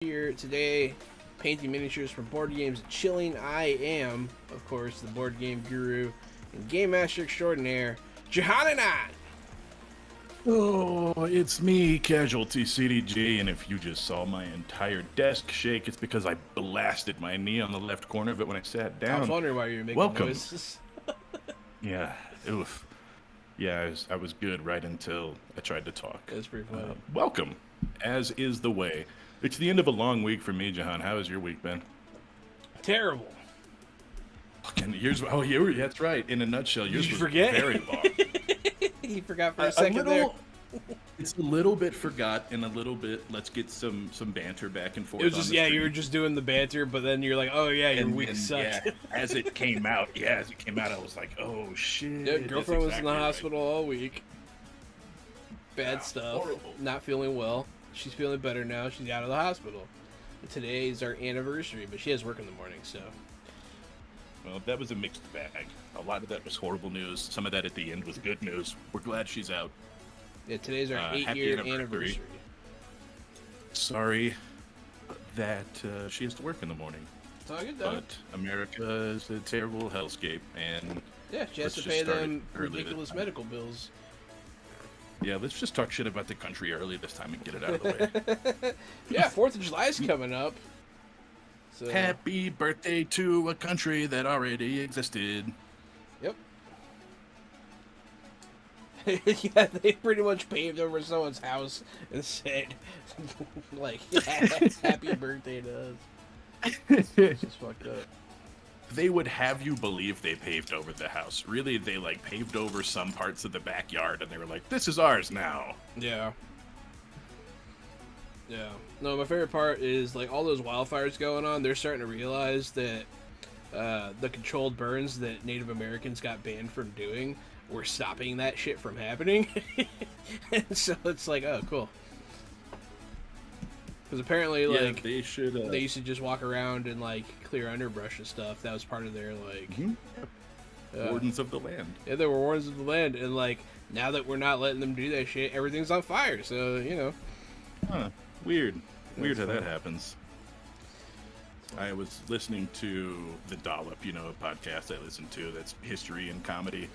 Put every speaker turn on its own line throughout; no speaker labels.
Here today, painting miniatures from board games and chilling. I am, of course, the board game guru and game master extraordinaire, Johannanon.
Oh, it's me, Casualty CDG, and if you just saw my entire desk shake, it's because I blasted my knee on the left corner of it when I sat down.
I was wondering why you were making
Welcome.
noises.
Yeah, oof. Yeah, I was good right until I tried to talk.
That's pretty funny.
Welcome, as is the way. It's the end of a long week for me, Jahan. How has your week been?
Terrible.
Fucking yours. That's right. In a nutshell, yours
you
was
forget?
very long.
You forgot for a second there.
It's a little bit forgot and a little bit. Let's get some banter back and forth.
It was just you were just doing the banter, but then you're like, oh yeah, your week sucked.
Yeah, as it came out, I was like, oh shit.
Yeah, girlfriend was in the
exactly
hospital all week. Bad stuff.
horrible.
Not feeling well. She's feeling better now. She's out of the hospital. And today is our anniversary, but she has work in the morning, so.
Well, that was a mixed bag. A lot of that was horrible news. Some of that at the end was good news. We're glad she's out.
Yeah, today's our
Happy
8-year
anniversary.
anniversary.
Sorry that she has to work in the morning.
It's all good, though.
But America is a terrible hellscape, and
Yeah, she has
let's
to
just
pay
start
them
it early this
ridiculous
time.
medical bills.
Yeah, let's just talk shit about the country early this time and get it out of the way.
Yeah, 4th of July is coming up. So,
Happy birthday to a country that already existed.
Yep. Yeah, they pretty much paved over someone's house and said, like, happy birthday to us. It's just fucked up.
They would have you believe they paved over the house. Really, they like paved over some parts of the backyard, and they were like, "This is ours now."
Yeah. Yeah. No, my favorite part is, like, all those wildfires going on, they're starting to realize that the controlled burns that Native Americans got banned from doing were stopping that shit from happening. And so it's like, oh, cool. Because apparently, like,
they should.
they used to just walk around and, like, clear underbrush and stuff. That was part of their, like...
Wardens of the land.
Yeah, they were wardens of the land. And, like, now that we're not letting them do that shit, everything's on fire. So, you know.
Huh. Weird. Weird how
funny.
that happens. I was listening to The Dollop, a podcast I listen to that's history and comedy.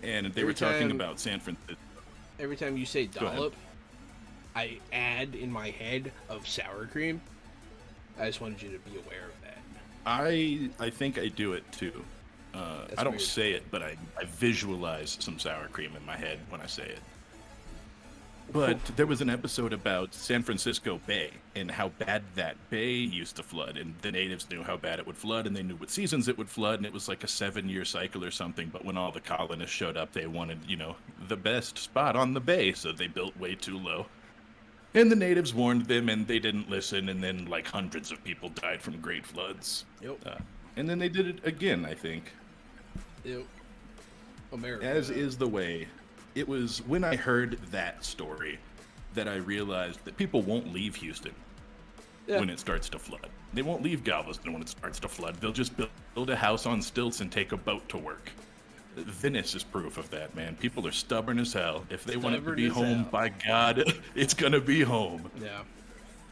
And they were talking about San Francisco.
Every time you say
Go ahead.
dollop, I add in my head of sour cream. I just wanted you to be aware of that.
I think I do it too. I don't
weird.
say it, but I visualize some sour cream in my head when I say it. But there was an episode about San Francisco Bay and how bad that bay used to flood, and the natives knew how bad it would flood, and they knew what seasons it would flood, and it was like a 7-year cycle or something. But when all the colonists showed up, they wanted, the best spot on the bay, so they built way too low. And the natives warned them, and they didn't listen, and then like hundreds of people died from great floods.
Yep.
And then they did it again, I think.
Yep. America.
As is the way. It was when I heard that story that I realized that people won't leave Houston when it starts to flood. They won't leave Galveston when it starts to flood. They'll just build a house on stilts and take a boat to work. Venice is proof of that, man. People are stubborn as hell. If they want it to
Stubborn
be
as
home,
hell.
by God, it's gonna be home.
Yeah.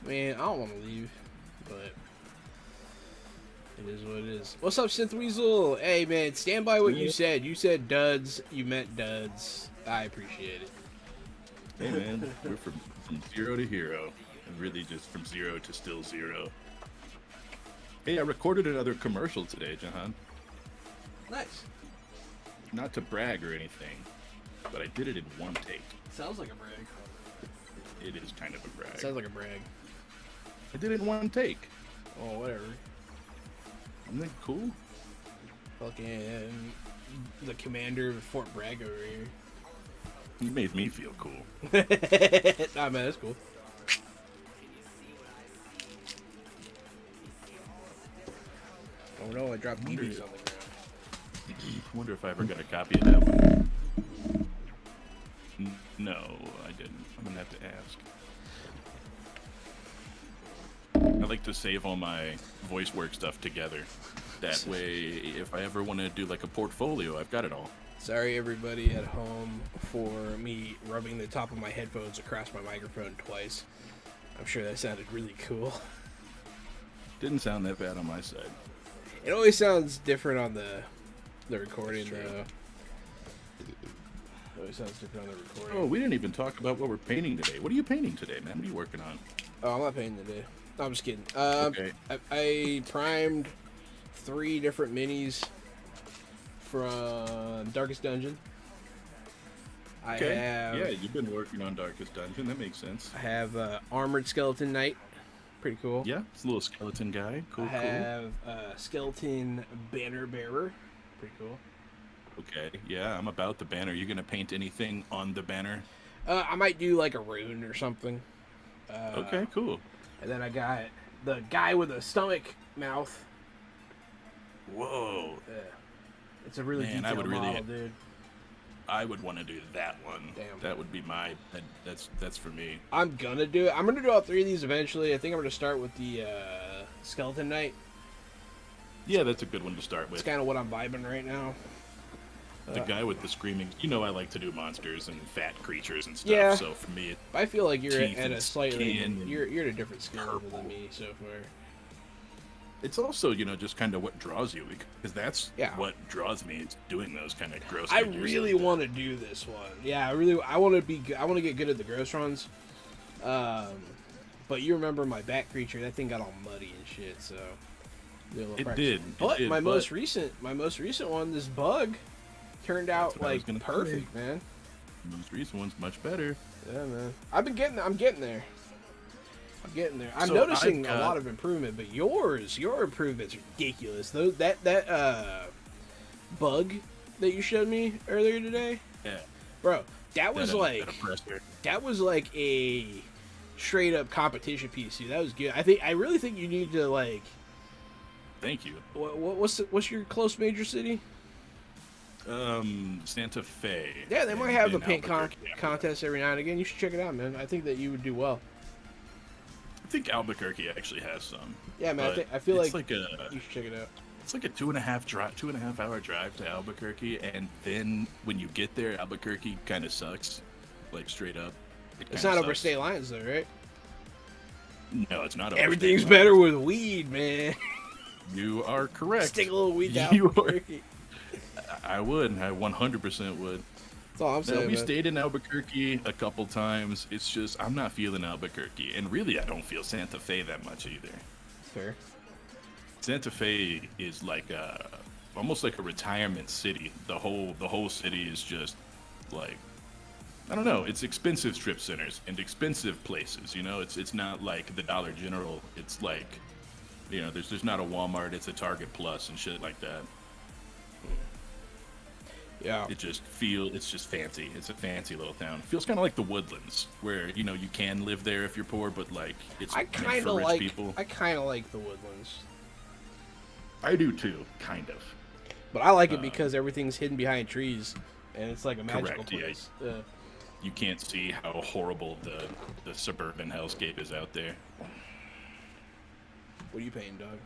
I mean, I don't want to leave, but it is what it is. What's up, Synth Weasel? Hey, man, stand by what you said. You said duds. You meant duds. I appreciate it.
Hey, man, we're from zero to hero, and really just from zero to still zero. Hey, I recorded another commercial today, Jahan.
Nice.
Not to brag or anything, but I did it in one take.
Sounds like a brag.
It is kind of a brag.
Sounds like a brag.
I did it in one take.
Oh, whatever.
Isn't that cool?
Fucking the commander of Fort Bragg over here.
You made me feel cool.
Nah, man, that's cool. Oh no, I dropped BBs on the ground.
I wonder if I ever got a copy of that one. No, I didn't. I'm gonna have to ask. I like to save all my voice work stuff together. That way, if I ever want to do like a portfolio, I've got it all.
Sorry, everybody at home, for me rubbing the top of my headphones across my microphone twice. I'm sure that sounded really cool.
Didn't sound that bad on my side.
It always sounds different on the recording,
That's true.
though. It always sounds different on the recording.
Oh, we didn't even talk about what we're painting today. What are you painting today, man? What are you working on?
Oh, I'm not painting today. No, I'm just kidding.
Okay.
I primed 3 different minis from Darkest Dungeon.
Okay. Yeah, you've been working on Darkest Dungeon. That makes sense.
I have Armored Skeleton Knight. Pretty cool.
Yeah, it's a little skeleton guy. Cool,
I have Skeleton Banner Bearer. Pretty cool.
Okay, yeah, I'm about the banner. You gonna paint anything on the banner?
I might do like a rune or something.
Okay, cool.
And then I got the guy with a stomach mouth.
Whoa.
It's a really
Man, I
detailed
would really-
model, dude.
I would want to do that one.
Damn.
That would be my. That's for me.
I'm gonna do it. I'm gonna do all 3 of these eventually. I think I'm gonna start with the Skeleton Knight.
Yeah, that's a good one to start
It's
with.
kind of what I'm vibing right now.
The guy with the screaming. You know, I like to do monsters and fat creatures and stuff.
Yeah.
So for me,
I feel like you're
Teeth
at
and
a slightly
skin and
you're at a different skill level
purple.
than me so far.
it's also just kind of what draws you, because that's
Yeah.
what draws me. It's doing those kind of gross.
I
figures
really
like that.
want to do this one. Yeah, I want to be. I want to get good at the gross runs. But you remember my bat creature? That thing got all muddy and shit. So did a little
It
practice.
did.
But my
but
most recent one, this bug, turned out
what I was
like
gonna
perfect, man.
the most recent one's much better.
Yeah, man. I'm getting there. I'm getting there. I'm
So
noticing
I've
a
got-
lot of improvement, but your improvement's ridiculous. Though that bug that you showed me earlier today,
Yeah.
bro, that was
that
like
oppressor.
that was like a straight up competition piece, dude. That was good. I really think you need to like.
Thank you.
What's your close major city?
Santa Fe.
Yeah, they might have the
in
paint
Albuquerque.
contest every now and again. You should check it out, man. I think that you would do well.
I think Albuquerque actually has some.
Yeah, man.
but
I feel
it's
like
a
you should check it out.
it's like a 2.5 hour drive to Albuquerque, and then when you get there, Albuquerque kind of sucks, like straight up. It
It's
kinda
not over
sucks.
state lines though, right?
No, it's not. Over
Everything's
state
better with weed, man.
lines. You are correct.
Stick a little weed down.
You are- I would. I 100% would.
That's all I'm
Now,
saying.
we
man.
stayed in Albuquerque a couple times. It's just I'm not feeling Albuquerque, and really I don't feel Santa Fe that much either.
Fair.
Santa Fe is like almost like a retirement city. The whole city is just like, I don't know. It's expensive strip centers and expensive places. It's not like the Dollar General. It's like, there's not a Walmart. It's a Target Plus and shit like that.
Yeah.
It's just fancy. It's a fancy little town. Feels kind of like the Woodlands, where you can live there if you're poor, but like it's
I
meant
kind
for
of
rich
like.
people.
I kind of like the Woodlands,
I do too, kind of.
but I like it because everything's hidden behind trees, and it's like a magical
Correct, yeah.
place.
You can't see how horrible the suburban hellscape is out there.
What are you paying, dog?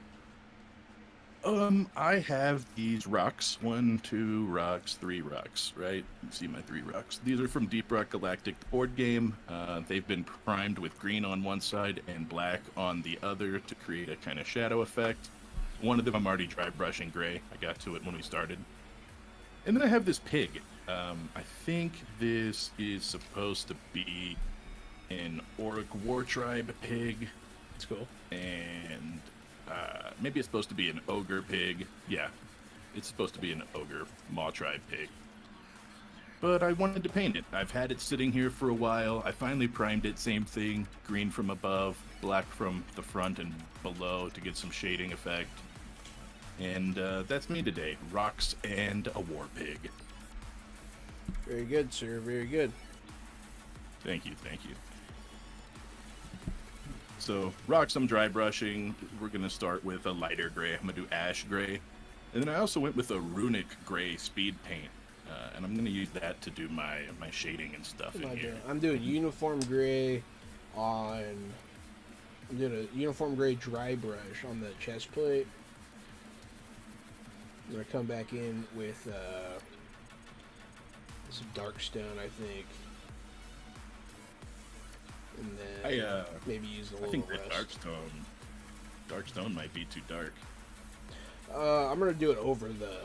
I have these rocks. 1, 2 rocks, 3 rocks, right? You see my 3 rocks. These are from Deep Rock Galactic board game. They've been primed with green on one side and black on the other to create a kind of shadow effect. One of them I'm already dry brushing gray. I got to it when we started. And then I have this pig. I think this is supposed to be an Auric War Tribe pig.
It's cool.
And maybe it's supposed to be an ogre pig. Yeah, it's supposed to be an ogre Maw Tribe pig. But I wanted to paint it. I've had it sitting here for a while. I finally primed it, same thing. Green from above, black from the front and below to get some shading effect. And that's me today. Rocks and a war pig.
Very good, sir. Very good.
Thank you. So, rocks I'm dry brushing. We're going to start with a lighter gray. I'm going to do ash gray. And then I also went with a runic gray speed paint. And I'm going to use that to do my shading and stuff in here.
I'm doing uniform gray on. I'm doing a uniform gray dry brush on the chest plate. I'm gonna come back in with some dark stone, I think. and then maybe use a
I
little
think that
rust.
Darkstone might be too dark.
I'm gonna do it over the.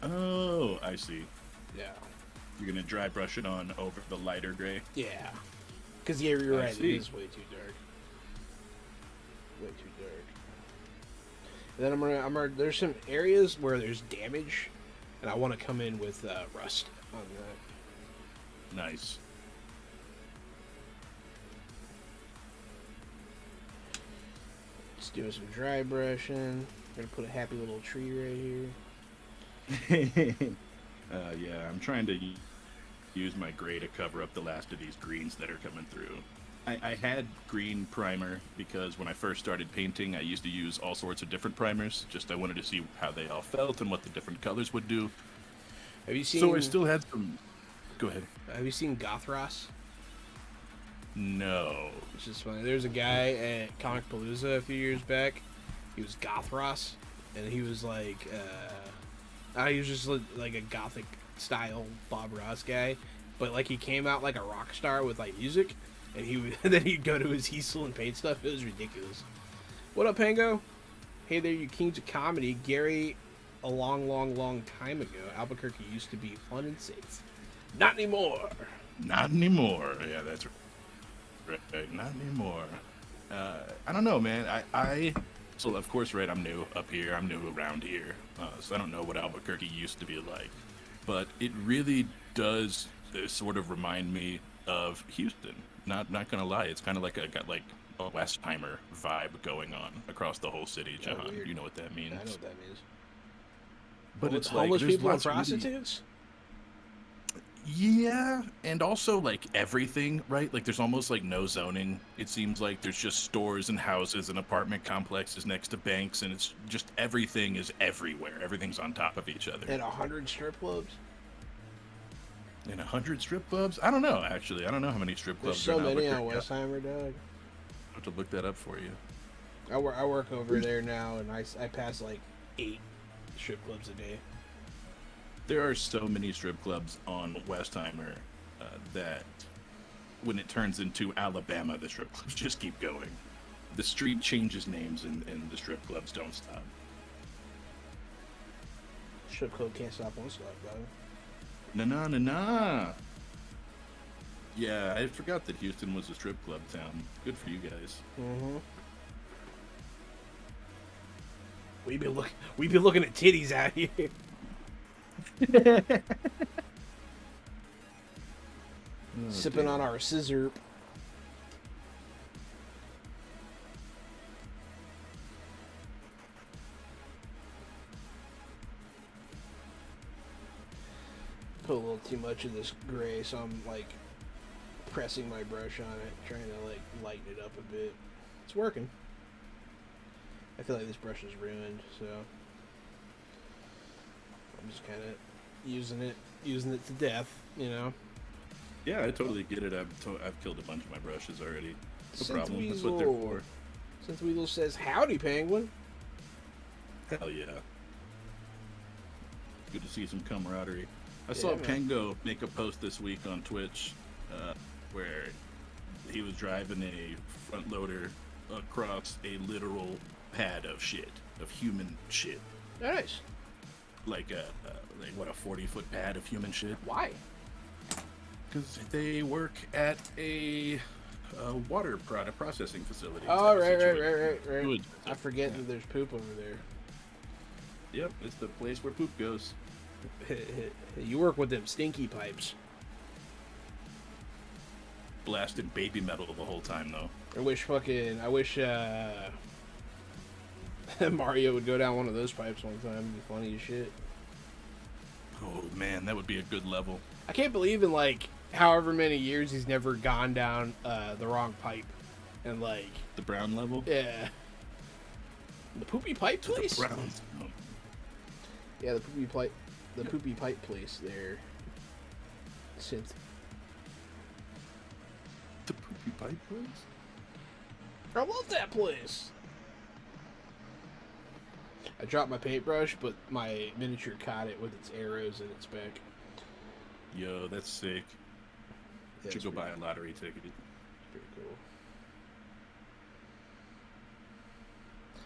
Oh, I see.
Yeah.
You're gonna dry brush it on over the lighter gray.
Yeah. Because yeah, you're
I
right.
see.
It is way too dark. Way too dark. And then I'm gonna. There's some areas where there's damage, and I want to come in with rust on that.
Nice.
Just doing some dry brushing. Gonna put a happy little tree right here.
Yeah, I'm trying to use my gray to cover up the last of these greens that are coming through. I had green primer because when I first started painting, I used to use all sorts of different primers. I wanted to see how they all felt and what the different colors would do.
Have you seen?
So I still had some. Go ahead.
Have you seen Gothros?
No.
It's just funny. There's a guy at Comic Palooza a few years back. He was Gothros, and he was like, he was just like a gothic style Bob Ross guy, but like he came out like a rock star with like music, and he would then he'd go to his easel and paint stuff. It was ridiculous. What up, Pango? Hey there, you kings of comedy. Gary, a long time ago, Albuquerque used to be fun and safe. Not anymore.
Not anymore. Yeah, that's right. Not anymore. I don't know, man. So of course, right, I'm new up here. I'm new around here. So I don't know what Albuquerque used to be like. But it really does sort of remind me of Houston. Not gonna lie, it's kind of like got like a Westheimer vibe going on across the whole city, Jahan.
Weird.
You know what that means?
I know what that means.
But
With
it's like
homeless
there's
people and
lots of really-
prostitutes.
Yeah, and also like everything, right? Like there's almost like no zoning. It seems like there's just stores and houses and apartment complexes next to banks, and it's just everything is everywhere. Everything's on top of each other.
And 100 strip clubs.
And 100 strip clubs? I don't know, actually. I don't know how many strip
There's
clubs
so
are in
many on
Albuquerque.
Westheimer, dog.
I'll have to look that up for you.
I work over there now, and I pass like 8 strip clubs a day.
There are so many strip clubs on Westheimer that when it turns into Alabama, the strip clubs just keep going. The street changes names and the strip clubs don't stop.
Strip club can't stop, won't stop, dog.
Na. Yeah, I forgot that Houston was a strip club town. Good for you guys.
Mm-hmm. We be looking at titties out here. Sipping on our scissor. Put a little too much of this gray, so I'm like pressing my brush on it, trying to like lighten it up a bit. It's working. I feel like this brush is ruined, so I'm just kind of using it to death, you know.
Yeah, I totally get it. I've killed a bunch of my brushes already. No
Synth
problem. That's
Weasel.
what they're for.
Synth Weasel says, "Howdy, Penguin."
Hell yeah. Good to see some camaraderie. I saw
Yeah, man.
Pango make a post this week on Twitch where he was driving a front loader across a literal pad of shit, of human shit.
Nice.
Like a 40-foot pad of human shit.
Why?
Because they work at a water product processing facility.
Oh,
type of
right.
situation. Good.
I forget
Yeah.
that there's poop over there.
Yep, it's the place where poop goes.
You work with them stinky pipes.
Blasting baby metal the whole time, though.
I wish Mario would go down one of those pipes one time. It'd be funny as shit.
Oh man, that would be a good level.
I can't believe in like however many years he's never gone down the wrong pipe. And like,
The brown level?
yeah. The poopy pipe
To the
place?
browns. Oh.
Yeah, the poopy pipe place there. Synth.
The poopy pipe place?
I love that place. I dropped my paintbrush, but my miniature caught it with its arrows in its back.
Yo, that's sick.
Yeah,
Should go buy a lottery ticket.
pretty cool.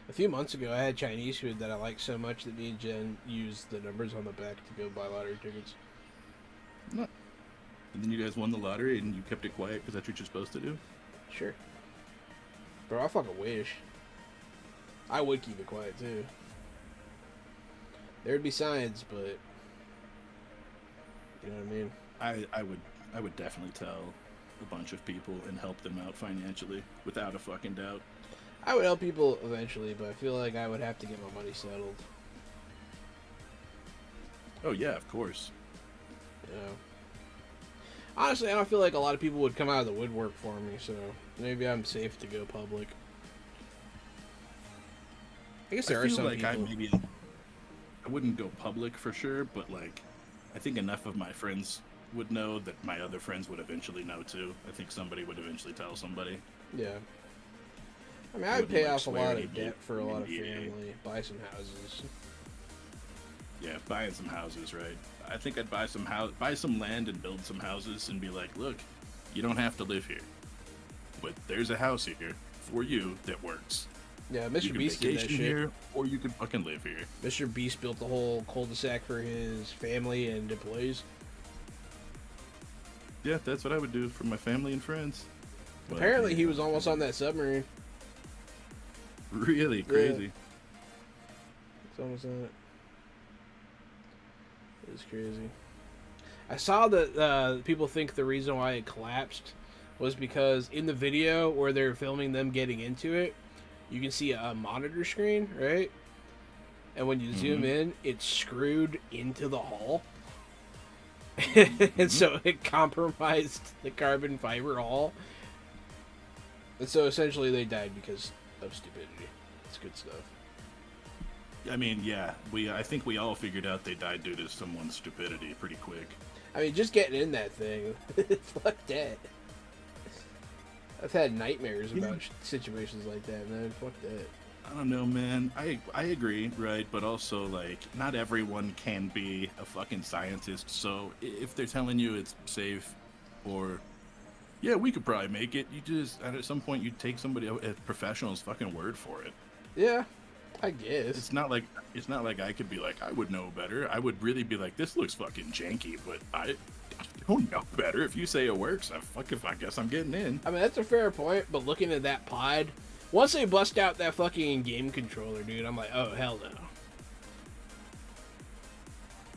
A few months ago, I had Chinese food that I liked so much that me and Jen used the numbers on the back to go buy lottery tickets.
No. And then you guys won the lottery and you kept it quiet because that's what you're supposed to do?
Sure. Bro, I fucking wish. I would keep it quiet, too. There'd be signs, but... You know what I mean?
I would definitely tell a bunch of people and help them out financially, without a fucking doubt.
I would help people eventually, but I feel like I would have to get my money settled.
Oh yeah, of course.
You know? Honestly, I don't feel like a lot of people would come out of the woodwork for me, so maybe I'm safe to go public. I guess there are
feel
some
like
people...
I wouldn't go public for sure, but like I think enough of my friends would know that my other friends would eventually know too. I think somebody would eventually tell somebody.
Yeah. I mean, I would
wouldn't,
pay
like,
off a
swear
lot
to
of
you
debt for a lot of
in the
family, buy some houses.
Yeah, buying some houses, right? I think I'd buy some land and build some houses and be like, look, you don't have to live here, but there's a house here for you that works.
Yeah,
You
Mr.
can
Beast did that
vacation
shit.
here, or you can fucking live here.
Mr. Beast built the whole cul-de-sac for his family and employees.
Yeah, that's what I would do for my family and friends. But,
Apparently,
yeah,
he was almost on that submarine.
really crazy.
It's almost on it. It was crazy. I saw that people think the reason why it collapsed was because in the video where they're filming them getting into it, you can see a monitor screen, right? And when you zoom in, it's screwed into the hull. And so it compromised the carbon fiber hull. And so essentially they died because of stupidity. It's good stuff.
I mean, yeah, I think we all figured out they died due to someone's stupidity pretty quick.
I mean, just getting in that thing. Fuck that. I've had nightmares about situations like that, man. Fuck that.
I don't know, man. I agree, right? But also, like, not everyone can be a fucking scientist. So if they're telling you it's safe, or yeah, we could probably make it, you just at some point you take somebody a professional's fucking word for it.
Yeah, I guess.
It's not like I could be like, I would know better. I would really be like, this looks fucking janky, but I don't know better. If you say it works, I guess I'm getting in.
I mean, that's a fair point, but looking at that pod, once they bust out that fucking game controller, dude, I'm like, oh, hell no.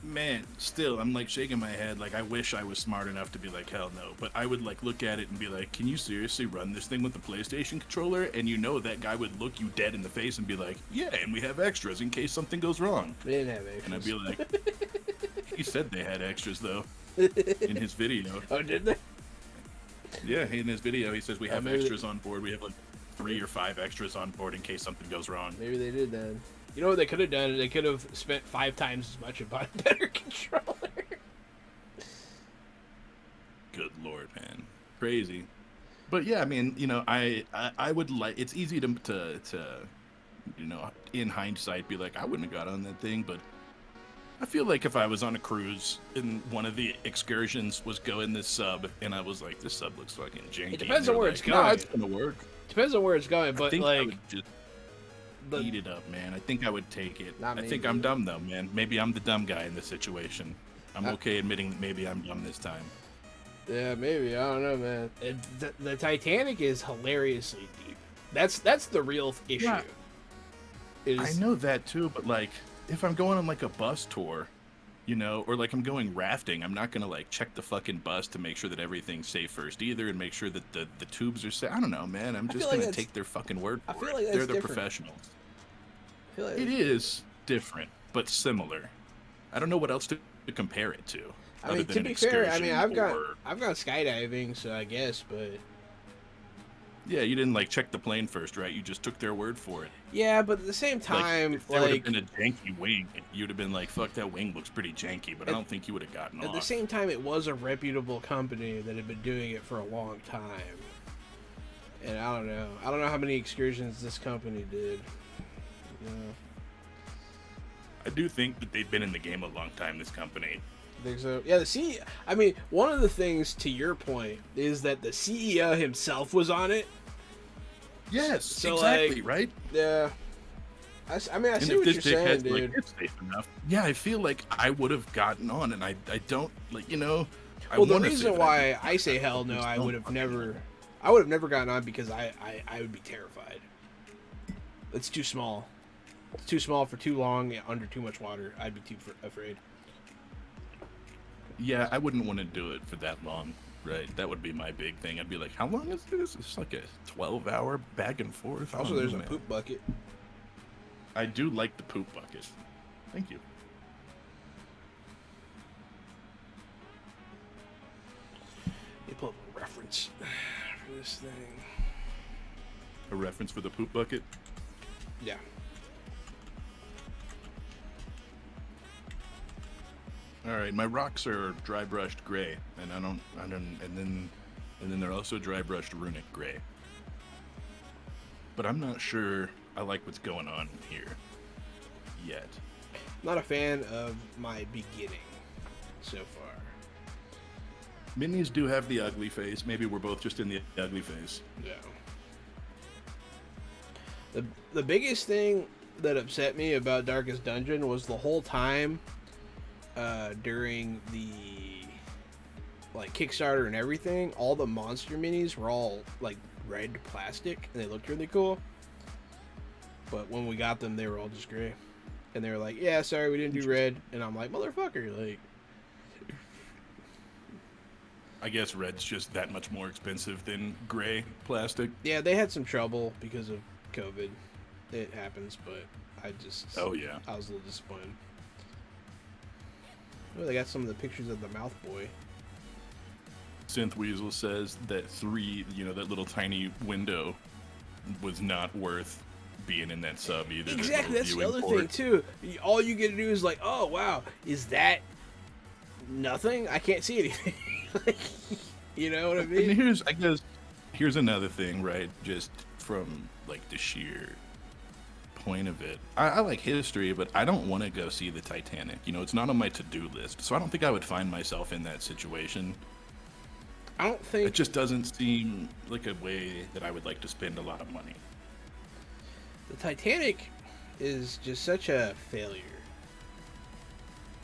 Man, still, I'm like shaking my head. Like, I wish I was smart enough to be like, hell no. But I would like look at it and be like, can you seriously run this thing with the PlayStation controller? And you know that guy would look you dead in the face and be like, yeah, and we have extras in case something goes wrong.
They didn't have extras.
And I'd be like, he said they had extras though in his video.
Oh, did they?
Yeah, in his video, he says we have
maybe
extras on board. We have like 3 or 5 extras on board in case something goes wrong.
Maybe they did then. You know what they could have done? They could have spent 5 times as much and bought a better controller.
Good lord, man, crazy. But yeah, I mean, you know, I would like. It's easy to you know, in hindsight, be like, I wouldn't have got on that thing, but I feel like if I was on a cruise and one of the excursions was going this sub, and I was like, this sub looks fucking janky.
It depends on where it's
Nah,
going.
it's gonna work.
Depends on where it's going,
I
but
think I
like,
would just eat it up, man. I think I would take it.
Not
I think
maybe.
I'm dumb though, man. Maybe I'm the dumb guy in this situation. I'm
Uh,
okay admitting that maybe I'm dumb this time.
yeah, maybe. I don't know, man. The Titanic is hilariously deep. That's the real issue.
Yeah.
Is
I know that too, but like, if I'm going on like a bus tour, you know, or like I'm going rafting, I'm not gonna like check the fucking bus to make sure that everything's safe first either, and make sure that the tubes are safe. I don't know, man. I'm just
feel like
gonna
that's-
take their fucking word
I
for
feel
it.
like that's
They're the
different.
professionals.
I feel like
It is different, but similar. I don't know what else to compare it to.
I mean,
other
to
than
be
an
fair, I mean,
excursion
I've gone skydiving, so I guess, but
yeah, you didn't like check the plane first, right? You just took their word for it.
yeah, but at the same time,
if there would have
like
been a janky wing, you'd have been like, "Fuck, that wing looks pretty janky," but I don't think you would have gotten
at
off.
the same time, it was a reputable company that had been doing it for a long time, and I don't know how many excursions this company did. You know?
I do think that they've been in the game a long time. This company,
I think so. Yeah, the CEO. I mean, one of the things to your point is that the CEO himself was on it.
Yes,
So,
exactly,
like,
right?
Yeah. I mean, I
And
see
if
what
this
you're
dick
saying,
has
dude.
like it's safe enough. Yeah, I feel like I would have gotten on, and I don't like I
Well, the
want to say
reason
that
why
I
I say
did,
hell
but
no,
just
I
don't
would have
fucking know.
never, I would have never gotten on because I would be terrified. It's too small. It's too small for too long under too much water. I'd be too afraid.
Yeah, I wouldn't want to do it for that long. Right, that would be my big thing. I'd be like, how long is this? It's like a 12-hour back and forth. I
Also,
don't
there's
know,
a
man.
poop bucket.
I do like the poop bucket. Thank you.
You pull up a reference for this thing.
A reference for the poop bucket.
Yeah.
All right, my rocks are dry brushed gray, and and then they're also dry brushed runic gray. But I'm not sure I like what's going on here yet.
Not a fan of my beginning so far.
Minis do have the ugly face. Maybe we're both just in the ugly phase.
Yeah. The biggest thing that upset me about Darkest Dungeon was the whole time during the like Kickstarter and everything, all the monster minis were all like red plastic and they looked really cool. But when we got them, they were all just gray. And they were like, "Yeah, sorry, we didn't do red." And I'm like, "Motherfucker!" Like,
I guess red's just that much more expensive than gray plastic.
yeah, they had some trouble because of COVID. It happens, but
Oh yeah.
I was a little disappointed. Oh, they got some of the pictures of the mouth boy.
Synth Weasel says that that little tiny window was not worth being in that sub either.
Exactly, that's the
viewing
other
port.
thing too. All you get to do is like, "Oh wow, is that nothing? I can't see anything." Like, you know what I
And
mean?
here's another thing, right? Just from like the sheer point of it. I like history, but I don't want to go see the Titanic. It's not on my to-do list, so I don't think I would find myself in that situation.
I don't
It
think
just doesn't seem like a way that I would like to spend a lot of money.
the Titanic is just such a failure.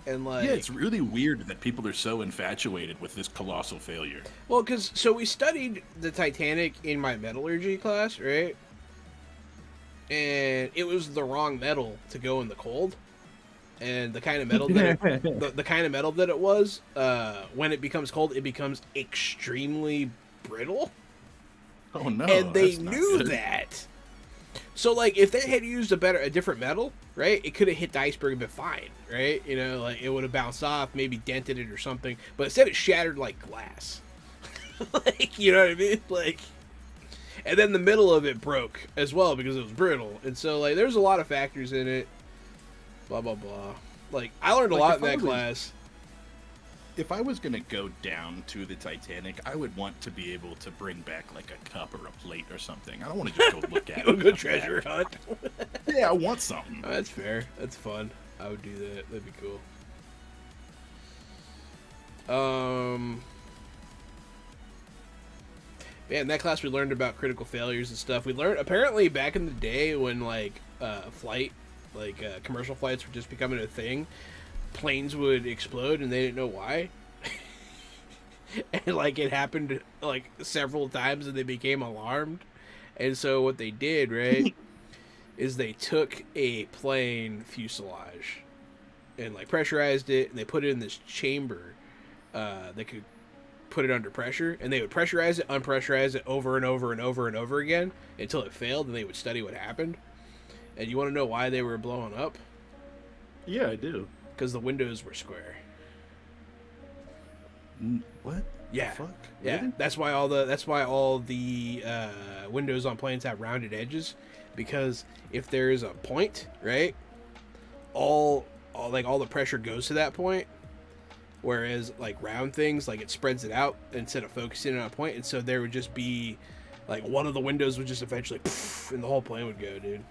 And like,
Yeah, it's really weird that people are so infatuated with this colossal failure.
well, because so we studied the Titanic in my metallurgy class, right? And it was the wrong metal to go in the cold. And the kind of metal that the kind of metal that it was, when it becomes cold, it becomes extremely brittle.
Oh no!
And they
that's not
knew
good.
that. So like, if they had used a different metal, right, it could have hit the iceberg and been fine, right? Like it would have bounced off, maybe dented it or something. But instead, it shattered like glass. Like, you know what I mean? Like, and then the middle of it broke as well because it was brittle. And so like, there's a lot of factors in it. Blah blah blah. Like, I learned a
Like,
lot
if
in
I
that
was-
class.
If I was gonna go down to the Titanic, I would want to be able to bring back like a cup or a plate or something. I don't want to just go look at it.
A
and
good
come
treasure
back.
hunt.
Yeah, I want something.
Oh, that's fair. That's fun. I would do that. That'd be cool. Man, in that class we learned about critical failures and stuff. We learned apparently back in the day when like commercial flights were just becoming a thing, planes would explode and they didn't know why. And like it happened like several times and they became alarmed. And so what they did, right, is they took a plane fuselage and like pressurized it and they put it in this chamber that could put it under pressure, and they would pressurize it, unpressurize it over and over and over and over again until it failed, and they would study what happened. And you want to know why they were blowing up?
Yeah, I do.
Because the windows were square.
What?
Yeah.
The fuck?
Yeah,
Really?
that's why all the windows on planes have rounded edges, because if there is a point, right, all the pressure goes to that point, whereas like round things, like it spreads it out instead of focusing on a point, and so there would just be like one of the windows would just eventually poof, and the whole plane would go, dude.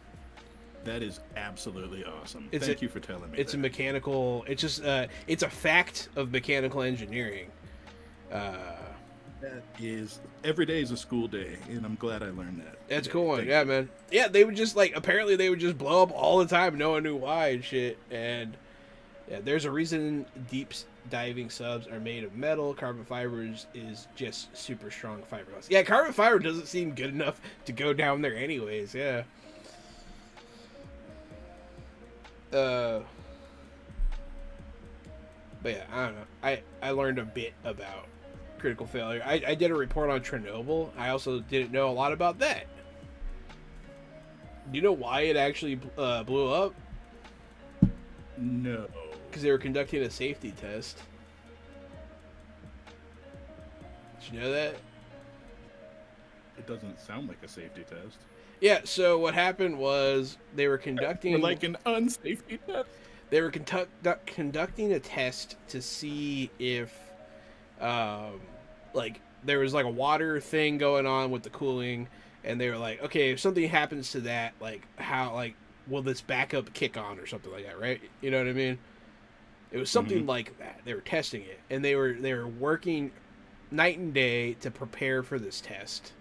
That is absolutely awesome.
It's
Thank you for telling me.
It's
that.
a mechanical. It's just it's a fact of mechanical engineering.
That is every day is a school day, and I'm glad I learned that.
That's
today.
cool one.
Thank
Yeah,
you.
man. Yeah, they would just like apparently they would just blow up all the time. No one knew why and shit. And yeah, there's a reason deep diving subs are made of metal. Carbon fibers is just super strong fiberglass. Yeah, carbon fiber doesn't seem good enough to go down there anyways. Yeah. But yeah, I don't know. I learned a bit about critical failure. I did a report on Chernobyl. I also didn't know a lot about that. Do you know why it actually blew up?
No.
Because they were conducting a safety test. Did you know that?
It doesn't sound like a safety test.
Yeah, so what happened was they were conducting
Or like an unsafety test.
they were conducting a test to see if like there was like a water thing going on with the cooling, and they were like, okay, if something happens to that, like how like will this backup kick on or something like that, right? You know what I mean? It was something like that. They were testing it, and they were working night and day to prepare for this test.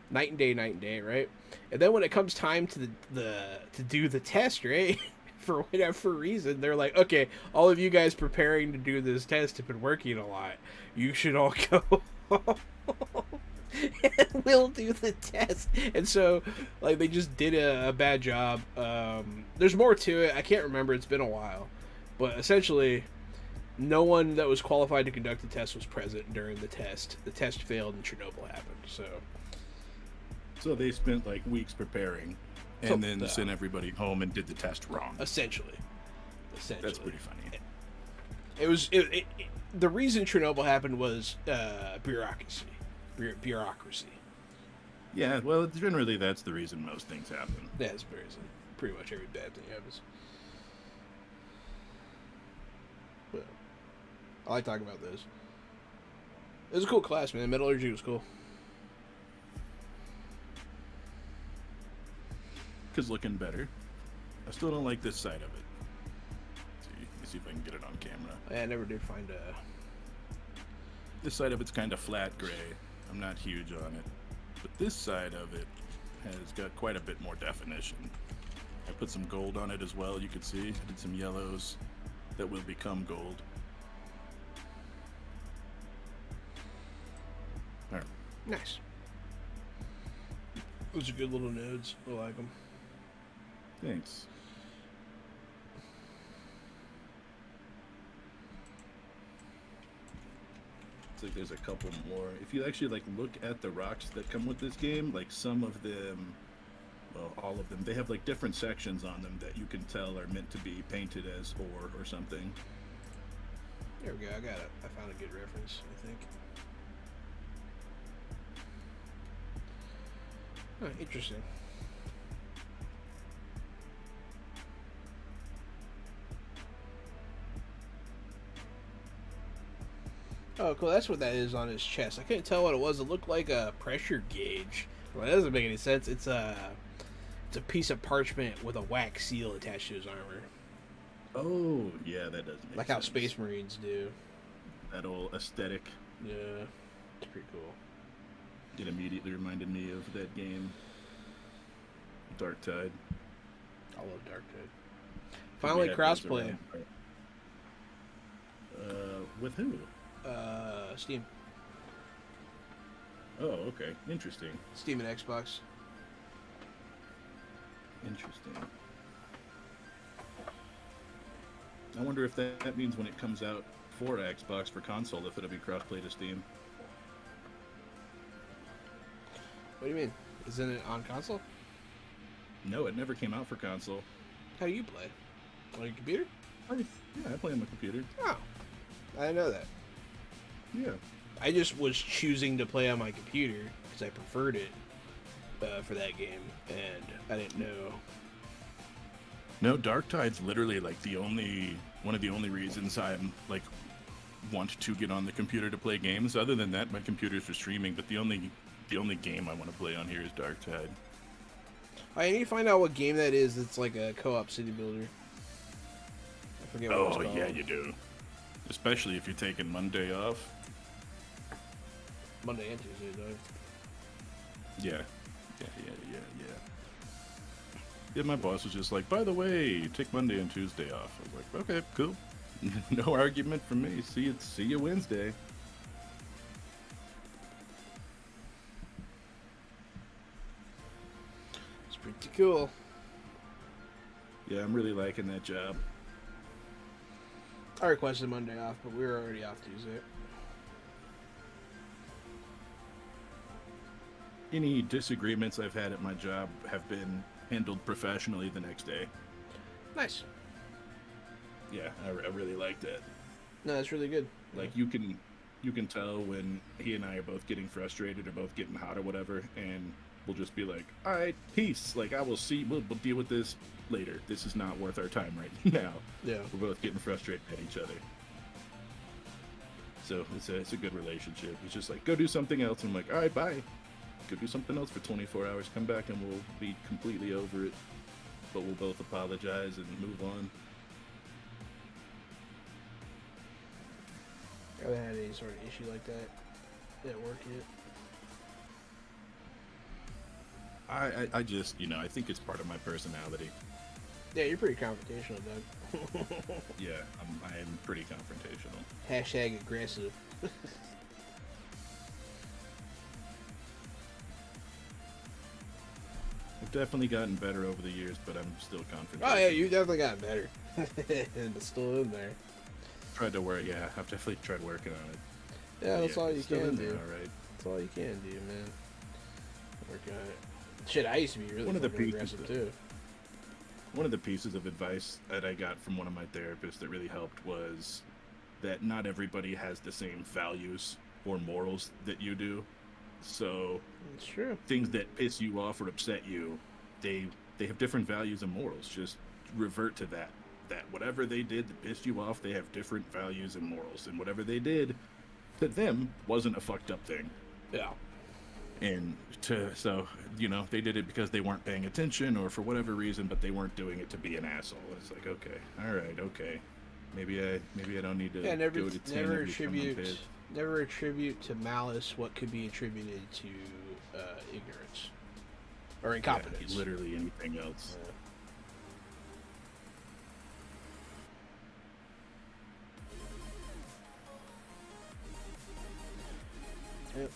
Night and day, right? And then when it comes time to to do the test, right? For whatever reason, they're like, okay, all of you guys preparing to do this test have been working a lot. You should all go and we'll do the test. And so, like, they just did a bad job. There's more to it. I can't remember. It's been a while. But essentially, no one that was qualified to conduct the test was present during the test. The test failed and Chernobyl happened.
So they spent like weeks preparing, and
So,
then sent everybody home and did the test wrong.
Essentially.
That's pretty funny.
It was the reason Chernobyl happened was bureaucracy. Bureaucracy.
Yeah, well, generally that's the reason most things happen.
That's the reason. Pretty much every bad thing happens. But I like talking about this. It was a cool class, man. Metallurgy was cool.
Because looking better. I still don't like this side of it. Let's see if I can get it on camera.
I never did find a...
This side of it's kind of flat gray. I'm not huge on it. But this side of it has got quite a bit more definition. I put some gold on it as well, you can see. I did some yellows that will become gold. All right.
Nice. Those are good little nodes. I like them.
Thanks. It's like there's a couple more. If you actually like look at the rocks that come with this game, like some of them, well, all of them, they have like different sections on them that you can tell are meant to be painted as ore or something.
There we go. I got it. I found a good reference, I think. Oh, interesting. Oh, cool. That's what that is on his chest. I couldn't tell what it was. It looked like a pressure gauge. Well, that doesn't make any sense. It's a piece of parchment with a wax seal attached to his armor.
Oh, yeah, that does make
Like
sense.
how Space Marines do.
That old aesthetic.
Yeah. It's pretty cool.
It immediately reminded me of that game, Dark Tide.
I love Dark Tide. Finally, crossplay.
With who?
Steam.
Oh, okay. Interesting.
Steam and Xbox.
Interesting. I wonder if that means when it comes out for Xbox for console, if it'll be crossplay to Steam.
What do you mean? Isn't it on console?
No, it never came out for console.
How do you play? On your computer?
Yeah, I play on my computer.
Oh. I didn't know that.
Yeah.
I just was choosing to play on my computer because I preferred it for that game, and I didn't know.
No, Dark Tide's literally like one of the only reasons I'm like want to get on the computer to play games. Other than that, my computer's for streaming. But the only game I want to play on here is Dark Tide.
I need to find out what game that is. It's like a co-op city builder. I forget what it's
Oh,
called.
yeah, you do. Especially if you're taking Monday off.
Monday and Tuesday, though.
Yeah. Yeah, my boss was just like, by the way, take Monday and Tuesday off. I was like, okay, cool. No argument from me. See you Wednesday.
It's pretty cool.
Yeah, I'm really liking that job.
I requested Monday off, but we were already off Tuesday.
Any disagreements I've had at my job have been handled professionally the next day.
Nice.
Yeah, I really like that.
No, that's really good.
Like you can tell when he and I are both getting frustrated or both getting hot or whatever, and we'll just be like, all right, peace. Like we'll deal with this later. This is not worth our time right now.
Yeah.
We're both getting frustrated at each other. So it's a good relationship. He's just like, go do something else. I'm like, all right, bye. Go do something else for 24 hours. Come back and we'll be completely over it. But we'll both apologize and move on.
I haven't had any sort of issue like that at work yet.
I just, I think it's part of my personality.
Yeah, you're pretty confrontational, Doug.
Yeah, I am pretty confrontational.
Hashtag aggressive.
I've definitely gotten better over the years, but I'm still confrontational.
Oh yeah, you definitely got better. It's still in there.
Tried to work, yeah, I've definitely tried working on it.
Yeah, that's all you
it's still
can
in
do.
there, all right.
That's all you can do, man. Work on it. Shit, I used to be really
One of the
fucking
pieces
aggressive too.
One of the pieces of advice that I got from one of my therapists that really helped was that not everybody has the same values or morals that you do. So
It's true.
things that piss you off or upset you, they have different values and morals. Just revert to that. That whatever they did that pissed you off, they have different values and morals. And whatever they did to them wasn't a fucked up thing.
Yeah.
And so they did it because they weren't paying attention or for whatever reason, but they weren't doing it to be an asshole. It's like, okay, all right, okay, maybe I don't need to
Yeah, never
go to 10
never
every time I'm
attribute
pissed.
never attribute to malice what could be attributed to ignorance or incompetence.
Yeah, literally anything else.
Yep.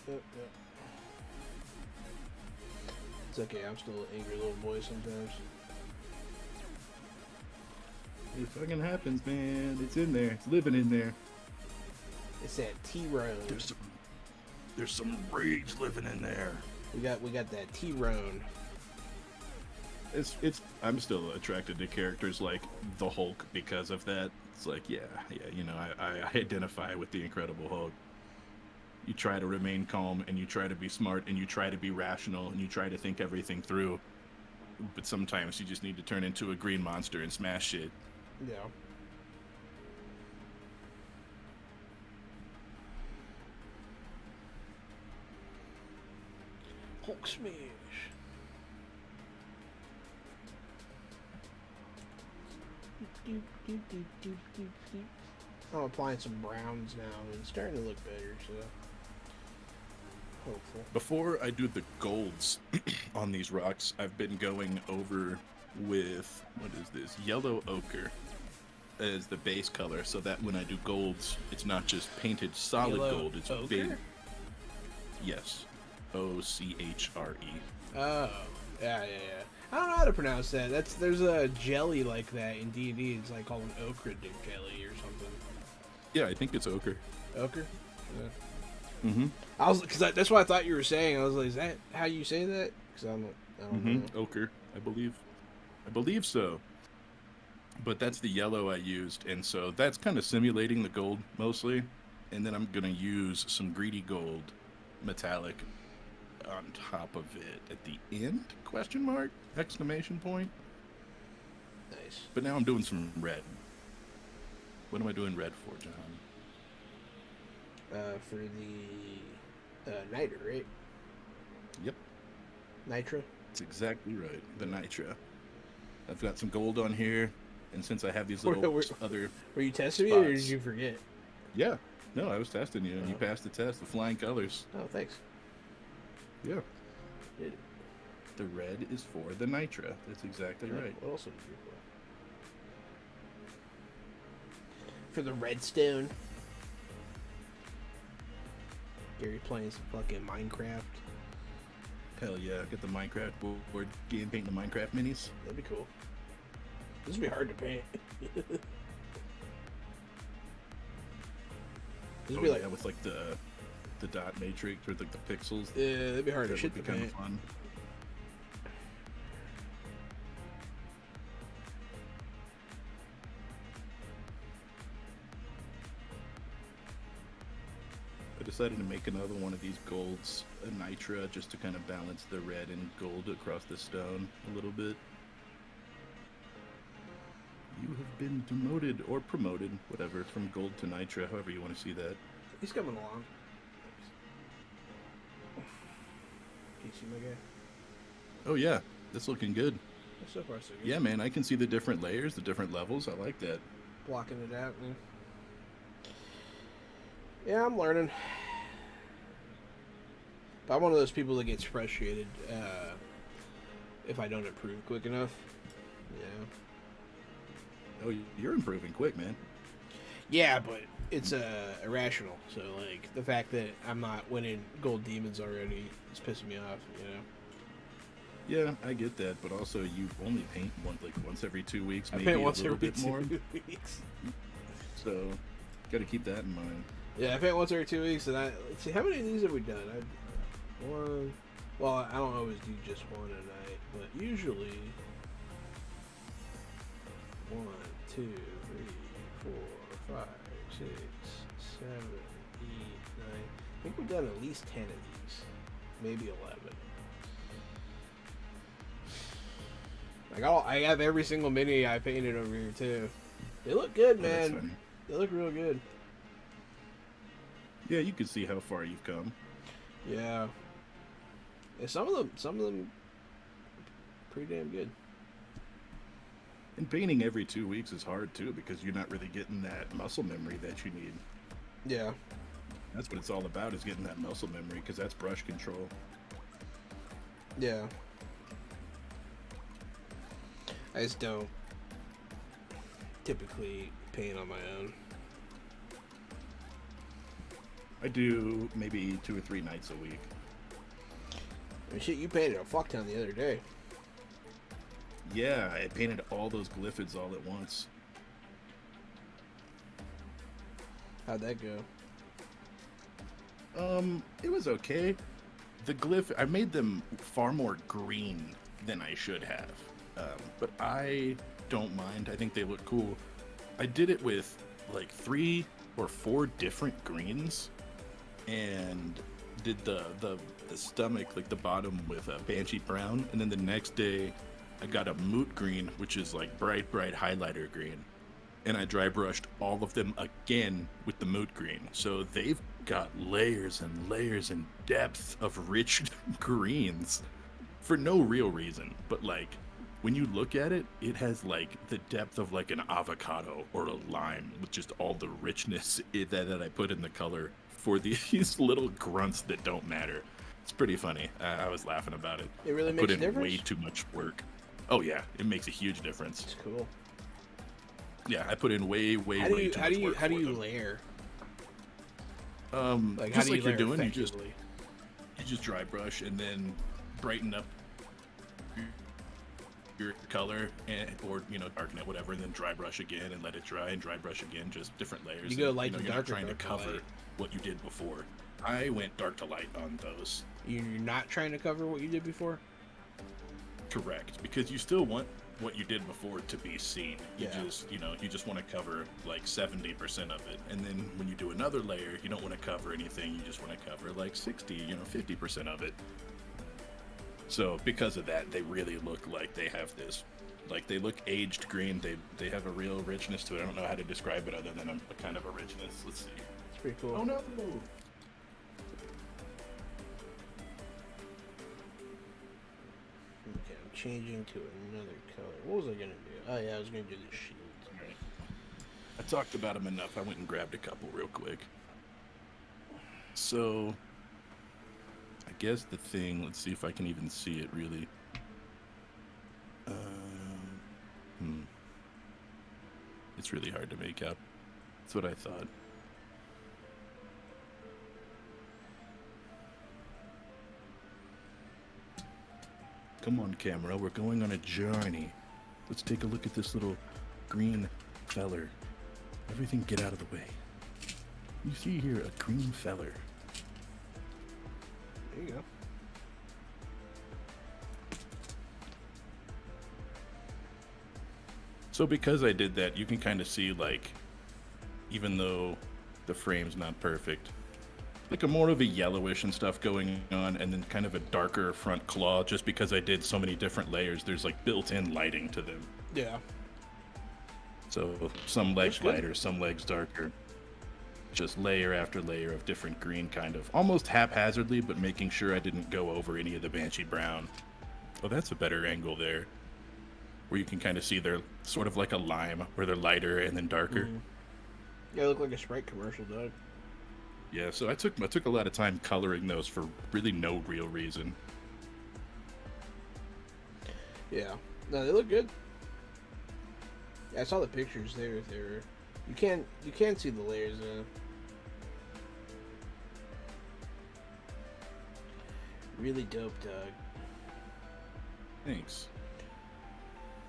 It's okay, I'm still an angry little boy sometimes.
It fucking happens, man. It's in there. It's living in there.
It's that T-Roan.
There's some rage living in there.
We got that T-Roan.
I'm still attracted to characters like the Hulk because of that. It's like, I identify with the Incredible Hulk. You try to remain calm, and you try to be smart, and you try to be rational, and you try to think everything through. But sometimes you just need to turn into a green monster and smash shit.
Yeah. Hulk smash. I'm applying some browns now, and it's starting to look better, so hopeful.
Before I do the golds on these rocks, I've been going over with, what is this, yellow ochre as the base color, so that when I do golds, it's not just painted solid
Yellow
gold, it's
ochre?
big. Yes. Ochere.
Oh, yeah. I don't know how to pronounce that. There's a jelly like that in D&D. It's like called an ochre jelly or something.
Yeah, I think it's ochre.
Ochre? Yeah.
Mm-hmm.
That's what I thought you were saying. I was like, is that how you say that? Because I don't know.
Ochre, I believe so. But that's the yellow I used, and so that's kind of simulating the gold mostly. And then I'm gonna use some greedy gold metallic on top of it at the end? Question mark? Exclamation point.
Nice.
But now I'm doing some red. What am I doing red for, John?
For the niter, right?
Yep.
Nitra?
That's exactly right. The Nitra. I've got some gold on here, and since I have these
Were,
little
were,
other
were you testing me, or did
spots,
you forget?
yeah. No, I was testing you, and you
Oh,
passed the test. The flying colors.
oh, thanks.
Yeah.
Did
The red is for the Nitra. That's exactly right.
What else would it be for? For the redstone. Gary playing some fucking Minecraft.
Hell yeah! Get the Minecraft board game, painting the Minecraft minis.
That'd be cool. This would be hard to paint. This would
Oh
be
yeah,
like,
with like the dot matrix or like the pixels.
yeah, that'd be hard
That
to shit
would be
to
kind
paint.
of fun. I decided to make another one of these golds, a Nitra, just to kind of balance the red and gold across the stone a little bit. You have been demoted or promoted, whatever, from gold to Nitra, however you want to see that.
He's coming along. Can you see my guy?
Oh yeah, that's looking good.
So far, so good.
Yeah, man, I can see the different layers, the different levels. I like that.
Blocking it out. Man. Yeah, I'm learning. But I'm one of those people that gets frustrated if I don't improve quick enough. Yeah.
Oh, you're improving quick, man.
Yeah, but it's irrational. So like the fact that I'm not winning gold demons already is pissing me off. You know.
Yeah, I get that, but also you only paint once every 2 weeks,
I
maybe
paint
a
once
little
every
bit more.
2 weeks.
So, got to keep that in mind.
Yeah, I paint once every 2 weeks, and let's see how many of these have we done. One. Well, I don't always do just one a night, but usually 1, 2, 3, 4, 5, 6, 7, 8, 9. I think we've done at least 10 of these, maybe 11. I have every single mini I painted over here too. They look good,
Oh, that's
man.
funny.
They look real good.
Yeah, you can see how far you've come.
Yeah. Yeah, some of them, pretty damn good.
And painting every 2 weeks is hard too because you're not really getting that muscle memory that you need.
Yeah.
That's what it's all about, is getting that muscle memory, because that's brush control.
Yeah. I just don't typically paint on my own.
I do maybe 2 or 3 nights a week.
I mean, shit, you painted a fuck ton the other day.
Yeah, I painted all those glyphids all at once.
How'd that go?
It was okay. The glyph, I made them far more green than I should have. But I don't mind. I think they look cool. I did it with like 3 or 4 different greens, and did the stomach, like the bottom, with a Banshee brown, and then the next day I got a moot green, which is like bright highlighter green, and I dry brushed all of them again with the moot green. So they've got layers and layers and depth of rich greens for no real reason, but like when you look at it, it has like the depth of like an avocado or a lime, with just all the richness that I put in the color for these little grunts that don't matter. It's pretty funny. I was laughing about it.
It really
I
makes
put
a
in
difference?
way too much work. Oh yeah, it makes a huge difference.
It's cool.
Yeah, I put in way too much work.
How do
for
you
them.
layer?
Like
how
just
do you
like you're
layer
doing,
effectively?
you just dry brush and then brighten up your color, or darken it, whatever, and then dry brush again and let it dry, and dry brush again, just different layers.
You go
and,
light to
you're
dark
not
or
trying to
dark to
cover
light?
what you did before. I went dark to light on those.
You're not trying to cover what you did before?
Correct, because you still want what you did before to be seen. You
Yeah.
just want to cover like 70% of it, and then when you do another layer, you don't want to cover anything. You just want to cover like 50% of it. So because of that, they really look like they have this, like they look aged green. They have a real richness to it. I don't know how to describe it other than a kind of a richness. Let's see.
It's pretty cool.
Oh no!
changing to another color. What was I gonna do? Oh yeah, I was gonna do the shield.
Right. I talked about them enough. I went and grabbed a couple real quick. So, I guess the thing, let's see if I can even see it really. It's really hard to make out. That's what I thought. Come on, camera. We're going on a journey. Let's take a look at this little green feller. Everything get out of the way. You see here a green feller.
There you go.
So because I did that, you can kind of see, like, even though the frame's not perfect, like a more of a yellowish and stuff going on, and then kind of a darker front claw, just because I did so many different layers. There's like built-in lighting to them.
Yeah.
So some legs lighter, some legs darker. Just layer after layer of different green, kind of almost haphazardly, but making sure I didn't go over any of the Banshee brown. Oh, that's a better angle there, where you can kind of see they're sort of like a lime, where they're lighter and then darker.
Mm-hmm. Yeah, they look like a Sprite commercial, dog.
Yeah, so I took a lot of time coloring those for really no real reason.
Yeah, no, they look good. Yeah, I saw the pictures. They were. You can't see the layers. Really dope, dog.
Thanks.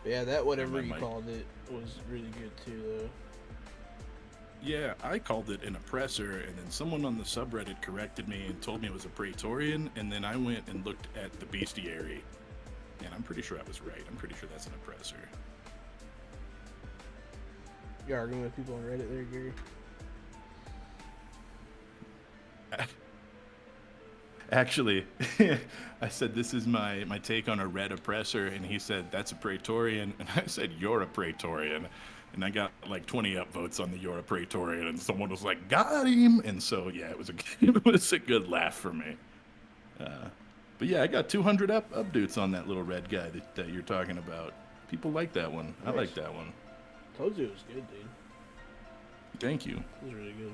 But yeah, that whatever
my
you
mic.
called it was really good too, though.
Yeah, I called it an oppressor, and then someone on the subreddit corrected me and told me it was a Praetorian, and then I went and looked at the bestiary, and I'm pretty sure I was right. I'm pretty sure that's an oppressor.
You're arguing with people on Reddit there, Gary?
Actually, I said, this is my take on a red oppressor, and he said, that's a Praetorian, and I said, you're a Praetorian. And I got like 20 upvotes on the You're a Praetorian, and someone was like, got him! And so, yeah, it was a good laugh for me. But yeah, I got 200 updates on that little red guy that you're talking about. People like that one.
Nice.
I like that one.
Told you it was good, dude.
Thank you.
It was really good.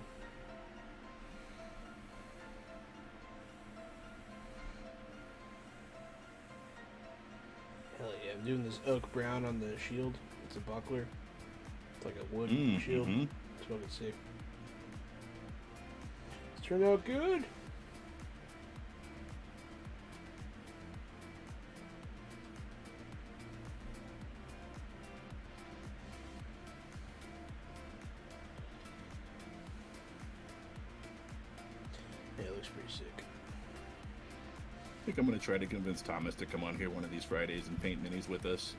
Hell yeah, I'm doing this oak brown on the shield. It's a buckler. It's like a wood shield.
Mm-hmm.
It's fucking sick. It's turned out good. Yeah, it looks pretty sick.
I think I'm going to try to convince Thomas to come on here one of these Fridays and paint minis with us.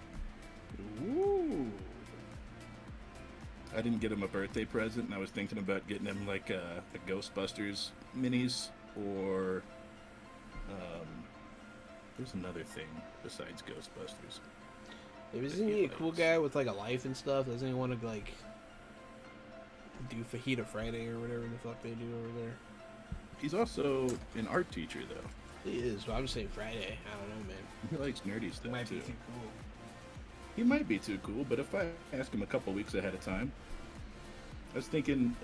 Ooh.
I didn't get him a birthday present, and I was thinking about getting him like a Ghostbusters minis, or there's another thing besides Ghostbusters.
Isn't he a cool guy with like a life and stuff? Doesn't he want to like do Fajita Friday or whatever the fuck they do over there?
He's also an art teacher, though.
He is, but I'm just saying Friday. I don't know, man.
He likes nerdy stuff,
Might
too.
be too cool.
He might be too cool, but if I ask him a couple weeks ahead of time, I was thinking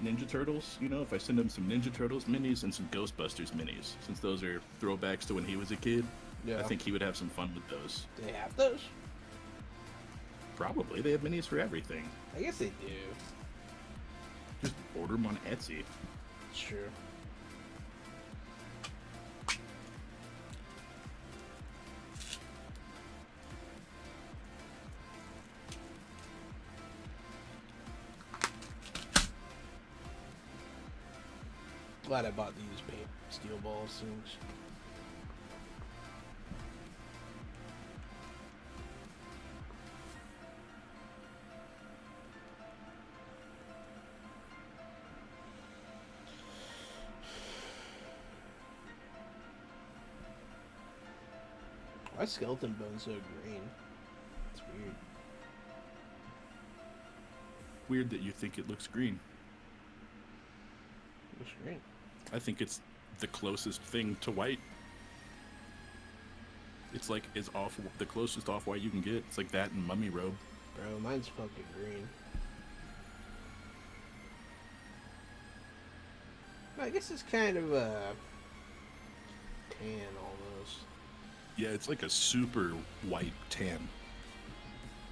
Ninja Turtles, you know, if I send him some Ninja Turtles minis and some Ghostbusters minis, since those are throwbacks to when he was a kid,
Yeah.
I think he would have some fun with those.
Do they have those?
Probably. They have minis for everything.
I guess they do.
Just order them on Etsy.
It's true. Glad I bought these paint steel balls things. Why is skeleton bone so green? It's weird.
Weird that you think it looks green.
Looks green.
I think it's the closest thing to white. It's like as off the closest off white you can get. It's like that and mummy robe.
Bro, mine's fucking green. I guess it's kind of a tan almost.
Yeah, it's like a super white tan.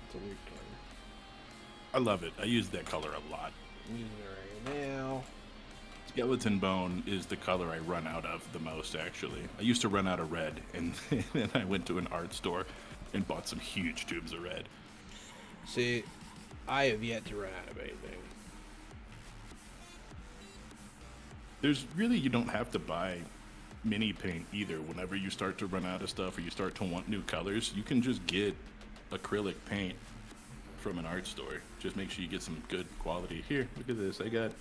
It's a weird color.
I love it. I use that color a lot.
I'm using it right now.
Skeleton bone is the color I run out of the most, actually. I used to run out of red, and then I went to an art store and bought some huge tubes of red.
See, I have yet to run out of anything.
There's really, you don't have to buy mini paint either. Whenever you start to run out of stuff or you start to want new colors, you can just get acrylic paint from an art store. Just make sure you get some good quality. Here, look at this. I got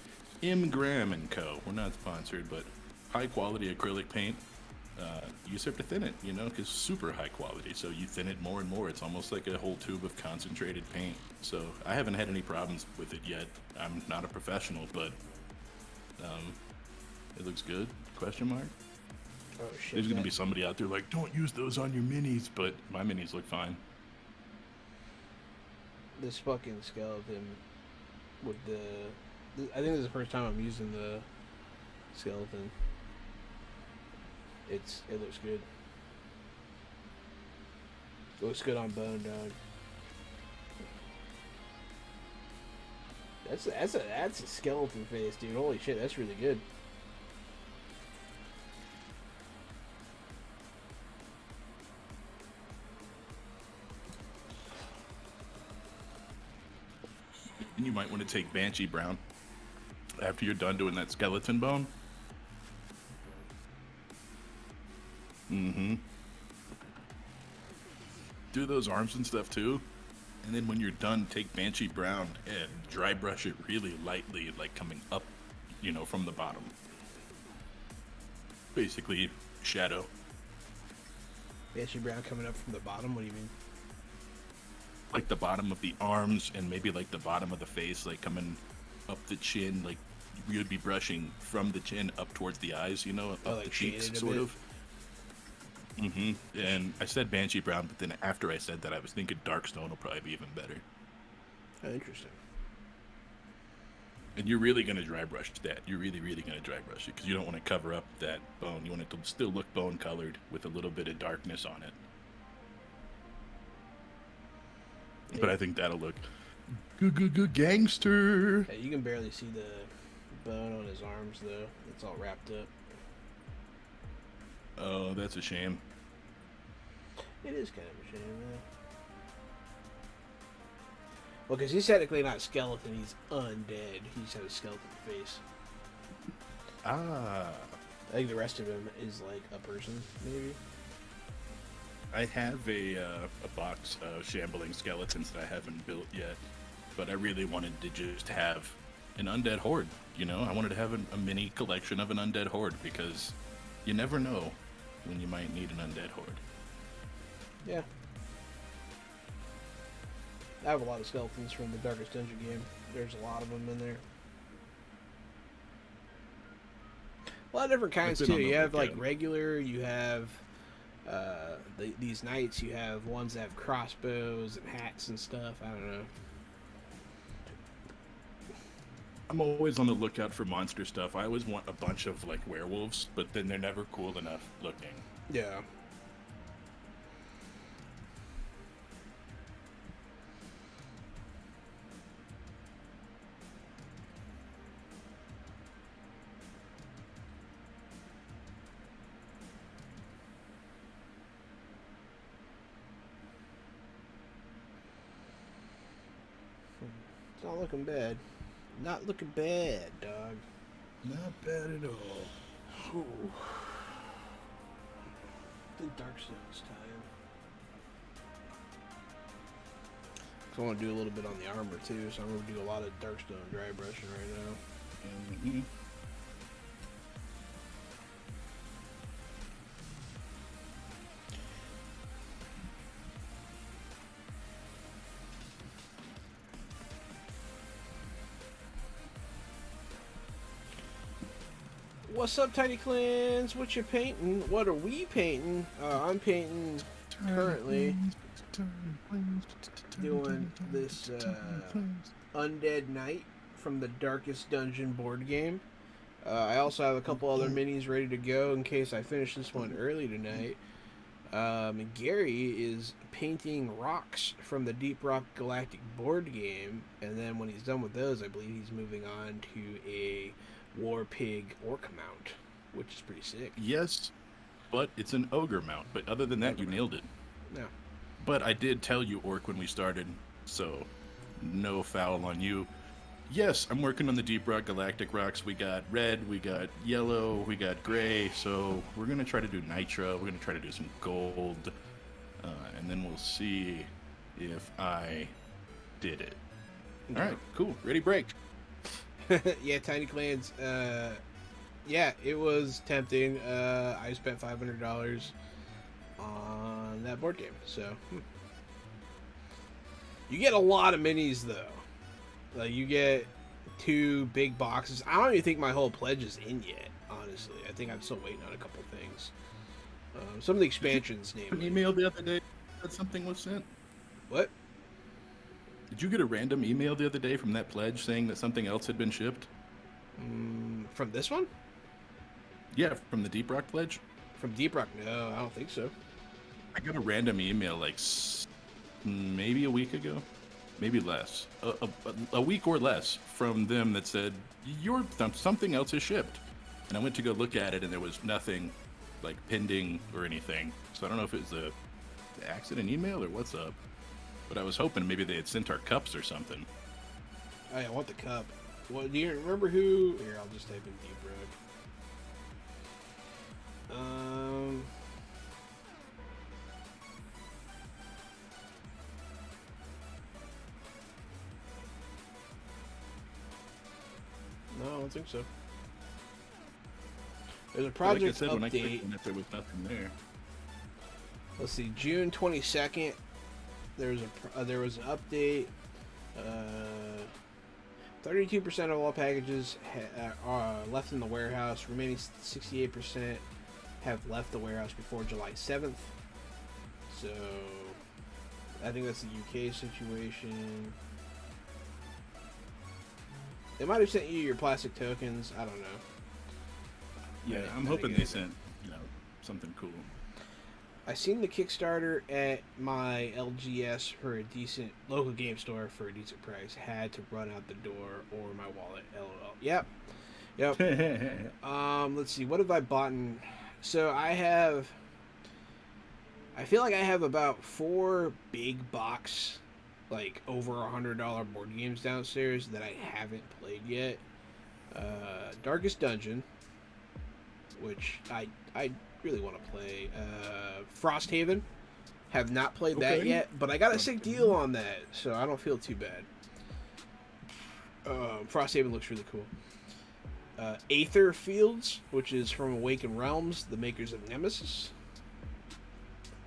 M. Graham & Co. We're not sponsored, but high quality acrylic paint. You just have to thin it, you know, because super high quality. So you thin it more and more. It's almost like a whole tube of concentrated paint. So I haven't had any problems with it yet. I'm not a professional, but it looks good? Question mark?
Oh shit.
There's gonna be somebody out there like, don't use those on your minis, but my minis look fine.
This fucking skeleton with the... I think this is the first time I'm using the skeleton. It looks good. It looks good on bone, dog. That's a skeleton face, dude. Holy shit, that's really good.
And you might want to take Banshee Brown after you're done doing that skeleton bone. Do those arms and stuff too. And then when you're done, take Banshee Brown and dry brush it really lightly, like coming up, you know, from the bottom. Basically, shadow.
Banshee Brown coming up from the bottom? What do you mean?
Like the bottom of the arms and maybe like the bottom of the face, like coming up the chin, like you'd be brushing from the chin up towards the eyes, you know, up
like
the cheeks,
shaded a
sort
bit?
of. And I said Banshee Brown, but then after I said that, I was thinking Darkstone will probably be even better.
Oh, interesting.
And you're really going to dry brush that. You're really, really going to dry brush it because you don't want to cover up that bone. You want it to still look bone colored with a little bit of darkness on it.
Yeah.
But I think that'll look good gangster.
Yeah, you can barely see the bone on his arms, though. It's all wrapped up.
Oh, that's a shame.
It is kind of a shame, though. Well, because he's technically not skeleton, he's undead. He just has a skeleton face.
Ah.
I think the rest of him is like a person, maybe.
I have a box of shambling skeletons that I haven't built yet, but I really wanted to just have an undead horde. You know, I wanted to have a mini collection of an undead horde because you never know when you might need an undead horde.
Yeah. I have a lot of skeletons from the Darkest Dungeon game. There's a lot of them in there. A lot of different kinds too. You have like regular, you have these knights, you have ones that have crossbows and hats and stuff. I don't know.
I'm always on the lookout for monster stuff. I always want a bunch of like werewolves, but then they're never cool enough looking.
Yeah. It's not looking bad. Not looking bad, dog.
Not bad at all.
Ooh. The Darkstone's time. So I want to do a little bit on the armor too, so I'm going to do a lot of Darkstone dry brushing right now.
Mm-hmm.
What's up, Tiny Clans? What you painting? What are we painting? I'm painting currently doing this Undead Night from the Darkest Dungeon board game. I also have a couple other minis ready to go in case I finish this one early tonight. Gary is painting rocks from the Deep Rock Galactic board game, and then when he's done with those, I believe he's moving on to a War Pig Orc mount, which is pretty sick.
Yes, but it's an ogre mount. But other than that, you nailed it.
No.
But I did tell you Orc when we started, so no foul on you. Yes, I'm working on the Deep Rock Galactic rocks. We got red, we got yellow, we got gray. So we're going to try to do nitro. We're going to try to do some gold. And then we'll see if I did it. All right, cool. Ready, break.
Yeah, Tiny Clans. Yeah, it was tempting. I spent $500 on that board game. So you get a lot of minis, though. You get 2 big boxes. I don't even think my whole pledge is in yet, honestly. I think I'm still waiting on a couple things. Some of the expansions,
An
namely.
email the other day that something was sent.
What?
Did you get a random email the other day from that pledge saying that something else had been shipped?
From this one?
Yeah, from the Deep Rock pledge.
From Deep Rock? No, I don't think so.
I got a random email like maybe a week ago, maybe less, a week or less from them that said something else is shipped, and I went to go look at it and there was nothing like pending or anything. So I don't know if it was a accident email or what's up, but I was hoping maybe they had sent our cups or something.
Oh, yeah, I want the cup. Well, do you remember who? Here, I'll just type in Deep Rock. No, I don't think so. There's a project
like I said, when I
update.
clicked on it, there was nothing there.
Let's see, June 22nd. There was an update. 32% of all packages are left in the warehouse. Remaining 68% have left the warehouse before July 7th. So, I think that's the UK situation. They might have sent you your plastic tokens. I don't know.
Yeah,
Right,
I'm hoping they sent something cool.
I seen the Kickstarter at my LGS for a decent local game store for a decent price. Had to run out the door or my wallet. LOL. Yep. Let's see. What have I bought? So I feel like I have about 4 big box, like over $100 board games downstairs that I haven't played yet. Darkest Dungeon, which I really want to play. Frosthaven, have not played that yet, but I got a sick deal on that, so I don't feel too bad. Frosthaven looks really cool. Aether Fields, which is from Awakened Realms, the makers of Nemesis.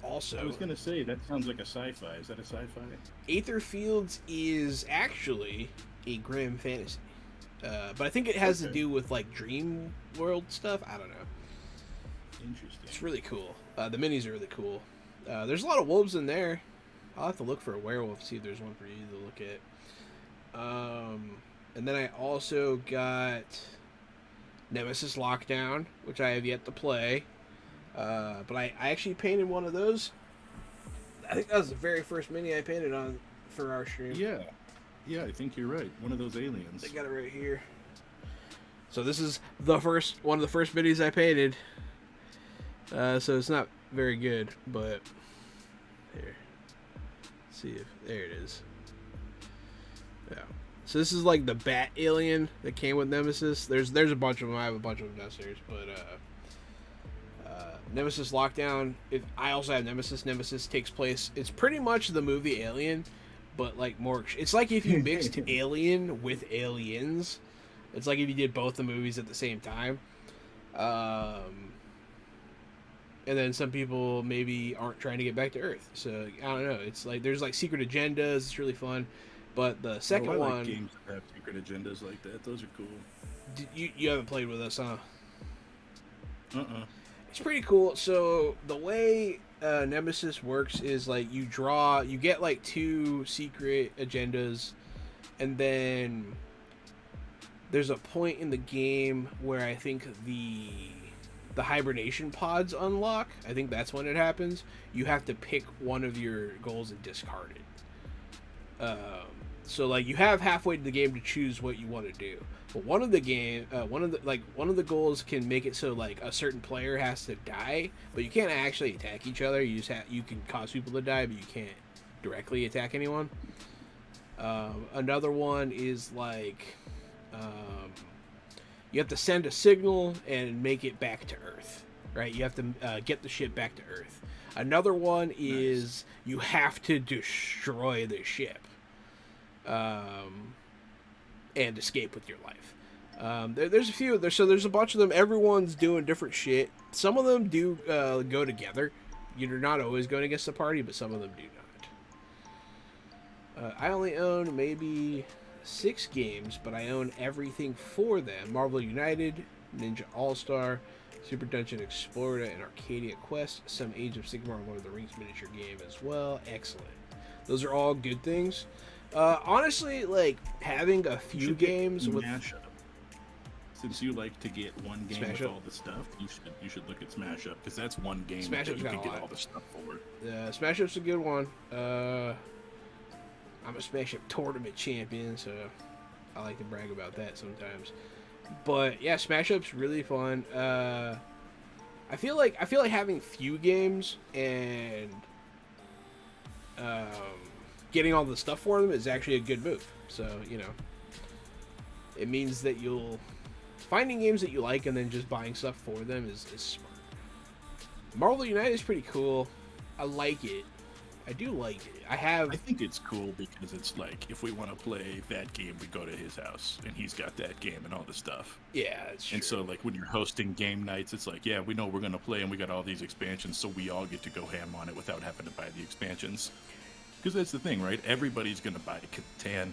Also,
I was gonna say that sounds like a sci-fi. Is that a sci-fi?
Aether Fields is actually a grim fantasy, but I think it has to do with like dream world stuff. I don't know.
Interesting.
It's really cool. The minis are really cool. There's a lot of wolves in there. I'll have to look for a werewolf, see if there's one for you to look at. And then I also got Nemesis Lockdown, which I have yet to play. But I actually painted one of those. I think that was the very first mini I painted on for our stream.
Yeah, I think you're right. One of those aliens.
I got it right here. So this is one of the first minis I painted. So it's not very good, but here. Let's see if there it is. Yeah. So this is like the bat alien that came with Nemesis. There's a bunch of them. I have a bunch of them downstairs, but Nemesis Lockdown. I also have Nemesis. Nemesis takes place. It's pretty much the movie Alien, but like more. It's like if you mixed Alien with Aliens. It's like if you did both the movies at the same time. And then some people maybe aren't trying to get back to Earth. So I don't know. It's like there's like secret agendas. It's really fun. But the second
I like
one,
games that have secret agendas like that. Those are cool.
You haven't played with us, huh?
Uh-uh.
It's pretty cool. So the way Nemesis works is like you get like 2 secret agendas, and then there's a point in the game where I think the hibernation pods unlock. I think that's when it happens. You have to pick one of your goals and discard it. So like you have halfway to the game to choose what you want to do. But one of the goals can make it so like a certain player has to die, but you can't actually attack each other. You can cause people to die, but you can't directly attack anyone. Another one is like you have to send a signal and make it back to Earth, right? You have to get the ship back to Earth. Another one is you have to destroy the ship and escape with your life. There's a few. There's a bunch of them. Everyone's doing different shit. Some of them do go together. You're not always going against the party, but some of them do not. I only own maybe 6 games, but I own everything for them. Marvel United, Ninja All-Star, Super Dungeon Explorer, and Arcadia Quest. Some Age of Sigmar and Lord of the Rings miniature game as well. Excellent. Those are all good things. Honestly, like, having a few games with...
Mashup. Since you like to get one game
Smash
with
Up.
all the stuff, you should look at Smash Up, because that's one game
Smash
that
Up's
you
got
can
a
get
lot.
all the stuff for.
Smash Up's a good one. I'm a Smash Up tournament champion, so I like to brag about that sometimes. But yeah, Smash Up's really fun. I feel like having few games and getting all the stuff for them is actually a good move. So, you know, it means that finding games that you like and then just buying stuff for them is smart. Marvel United is pretty cool. I like it. I do like it.
I think it's cool because it's like, if we want to play that game, we go to his house, and he's got that game and all the stuff.
Yeah, that's true.
And so, like, when you're hosting game nights, it's like, yeah, we know we're going to play, and we got all these expansions, so we all get to go ham on it without having to buy the expansions. Because that's the thing, right? Everybody's going to buy Catan,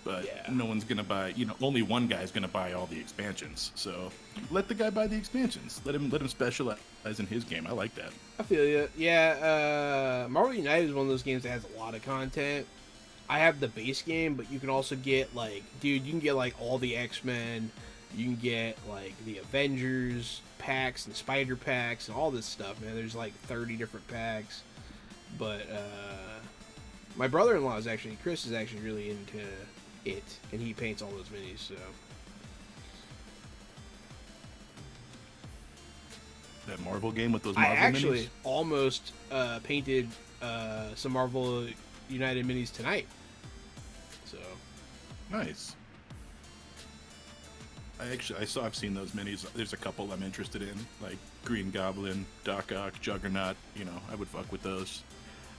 but no one's going to buy, only one guy's going to buy all the expansions. So let the guy buy the expansions. Let him specialize in his game. I like that.
I feel you. Yeah, Marvel United is one of those games that has a lot of content. I have the base game, but you can also get, like, you can get, like, all the X-Men. You can get, like, the Avengers packs and Spider packs and all this stuff, man. There's, like, 30 different packs. But, my brother-in-law Chris is actually really into it, and he paints all those minis, so...
That Marvel game with those Marvel
I actually
minis?
almost painted some Marvel United minis tonight. So
nice. I've seen those minis. There's a couple I'm interested in, like Green Goblin, Doc Ock, Juggernaut. I would fuck with those.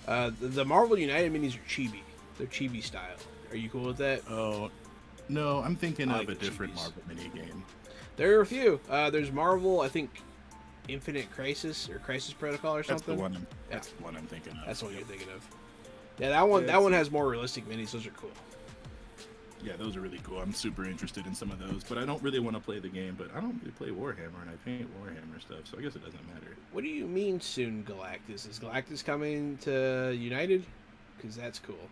The Marvel United minis are chibi. They're chibi style. Are you cool with that?
Oh, no, I'm thinking
I
of
like
a
the
different
chibis.
Marvel mini game.
There are a few. There's Marvel, I think, Infinite Crisis or Crisis Protocol or something.
That's the one I'm thinking of.
That's the one you're thinking of. Yeah, that one has more realistic minis. Those are cool.
Yeah, those are really cool. I'm super interested in some of those, but I don't really want to play the game. But I don't really play Warhammer, and I paint Warhammer stuff, so I guess it doesn't matter.
What do you mean soon, Galactus? Is Galactus coming to United? Because that's cool.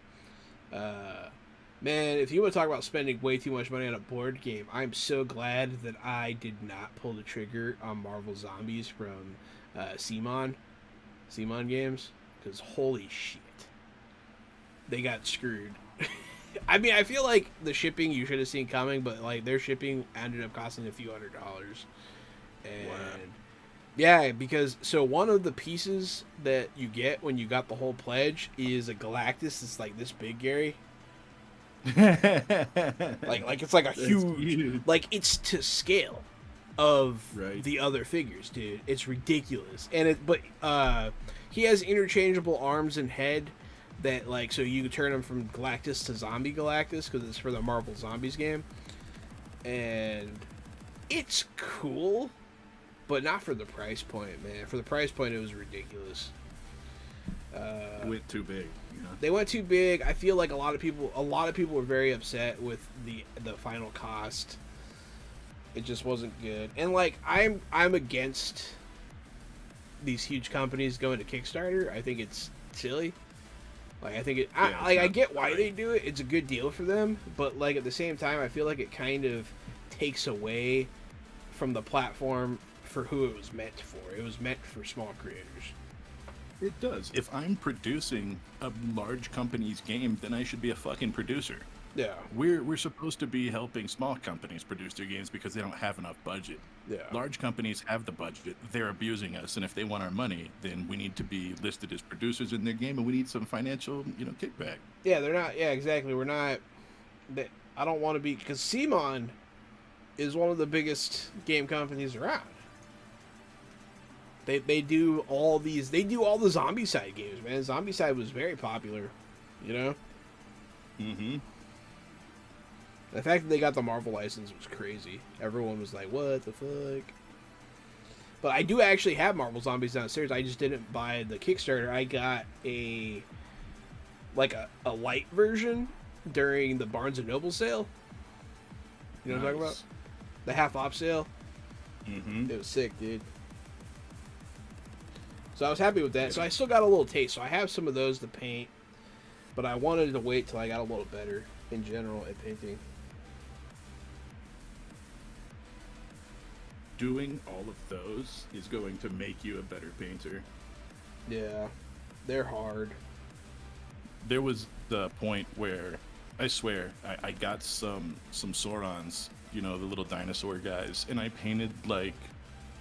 Man, if you want to talk about spending way too much money on a board game, I'm so glad that I did not pull the trigger on Marvel Zombies from CMON Games, because holy shit, they got screwed. I mean, I feel like the shipping you should have seen coming, but like their shipping ended up costing a few $100s. And
wow.
Yeah, because so one of the pieces that you get when you got the whole pledge is a Galactus. It's like this big, Gary. like it's like a huge, like it's to scale of the other figures, dude. It's ridiculous. And but he has interchangeable arms and head that, like, so you can turn him from Galactus to Zombie Galactus because it's for the Marvel Zombies game, and it's cool, but not for the price point, man. For the price point, it was ridiculous.
It went too big.
They went too big. I feel like a lot of people were very upset with the final cost. It just wasn't good. And like I'm against these huge companies go into Kickstarter. I think it's silly. Like, I think
Yeah,
I get why
right.
they do it. It's a good deal for them, but like at the same time, I feel like it kind of takes away from the platform for who it was meant for. It was meant for small creators.
It does. If I'm producing a large company's game, then I should be a fucking producer.
Yeah,
We're supposed to be helping small companies produce their games because they don't have enough budget.
yeah,
Large companies have the budget. They're abusing us, and if they want our money, then we need to be listed as producers in their game, and we need some financial, kickback.
yeah. They're not. Yeah, exactly. We're not. I don't want to be, because Simon is one of the biggest game companies around. They do all these. They do all the Zombicide games, man. Zombicide was very popular, you know.
Mm-hmm.
The fact that they got the Marvel license was crazy. Everyone was like, "What the fuck?" But I do actually have Marvel Zombies downstairs. I just didn't buy the Kickstarter. I got a light version during the Barnes and Noble sale. You know what I'm talking about? The half off sale.
Mm-hmm.
It was sick, dude. So I was happy with that. So I still got a little taste. So I have some of those to paint, but I wanted to wait till I got a little better in general at painting.
Doing all of those is going to make you a better painter.
Yeah, they're hard.
There was the point where I swear I got some Saurons, the little dinosaur guys, and I painted like,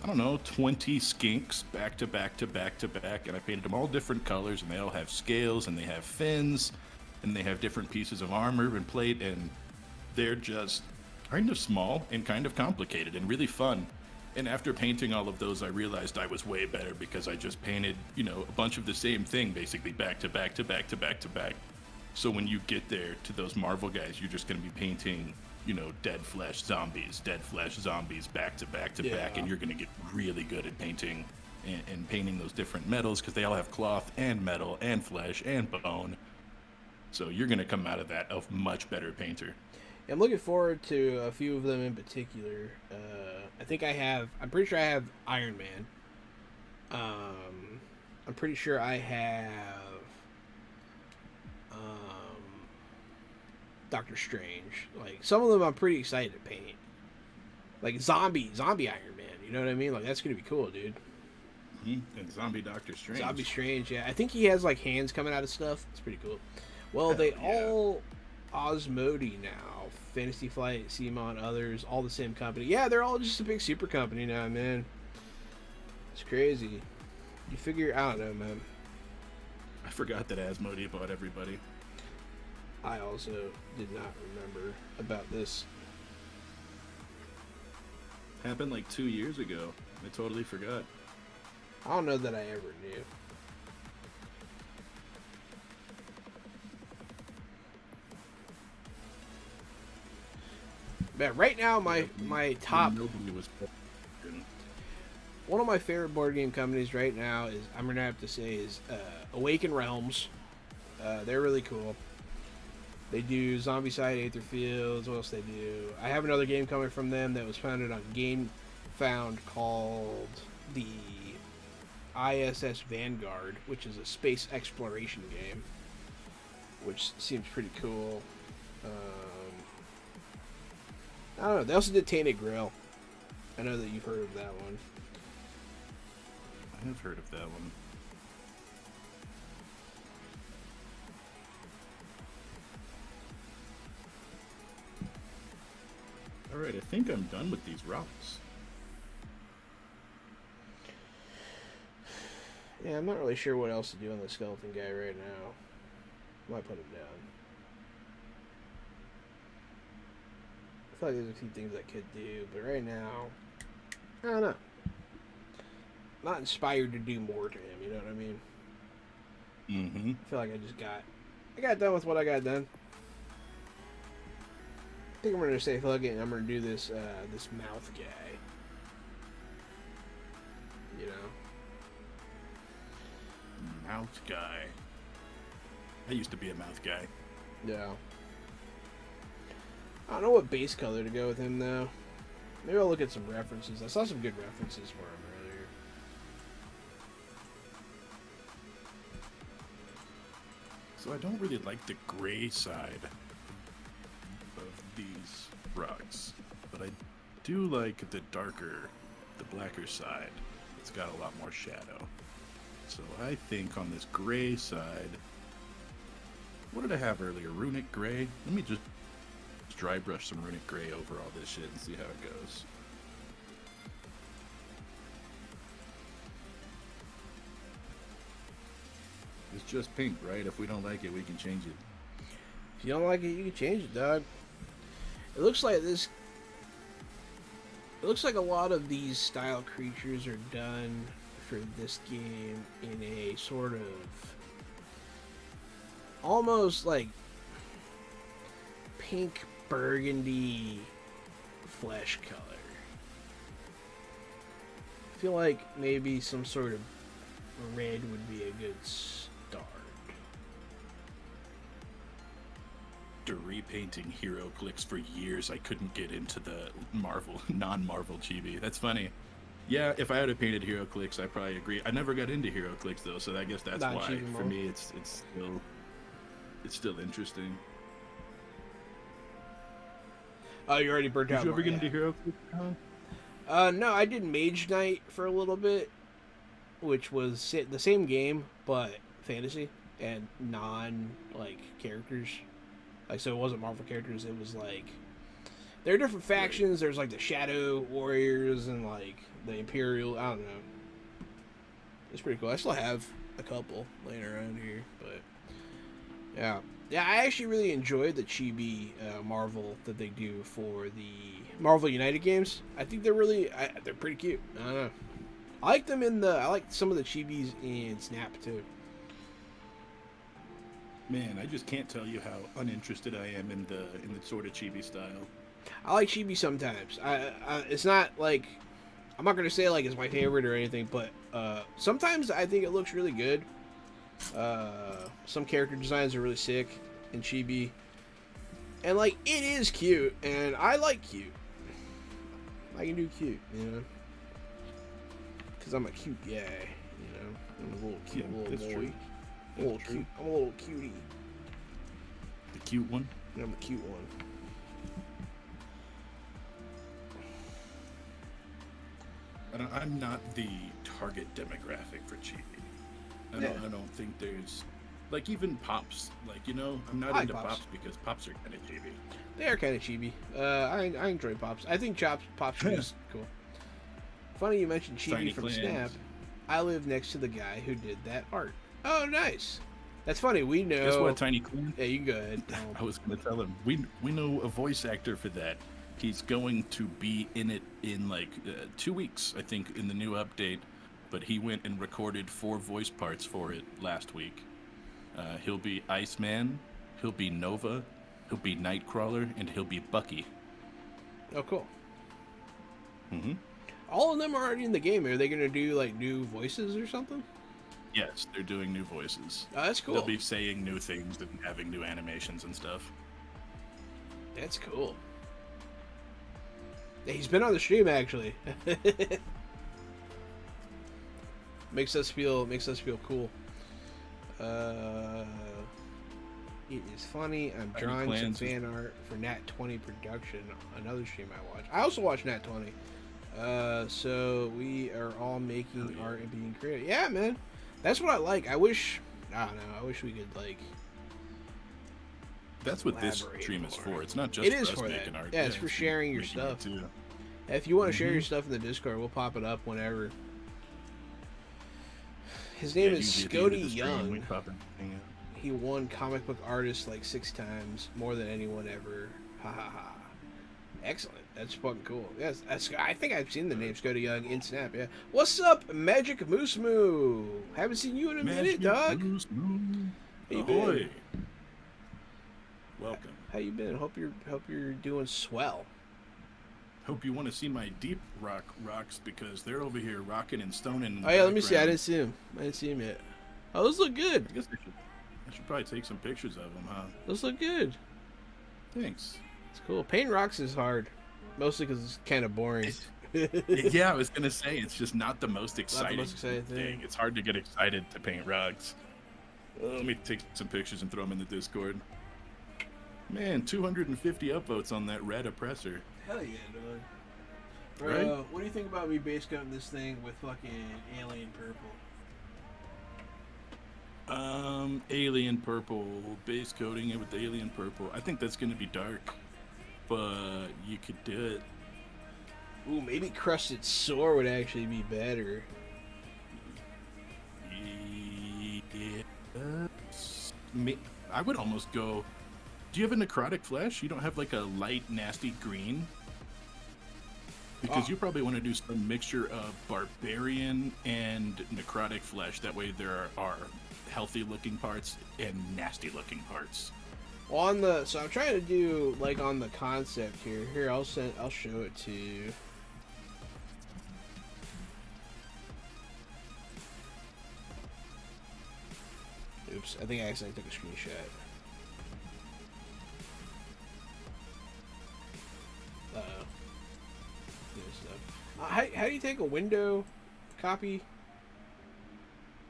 I don't know, 20 skinks back to back to back to back, and I painted them all different colors, and they all have scales, and they have fins, and they have different pieces of armor and plate, and they're just kind of small and kind of complicated and really fun. And after painting all of those, I realized I was way better because I just painted, a bunch of the same thing basically back to back to back to back to back. So when you get there to those Marvel guys, you're just going to be painting, dead flesh zombies back to back to back, and you're going to get really good at painting and painting those different metals because they all have cloth and metal and flesh and bone. So you're going to come out of that a much better painter.
I'm looking forward to a few of them in particular. I'm pretty sure I have Iron Man. I'm pretty sure I have Doctor Strange. Like, some of them I'm pretty excited to paint. Like zombie Iron Man. You know what I mean? Like, that's gonna be cool, dude.
Mm-hmm. And zombie Doctor Strange.
Zombie Strange, yeah. I think he has like hands coming out of stuff. It's pretty cool. Well,
Hell
they
yeah.
all Osmodee now. Fantasy Flight, Simon, others, all the same company. Yeah, they're all just a big super company now, man. It's crazy. You figure, I don't know, man.
I forgot that Asmodee bought everybody.
I also did not remember about this.
Happened like 2 years ago. I totally forgot.
I don't know that I ever knew. Man, right now, my top...
Nobody was.
One of my favorite board game companies right now is, I'm going to have to say, is Awaken Realms. They're really cool. They do Zombicide, Aether Fields. What else they do? I have another game coming from them that was founded on GameFound called the ISS Vanguard, which is a space exploration game, which seems pretty cool. I don't know. They also did Tainted Grail. I know that you've heard of that one.
I have heard of that one. Alright, I think I'm done with these rocks.
Yeah, I'm not really sure what else to do on the skeleton guy right now. Might put him down. I feel like there's a few things I could do, but right now, I don't know. Not inspired to do more to him, you know what I mean?
Mm-hmm.
I feel like I got done with what I got done. I think I'm gonna say fuck it and I'm gonna do this this mouth guy. You know?
Mouth guy. I used to be a mouth guy.
Yeah. I don't know what base color to go with him though. Maybe I'll look at some references. I saw some good references for him earlier.
So I don't really like the gray side of these rugs, but I do like the blacker side. It's got a lot more shadow. So I think on this gray side, what did I have earlier? Runic gray? Let me just dry brush some runic gray over all this shit and see how it goes. It's just paint, right? If we don't like it, we can change it.
If you don't like it, you can change it, dog. It looks like this. It looks like a lot of these style creatures are done for this game in a sort of almost like pink burgundy flesh color. I feel like maybe some sort of red would be a good start.
After repainting HeroClix for years, I couldn't get into the non-Marvel chibi. That's funny. Yeah, if I had painted HeroClix, I probably agree. I never got into HeroClix though, so I guess that's
Not
why.
chibi
For
mode.
me, it's still interesting.
Oh, you already burnt
Did
out.
you ever get
yeah.
into HeroClix? Huh?
No, I did Mage Knight for a little bit, which was the same game but fantasy and like characters. Like, so it wasn't Marvel characters. It was like there are different factions. Right. There's like the Shadow Warriors and like the Imperial. I don't know. It's pretty cool. I still have a couple laying around here, but yeah. I actually really enjoyed the chibi Marvel that they do for the Marvel United games. I think they're they're pretty cute. I don't know. I like some of the chibis in Snap too.
Man, I just can't tell you how uninterested I am in the sort of chibi style.
I like chibi sometimes. It's not like I'm not gonna say like it's my favorite or anything, but sometimes I think it looks really good. Some character designs are really sick in chibi, and like it is cute, and I like cute. I can do cute, you know, because I'm a cute guy, you know. I'm a little cute little boy.
True.
I'm a little cutie.
The cute one?
I'm the cute one.
I'm not the target demographic for chibi. I don't think there's like even pops. Like, you know, I'm not into pops because pops are kind of chibi.
They are kind of chibi. I enjoy pops. I think pops is cool. Funny you mentioned chibi
Tiny
from
Clans.
Snap. I live next to the guy who did that art. Oh, nice. That's funny. We know.
Guess what, Tiny Clan?
Yeah, you go ahead.
I was going to tell him. We know a voice actor for that. He's going to be in it in like 2 weeks, I think, in the new update. But he went and recorded 4 voice parts for it last week. He'll be Iceman, he'll be Nova, he'll be Nightcrawler, and he'll be Bucky.
Oh, cool.
Mm-hmm.
All of them are already in the game. Are they going to do like new voices or something?
Yes, they're doing new voices.
Oh, that's cool.
They'll be saying new things and having new animations and stuff.
That's cool. Yeah, he's been on the stream actually. makes us feel cool. It is funny. I'm drawing some fan art for Nat 20 production. Another stream I watch. I also watch Nat 20. So we are all making art and being creative. Yeah, man. That's what I like. I wish we could like.
That's what this stream is for. It's not just
it is
for us
for
making
that.
art.
Yeah, it's for sharing your stuff.
Too.
If you want to share your stuff in the Discord, we'll pop it up whenever. His name is Scody Young. He won comic book artist like 6 times, more than anyone ever. Ha ha ha. Excellent. That's fucking cool. Yes, I think I've seen the name Scody Young in Snap. Yeah. What's up, Magic Moose Moo? Haven't seen you in a minute, dog.
Moose Moo.
How you
Ahoy.
been?
Welcome.
How you been? Hope you're doing swell.
Hope you want to see my deep rocks because they're over here rocking and stoning.
Oh yeah, let me see. I didn't see him yet. Oh, those look good.
I guess I should probably take some pictures of them, huh?
Those look good.
Thanks.
It's cool. Painting rocks is hard, mostly because it's kind of boring.
Yeah, I was gonna say it's just not the most exciting,
thing.
It's hard to get excited to paint rocks. Let me take some pictures and throw them in the Discord. Man, 250 upvotes on that red oppressor.
Hell yeah, dog. Bro,
Right?
what do you think about me base coating this thing with fucking alien purple?
Alien purple, base coating it with alien purple. I think that's gonna be dark, but you could do it.
Ooh, maybe crusted sore would actually be better.
Yes. I would almost go. Do you have a necrotic flesh? You don't have like a light, nasty green? Because you probably want to do some mixture of barbarian and necrotic flesh. That way there are healthy looking parts and nasty looking parts.
Well, so I'm trying to do like on the concept here. Here, I'll show it to you. Oops, I think I accidentally took a screenshot. Uh-oh. How do you take a window copy? You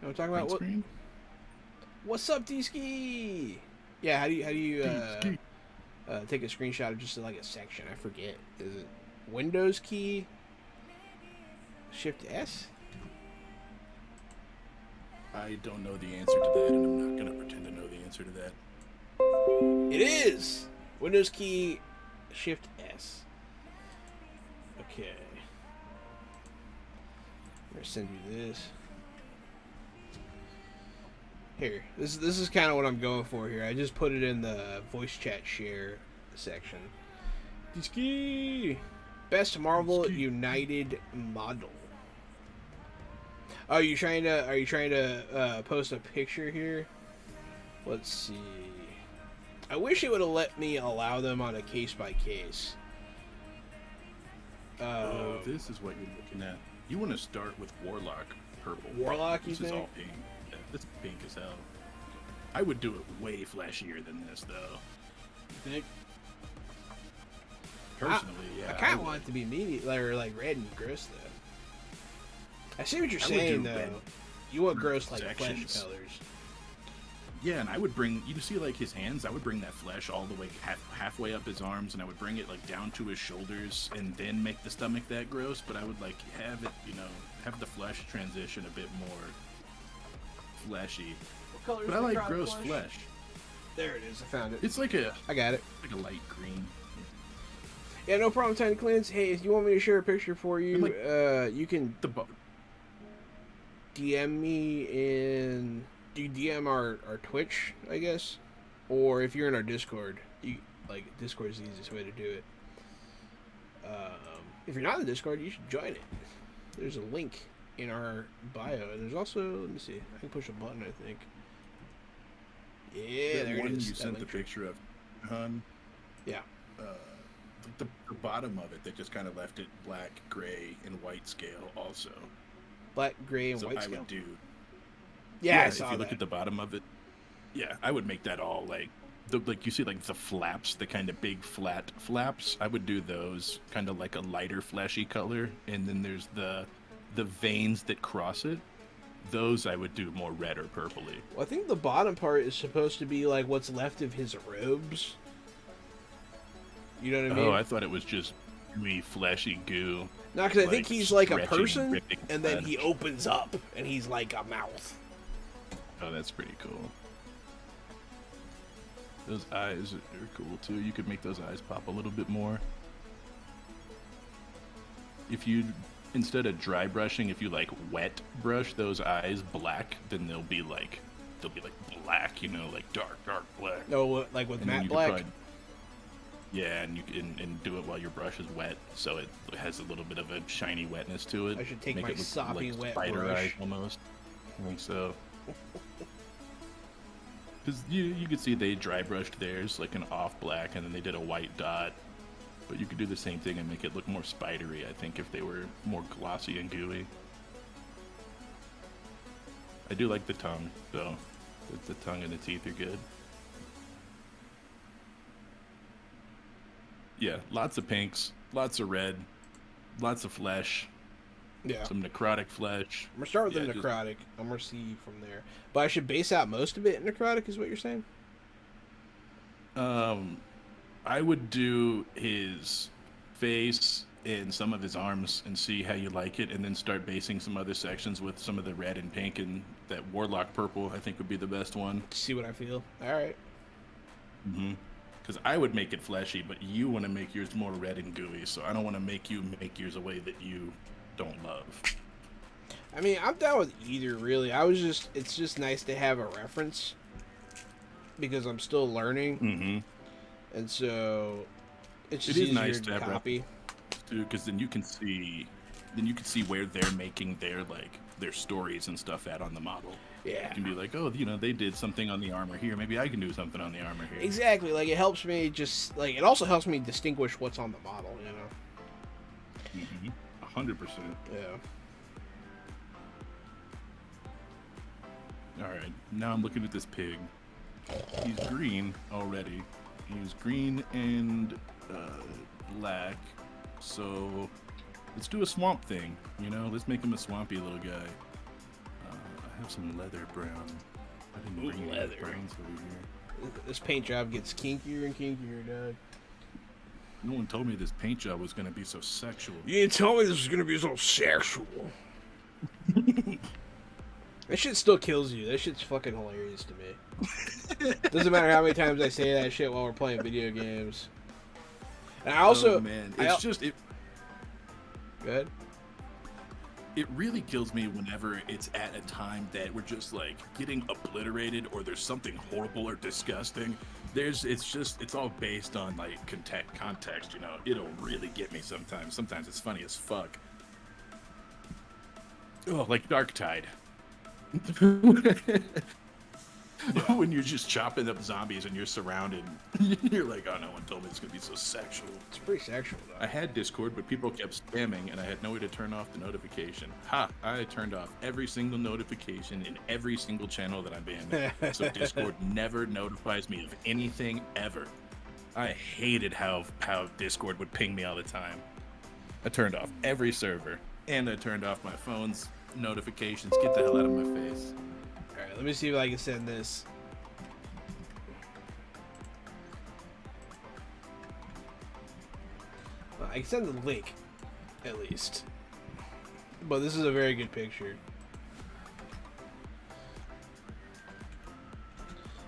know what I'm talking about? What,
Screen?
what's up, D-Ski? Yeah, how do you take a screenshot of just like a section? I forget. Is it Windows key? Shift S?
I don't know the answer to that, and I'm not gonna pretend to know the answer to that.
It is Windows key, Shift S. Okay. I'm gonna send you this. Here, this is kind of what I'm going for here. I just put it in the voice chat share section. Ski Best Marvel United model. Oh, are you trying to post a picture here? Let's see. I wish it would have let me allow them on a case by case.
Oh, this is what you're looking at. You want to start with Warlock purple.
Warlock, you
This
think?
is all pink. Yeah, this is pink as hell. I would do it way flashier than this, though.
You think?
Personally, yeah.
I kind of
would.
want it to be medium, or like red and gross though. I see what you're
I would
saying
do
though.
red
You want gross like
sections.
flesh colors.
Yeah, and I would bring. You see, like his hands. I would bring that flesh all the way halfway up his arms, and I would bring it like down to his shoulders, and then make the stomach that gross. But I would like have it, have the flesh transition a bit more fleshy.
What color
But I like gross flesh.
There it is. I found it.
It's like a
I got it.
light green.
Yeah, no problem, Tiny Cleanse. Hey, if you want me to share a picture for you, you can
The
DM me in. Do you DM our Twitch, I guess? Or if you're in our Discord, Discord is the easiest way to do it. If you're not in the Discord, you should join it. There's a link in our bio, and there's also, let me see, I can push a button, I think. Yeah, there
one
it is.
you
that
sent the
link tree.
picture of, hun.
Yeah.
The bottom of it, they just kind of left it black, gray, and white scale also.
Black, gray, and
So
white
I
scale.
would do.
Yeah, I
if
saw
you
that.
look at the bottom of it, yeah, I would make that all like you see like the flaps, the kind of big flat flaps. I would do those kind of like a lighter fleshy color, and then there's the veins that cross it. Those I would do more red or purpley.
Well, I think the bottom part is supposed to be like what's left of his robes. You know what I mean?
Oh, I thought it was just gooey, fleshy goo.
No, because I think he's like a
stretching,
person,
ripping
and then
flesh.
he opens up, and he's like a mouth.
Oh, that's pretty cool. Those eyes are cool too. You could make those eyes pop a little bit more. If you, instead of dry brushing, if you like wet brush those eyes black, then they'll be like black, like dark black.
No, like with
And then
matte
you could
black.
probably- yeah, and you can and do it while your brush is wet, so it has a little bit of a shiny wetness to it.
I should take
Make
my
it look
soppy
like
wet
spider
brush.
eye almost. I think so. Because you could see they dry brushed theirs like an off black, and then they did a white dot. But you could do the same thing and make it look more spidery, I think, if they were more glossy and gooey. I do like the tongue, though. The tongue and the teeth are good. Yeah, lots of pinks, lots of red, lots of flesh.
Yeah.
Some necrotic flesh.
I'm gonna start with
Yeah,
the
just-
necrotic. I'm gonna see from there. But I should base out most of it in necrotic, is what you're saying?
I would do his face and some of his arms and see how you like it, and then start basing some other sections with some of the red and pink, and that warlock purple I think would be the best one.
See what I feel. All right.
Because I would make it fleshy, but you want to make yours more red and gooey, so I don't want to make you make yours a way that you don't love.
I mean, I'm down with either, really. It's just nice to have a reference because I'm still learning, and so it's just
It is
easier
nice
to
to have
copy.
Because then you can see where they're making their stories and stuff at on the model.
Yeah.
You can be like, oh, they did something on the armor here. Maybe I can do something on the armor here.
Exactly. Like, it helps me it also helps me distinguish what's on the model,
100%.
Yeah.
All right, now I'm looking at this pig. He's green already. He's green and black. So let's do a swamp thing. Let's make him a swampy little guy. I have some leather brown. I didn't bring any
leather.
browns over here.
This paint job gets kinkier and kinkier, Doug.
No one told me this paint job was going to be so sexual.
You didn't tell me this was gonna be so sexual. That shit still kills you. That shit's fucking hilarious to me. Doesn't matter how many times I say that shit while we're playing video games. And I also,
Oh, man, it's just it.
Go ahead.
It really kills me whenever it's at a time that we're just like getting obliterated, or there's something horrible or disgusting. It's all based on like context. It'll really get me sometimes. Sometimes it's funny as fuck. Oh, like Darktide. When you're just chopping up zombies and you're surrounded, you're like, oh, no one told me it's gonna be so sexual.
It's pretty sexual, though.
I had Discord, but people kept spamming, and I had no way to turn off the notification. I turned off every single notification in every single channel that I'm in, so Discord never notifies me of anything ever. I hated how Discord would ping me all the time. I turned off every server, and I turned off my phone's notifications. Get the hell out of my face.
Alright, let me see if I can send this. Well, I can send the link, at least. But this is a very good picture.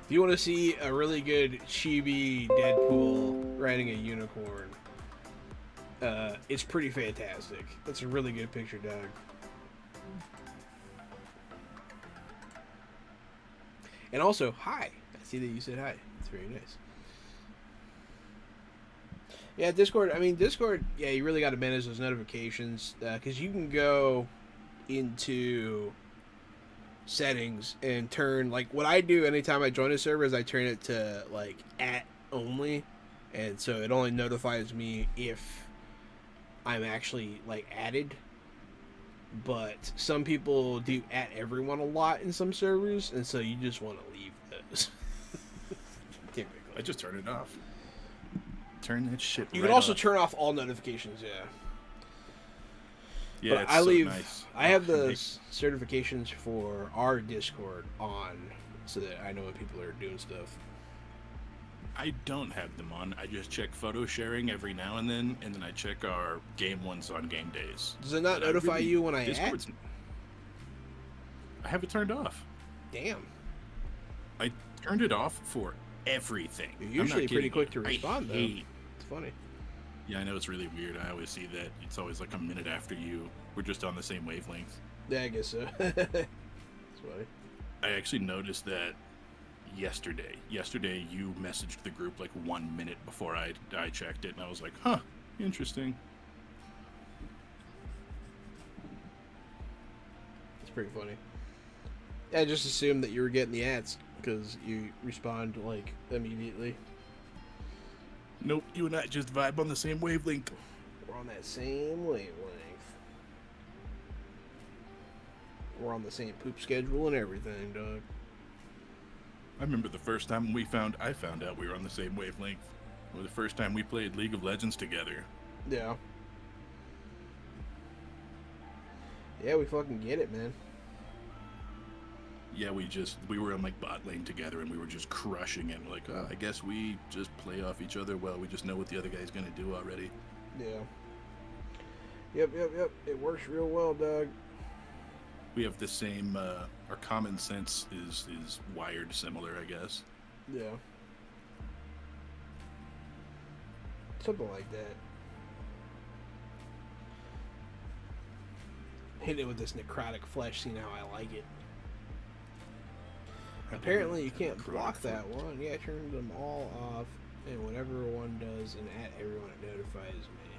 If you want to see a really good chibi Deadpool riding a unicorn, it's pretty fantastic. That's a really good picture, Doug. And also, hi. I see that you said hi. It's very nice. Yeah, Discord. Yeah, you really got to manage those notifications because you can go into settings and turn, like, what I do anytime I join a server is I turn it to like @ only, and so it only notifies me if I'm actually like added. But some people do @ everyone a lot in some servers, and so you just want to leave those. Typically.
I just turned it off. Turn that shit.
You
right
can also
off.
turn off all notifications, yeah.
Yeah,
But
it's
I
so
leave.
nice.
I have
Oh,
the certifications for our Discord on, so that I know when people are doing stuff.
I don't have them on. I just check photo sharing every now and then I check our game ones on game days.
Does it not
But
notify
really-
you when I
Discord's- I have it turned off.
Damn.
I turned it off for everything.
You're
I'm not
usually pretty
kidding
quick
you.
to respond, though.
hate-
It's funny.
Yeah, I know it's really weird. I always see that. It's always like a minute after you. We're just on the same wavelength.
Yeah, I guess so. It's funny.
I actually noticed that yesterday. Yesterday, you messaged the group like 1 minute before I checked it, and I was like, huh, interesting.
It's pretty funny. I just assumed that you were getting the ads because you respond like immediately.
Nope, you and I just vibe on the same wavelength.
We're on that same wavelength. We're on the same poop schedule and everything, dog.
I remember the first time I found out we were on the same wavelength. Or the first time we played League of Legends together.
Yeah. Yeah, we fucking get it, man.
Yeah, we were in like bot lane together and we were just crushing it. We're like, oh, I guess we just play off each other well. We just know what the other guy's gonna do already.
Yeah. Yep. It works real well, Doug.
We have the same. Our common sense is wired similar, I guess.
Yeah. Something like that. Hit it with this necrotic flesh, see how I like it. Apparently you can't block that one. Yeah, turn them all off, and whenever one does, and at everyone it notifies me.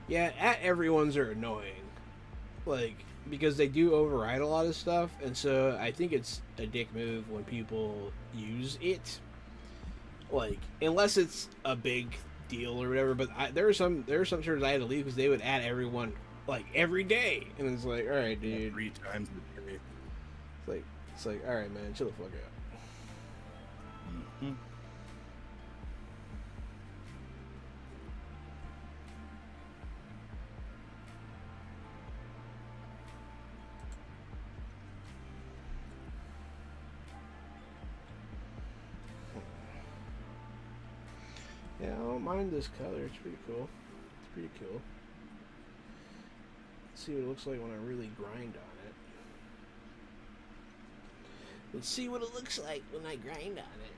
Yeah, at everyone's are annoying. Like, because they do override a lot of stuff, and so I think it's a dick move when people use it. Like, unless it's a big deal or whatever, but there are some servers I had to leave because they would add everyone like every day, and it's like, all right, dude,
3 times a day.
It's like, all right, man, chill the fuck out.
Mm-hmm.
Yeah, I don't mind this color. It's pretty cool. It's pretty cool. Let's see what it looks like when I really grind on it. Let's see what it looks like when I grind on it.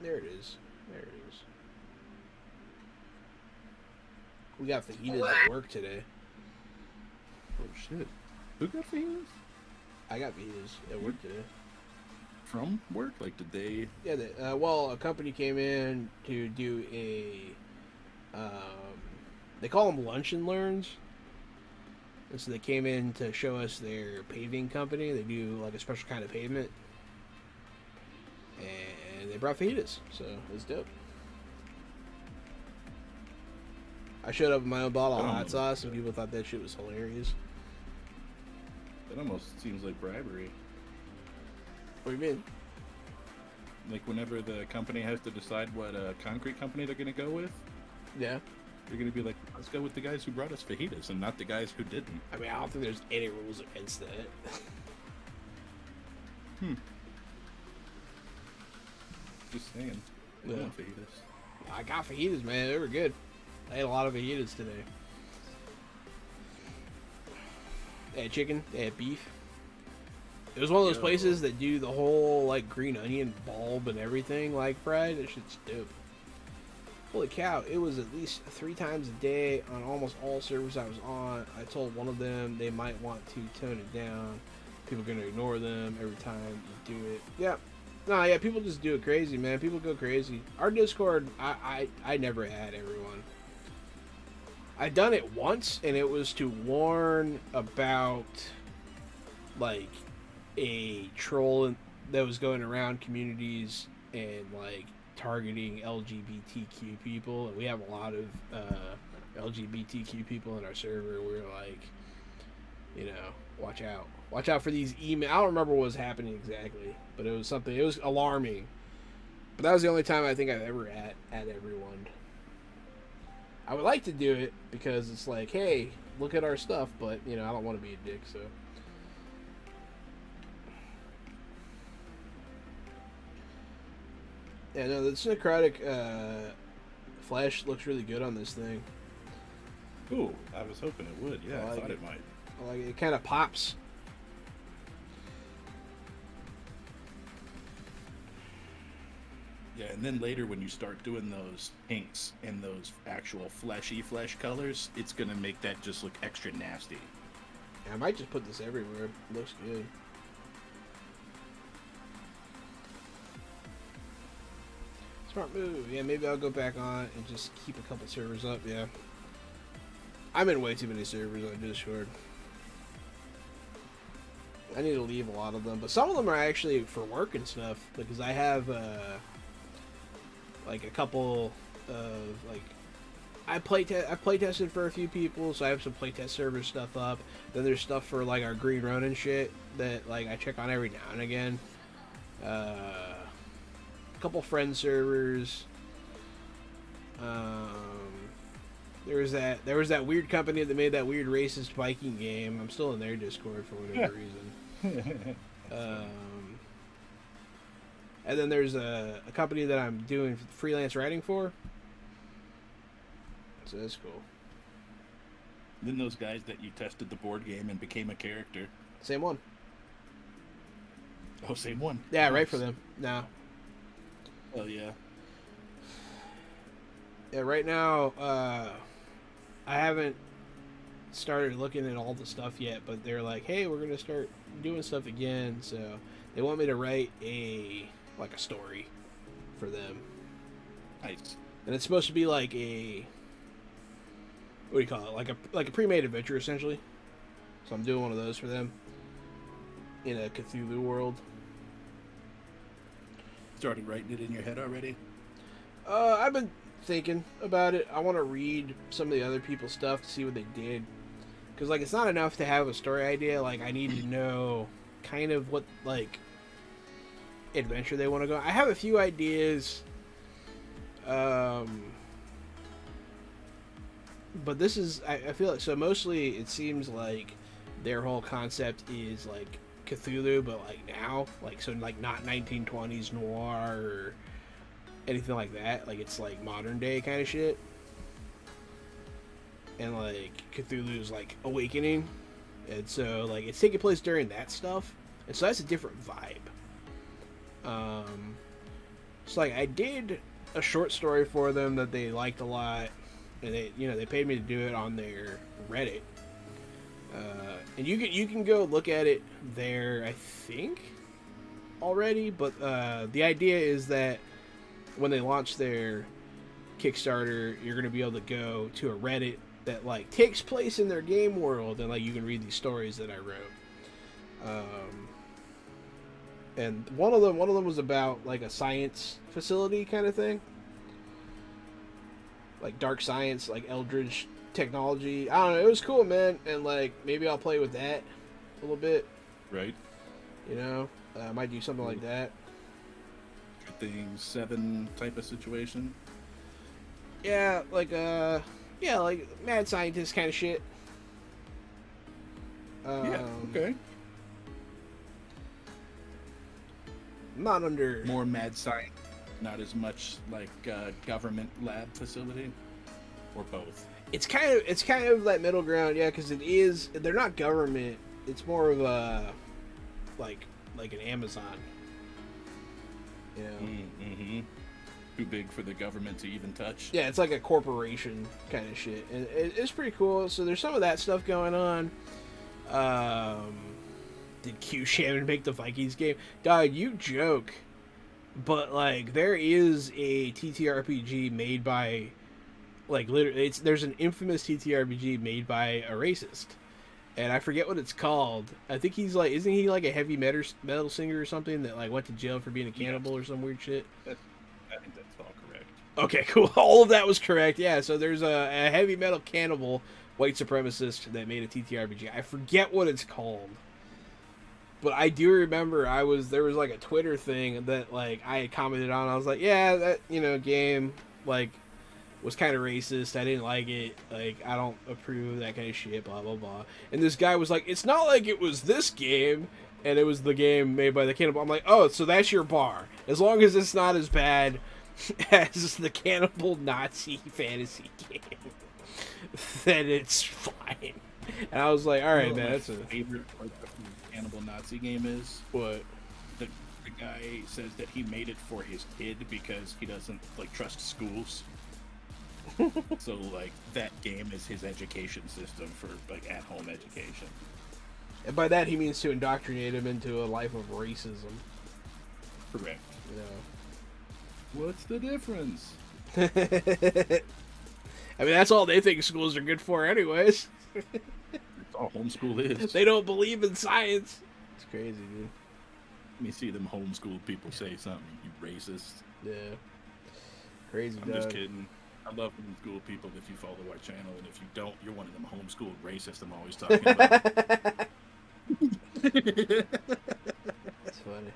There it is. There it is. We got fajitas at work today.
Oh shit! Who got fajitas?
I got fajitas at work today.
From work? Like, did they?
Yeah, well, a company came in to do a, they call them lunch and learns. And so they came in to show us their paving company. They do like a special kind of pavement. And they brought fajitas, so it was dope. I showed up with my own bottle of hot sauce, and people thought that shit was hilarious.
That almost seems like bribery.
What do you mean?
Like, whenever the company has to decide what concrete company they're going to go with,
Yeah.
they're going to be like, let's go with the guys who brought us fajitas and not the guys who didn't.
I mean, I don't think there's any rules against that.
Just saying. I
Yeah.
want fajitas.
I got fajitas, man. They were good. I ate a lot of fajitas today. They had chicken. They had beef. It was one of those places that do the whole, like, green onion bulb and everything, like, fried. That shit's dope. Holy cow, it was at least 3 times a day on almost all servers I was on. I told one of them they might want to tone it down. People are going to ignore them every time you do it. Yeah. No, yeah, people just do it crazy, man. People go crazy. Our Discord, I never had everyone. I done it once, and it was to warn about, like, a troll that was going around communities and, like, targeting LGBTQ people. And we have a lot of LGBTQ people in our server. We're like, you know, watch out. Watch out for these emails. I don't remember what was happening exactly, but it was something. It was alarming. But that was the only time I think I've ever at everyone. I would like to do it because it's like, hey, look at our stuff, but, you know, I don't want to be a dick, so. Yeah, no, the necrotic flash looks really good on this thing.
Ooh, I was hoping it would. Yeah, I thought it might.
Like, it kind of pops.
Yeah, and then later when you start doing those pinks and those actual fleshy flesh colors, it's going to make that just look extra nasty.
Yeah, I might just put this everywhere. It looks good. Smart move. Yeah, maybe I'll go back on and just keep a couple servers up. Yeah. I'm in way too many servers on Discord. I need to leave a lot of them, but some of them are actually for work and stuff, because I have like a couple of, like, I play tested for a few people, so I have some playtest server stuff up. Then there's stuff for, like, our Green Ronin shit that, like, I check on every now and again. A couple friend servers. There was that weird company that made that weird racist Viking game. I'm still in their Discord for whatever reason. And then there's a company that I'm doing freelance writing for. So that's cool.
Then those guys that you tested the board game and became a character.
Same one.
Oh, same one.
Yeah,
Nice.
right for them. No.
Oh yeah.
Yeah, right now, I haven't started looking at all the stuff yet, but they're like, hey, we're gonna start doing stuff again, so they want me to write a story for them.
Nice.
And it's supposed to be like a, what do you call it? Like a pre-made adventure, essentially. So I'm doing one of those for them in a Cthulhu world.
Started writing it in your head already?
I've been thinking about it. I want to read some of the other people's stuff to see what they did. Because, like, it's not enough to have a story idea. Like, I need to know kind of what, like, adventure they want to go. I have a few ideas. But this is, I feel like, so mostly it seems like their whole concept is, like, Cthulhu, but, like, now. Like, so, like, not 1920s noir or anything like that. Like, it's, like, modern day kind of shit. And, like, Cthulhu's, like, awakening. And so, like, it's taking place during that stuff. And so that's a different vibe. So, like, I did a short story for them that they liked a lot. And they paid me to do it on their Reddit. And you can go look at it there, I think, already. But the idea is that when they launch their Kickstarter, you're going to be able to go to a Reddit that, like, takes place in their game world, and, like, you can read these stories that I wrote. And one of them was about, like, a science facility kind of thing. Like, dark science, like, eldritch technology. I don't know, it was cool, man. And, like, maybe I'll play with that a little bit.
Right.
You know? I might do something like that.
Good thing 7 type of situation.
Yeah, like mad scientist kind of shit.
Yeah, okay.
Not under
More mad science, not as much like government lab facility, or both.
It's kind of that middle ground, yeah, because they're not government. It's more of a like an Amazon. You know?
Mm-hmm. Too big for the government to even touch.
Yeah, it's like a corporation kind of shit, and it's pretty cool. So there's some of that stuff going on. Did Q Shannon make the Vikings game? Dog, you joke, but, like, there is a TTRPG made by, like, literally, there's an infamous TTRPG made by a racist, and I forget what it's called. I think he's like, isn't he like a heavy metal singer or something that, like, went to jail for being a cannibal or some weird shit?
I think that's all correct.
Okay, cool. All of that was correct. Yeah, so there's a heavy metal cannibal white supremacist that made a TTRPG. I forget what it's called. But I do remember there was like a Twitter thing that, like, I had commented on. I was like, yeah, that, game, like, was kind of racist. I didn't like it. Like, I don't approve of that kind of shit, blah, blah, blah. And this guy was like, it's not like it was this game, and it was the game made by the cannibal. I'm like, oh, so that's your bar. As long as it's not as bad as the cannibal Nazi fantasy game, then it's fine. And I was like, all right, man, that's a
favorite part of the cannibal Nazi game is
what
the guy says that he made it for his kid because he doesn't, like, trust schools. So, like, that game is his education system for, like, at-home education.
And by that he means to indoctrinate him into a life of racism.
Correct.
Yeah.
What's the difference?
I mean, that's all they think schools are good for anyways.
That's all homeschool is.
They don't believe in science. It's crazy, dude.
Let me see them homeschool people say something, you racist.
Yeah. Crazy,
I'm
dog.
just kidding. I love homeschool people if you follow our channel, and if you don't, you're one of them homeschooled racists I'm always talking about.
That's funny.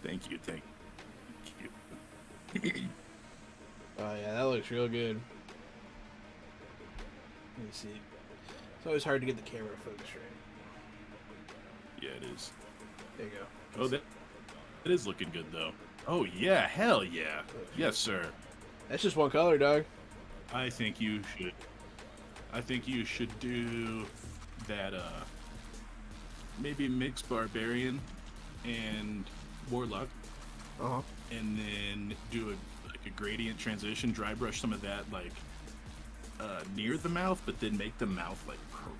Thank you.
Oh, yeah, that looks real good. me see. It's always hard to get the camera to focus right.
Yeah, it is.
There you go.
Oh, that is looking good, though. Oh, yeah. Hell yeah. Yes, sir.
That's just one color, dog.
I think you should do that, maybe mix Barbarian and Warlock.
Uh-huh.
And then do a gradient transition, dry brush some of that, like, near the mouth, but then make the mouth, like, purple.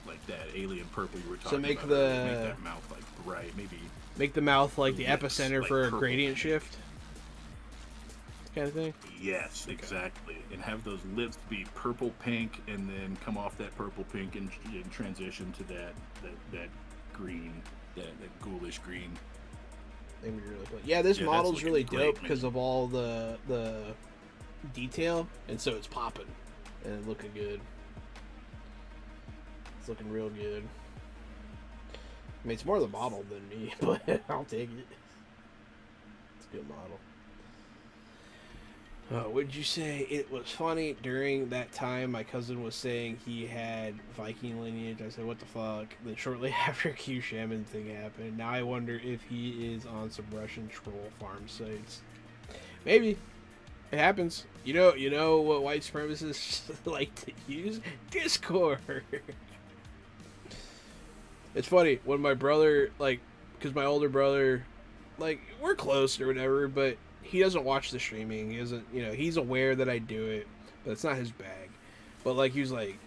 Like that alien purple you were talking
make
about.
the...
Make that mouth, like, bright, maybe...
Make the mouth like the
lips,
epicenter
like
for a
purple.
gradient shift? Kind of thing?
Yes, exactly. And have those lips be purple pink, and then come off that purple pink and transition to that green, that ghoulish green.
That'd be really cool. Yeah, this
Yeah,
model's
that's
really
looking great,
dope because of all the detail, and so it's popping and looking good. It's looking real good. I mean, it's more the model than me, but I'll take it. It's a good model. Would you say it was funny during that time my cousin was saying he had Viking lineage? I said, what the fuck? Then shortly after Q Shaman thing happened, now I wonder if he is on some Russian troll farm sites. Maybe. It happens. You know what white supremacists like to use? Discord. It's funny when my brother, like, because my older brother, like, we're close or whatever, but he doesn't watch the streaming. He doesn't, he's aware that I do it, but it's not his bag. But, like, he was like,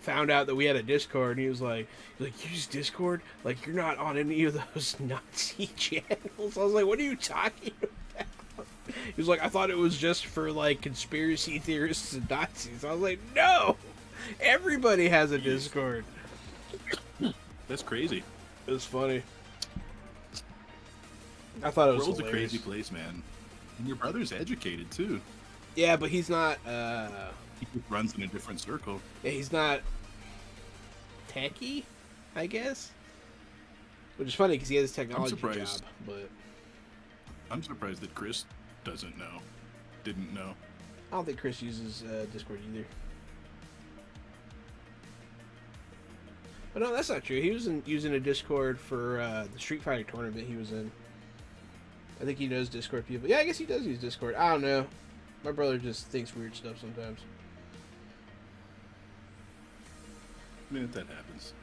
found out that we had a Discord, and he was like, you use Discord? Like, you're not on any of those Nazi channels. I was like, what are you talking about? He was like, I thought it was just for, like, conspiracy theorists and Nazis. I was like, no! Everybody has a Discord.
That's crazy.
It was funny. I thought it was
The world's
hilarious.
a crazy place, man. And your brother's educated, too.
Yeah, but he's not,
He just runs in a different circle.
yeah, he's not techie, I guess. Which is funny because he has a technology job,
surprised.
but
I'm surprised that Chris didn't know.
I don't think Chris uses Discord either. But no, that's not true. He was using a Discord for the Street Fighter tournament he was in. I think he knows Discord people. Yeah, I guess he does use Discord. I don't know. My brother just thinks weird stuff sometimes.
I mean, that happens.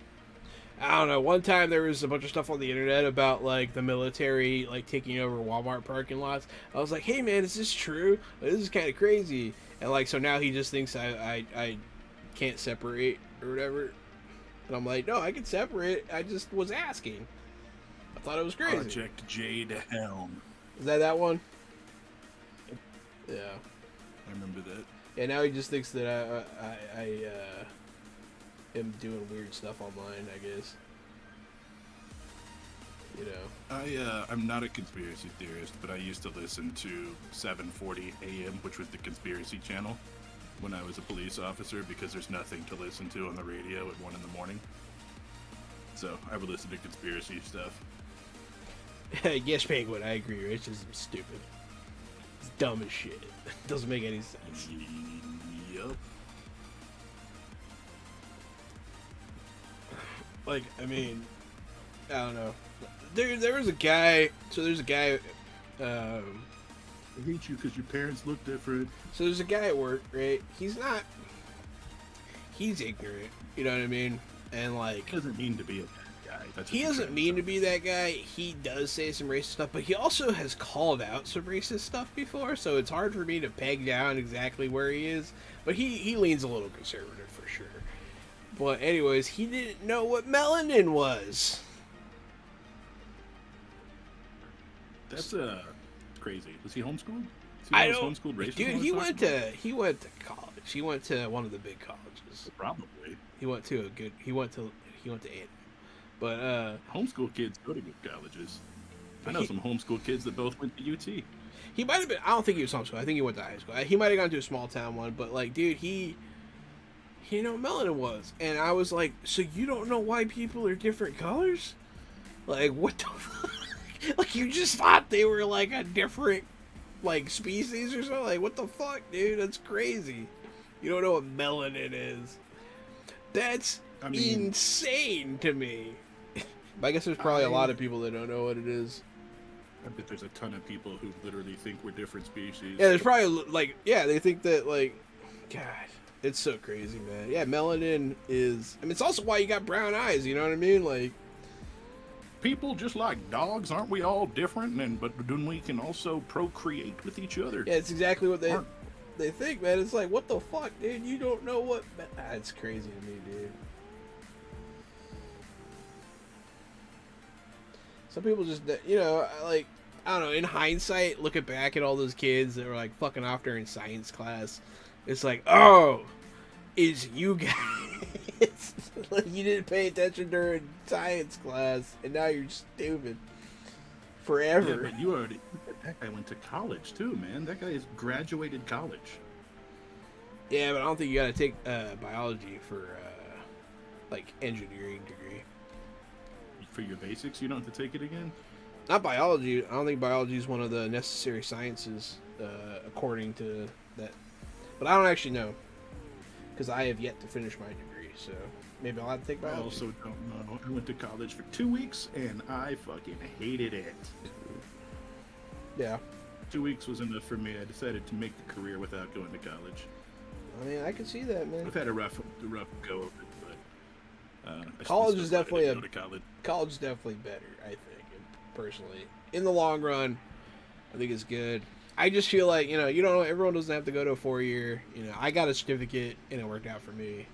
I don't know. One time there was a bunch of stuff on the internet about like the military like taking over Walmart parking lots. I was like, "Hey man, is this true? This is kind of crazy." And like, so now he just thinks I can't separate or whatever. And I'm like, "No, I can separate. I just was asking. I thought it was crazy."
Project Jade Helm.
Is that one? Yeah.
I remember that.
Yeah. Now he just thinks that I am doing weird stuff online, I guess.
I'm not a conspiracy theorist, but I used to listen to 740 AM, which was the conspiracy channel, when I was a police officer, because there's nothing to listen to on the radio at 1 in the morning. So I would listen to conspiracy stuff.
Yes, Penguin, I agree. Racism's stupid. It's dumb as shit. Doesn't make any sense.
Yup.
Like, I mean, I don't know. There was a guy. So there's a guy.
I hate you because your parents look different.
So there's a guy at work, right? He's ignorant. You know what I mean? And like,
He doesn't mean to be a bad guy. That's
he doesn't mean to be that guy. He does say some racist stuff, but he also has called out some racist stuff before. So it's hard for me to peg down exactly where he is. But he leans a little conservative for sure. But anyways, he didn't know what melanin was.
That's crazy. Was he homeschooled? Was he
I
one of those
don't,
homeschooled racists
dude.
I was
He
talking
went
about?
to college. He went to one of the big colleges.
Probably.
He went to A&M. But
Homeschool kids go to good colleges. I know
He-
some homeschool kids that both went to UT.
he might have been. I don't think he was homeschooled. I think he went to high school. He might have gone to a small town one. But like, dude, he know what melanin was, and I was like, so you don't know why people are different colors? Like, what the fuck? Like, you just thought they were like a different like species or something? Like, what the fuck, dude? That's crazy. You don't know what melanin is. That's insane to me. But I guess there's probably a lot of people that don't know what it is.
I bet there's a ton of people who literally think we're different species.
Yeah, there's probably they think that God, it's so crazy, man. Yeah, melanin is. I mean, it's also why you got brown eyes. You know what I mean? Like,
people just like dogs, aren't we all different? But then we can also procreate with each other.
Yeah, it's exactly what they think, man. It's like, what the fuck, dude? You don't know what. It's crazy to me, dude. Some people just, like, I don't know, in hindsight, looking back at all those kids that were, like, fucking off during science class, it's like, oh, it's you guys. Like, you didn't pay attention during science class, and now you're stupid. Forever.
Yeah, but that guy went to college, too, man. That guy has graduated college.
Yeah, but I don't think you gotta take biology for, like, engineering degree.
For your basics, you don't have to take it again?
Not biology. I don't think biology is one of the necessary sciences, according to that. But I don't actually know, because I have yet to finish my degree, so maybe I'll have to take biology.
I also don't know. I went to college for 2 weeks, and I fucking hated it.
Yeah.
2 weeks was enough for me. I decided to make the career without going to college.
I mean, I can see that, man.
I've had a rough go of it, but
college is definitely
college
is definitely better, I think, personally. In the long run, I think it's good. I just feel like, everyone doesn't have to go to a 4-year. I got a certificate, and it worked out for me.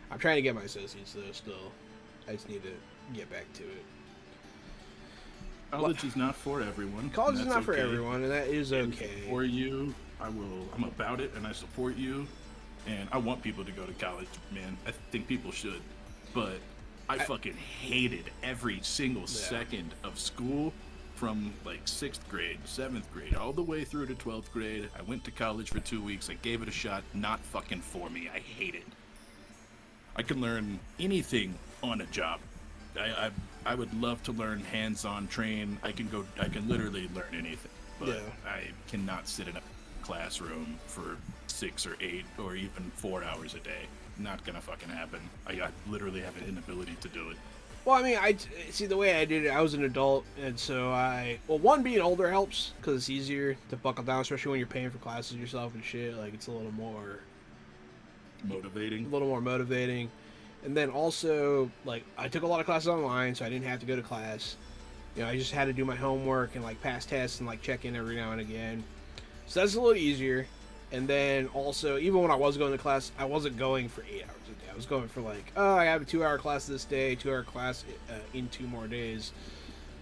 I'm trying to get my associates, though, still. I just need to get back to it.
College is not for everyone.
College is not for everyone, and that is okay.
For you, I'm about it, and I support you, and I want people to go to college, man. I think people should. But I fucking hated every single second of school from like 6th grade, 7th grade, all the way through to 12th grade. I went to college for 2 weeks. I gave it a shot. Not fucking for me. I hate it. I can learn anything on a job. I would love to learn hands-on train. I can literally learn anything. But I cannot sit in a classroom for 6 or 8 or even 4 hours a day. Not gonna fucking happen. I literally have an inability to do it.
Well, I mean, I see the way I did it. I was an adult, and so one, being older helps because it's easier to buckle down, especially when you're paying for classes yourself and shit. Like, it's a little more motivating. And then also, like, I took a lot of classes online, so I didn't have to go to class. I just had to do my homework and like pass tests and like check in every now and again. So that's a little easier. And then also, even when I was going to class, I wasn't going for 8 hours a day. I was going for like, I have a 2-hour class this day, 2-hour class in 2 more days,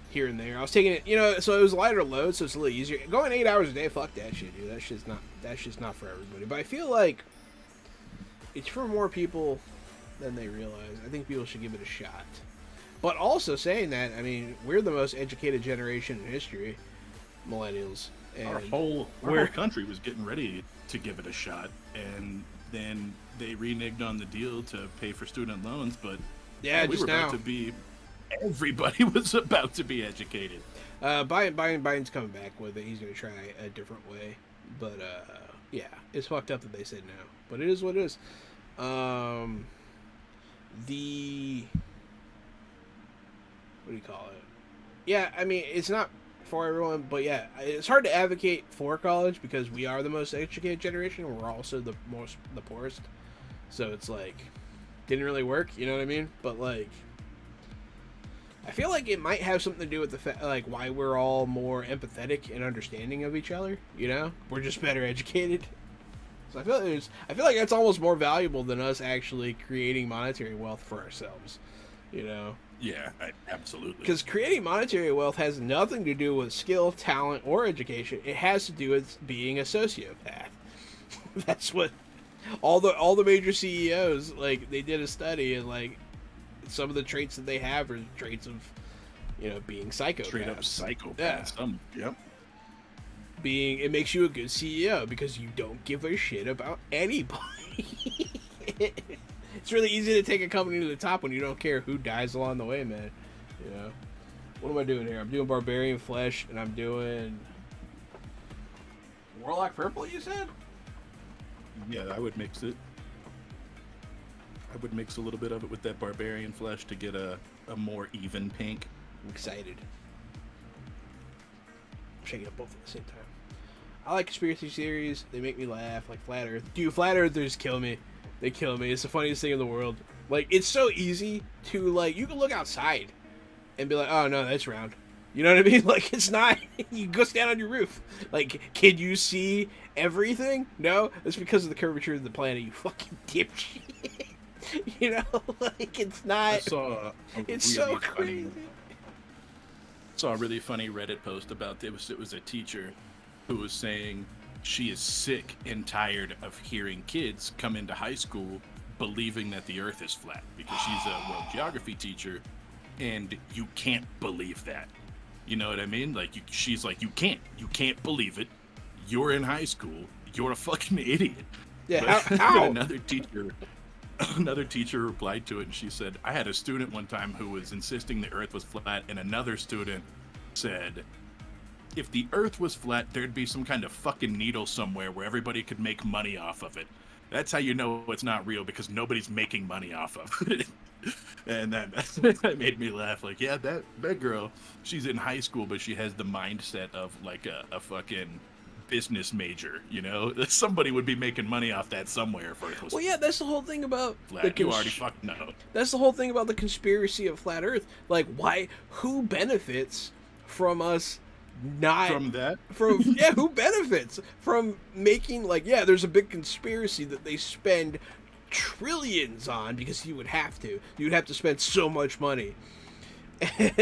here and there. I was taking it, so it was a lighter load, so it's a little easier. Going 8 hours a day, fuck that shit, dude. That's just not for everybody. But I feel like it's for more people than they realize. I think people should give it a shot. But also saying that, I mean, we're the most educated generation in history, millennials. And
our whole country was getting ready to give it a shot, and then they reneged on the deal to pay for student loans. But everybody was about to be educated.
Biden's coming back with it. He's going to try a different way. But yeah, it's fucked up that they said no. But it is what it is. What do you call it? Yeah, I mean, it's not for everyone, but yeah, it's hard to advocate for college because we are the most educated generation, and we're also the poorest. So it's like, didn't really work, you know what I mean? But like, I feel like it might have something to do with the fact, like, why we're all more empathetic and understanding of each other. We're just better educated. So I feel like that's almost more valuable than us actually creating monetary wealth for ourselves.
Yeah, absolutely.
Because creating monetary wealth has nothing to do with skill, talent, or education. It has to do with being a sociopath. That's what all the major CEOs, like, they did a study, and like some of the traits that they have are traits of, being psychopaths.
Straight up psychopaths.
Yeah.
Yep.
It makes you a good CEO because you don't give a shit about anybody. It's really easy to take a company to the top when you don't care who dies along the way, man. What am I doing here? I'm doing Barbarian Flesh, and I'm doing Warlock Purple, you said?
Yeah, I would mix it. I would mix a little bit of it with that barbarian flesh to get a more even pink.
I'm excited. I'm shaking up both at the same time. I like conspiracy theories. They make me laugh, like Flat Earth. Dude, Flat Earthers kill me. They kill me. It's the funniest thing in the world. Like, it's so easy to, like, you can look outside and be like, oh, no, that's round. You know what I mean? Like, it's not. You go stand on your roof. Like, can you see everything? No? That's because of the curvature of the planet, you fucking dipshit. You know? Like, it's not.
I saw
it's so crazy.
Saw a really funny Reddit post about this. It was a teacher who was saying she is sick and tired of hearing kids come into high school believing that the earth is flat because she's a world geography teacher and you can't believe that. You know what I mean? Like, she's like, you can't believe it. You're in high school. You're a fucking idiot.
Yeah, how?
Another teacher replied to it and she said, I had a student one time who was insisting the earth was flat, and another student said, if the earth was flat, there'd be some kind of fucking needle somewhere where everybody could make money off of it. That's how you know it's not real, because nobody's making money off of it. And that made me laugh. Like, yeah, that girl, she's in high school, but she has the mindset of like a fucking business major, you know? Somebody would be making money off that somewhere if Earth was
well, yeah, that's the whole thing about
flat. You already fucking know.
That's the whole thing about the conspiracy of flat Earth. Like, why? Who benefits from us not
from that?
From yeah, who benefits from making like yeah? There's a big conspiracy that they spend trillions on because you would have to. You'd have to spend so much money. And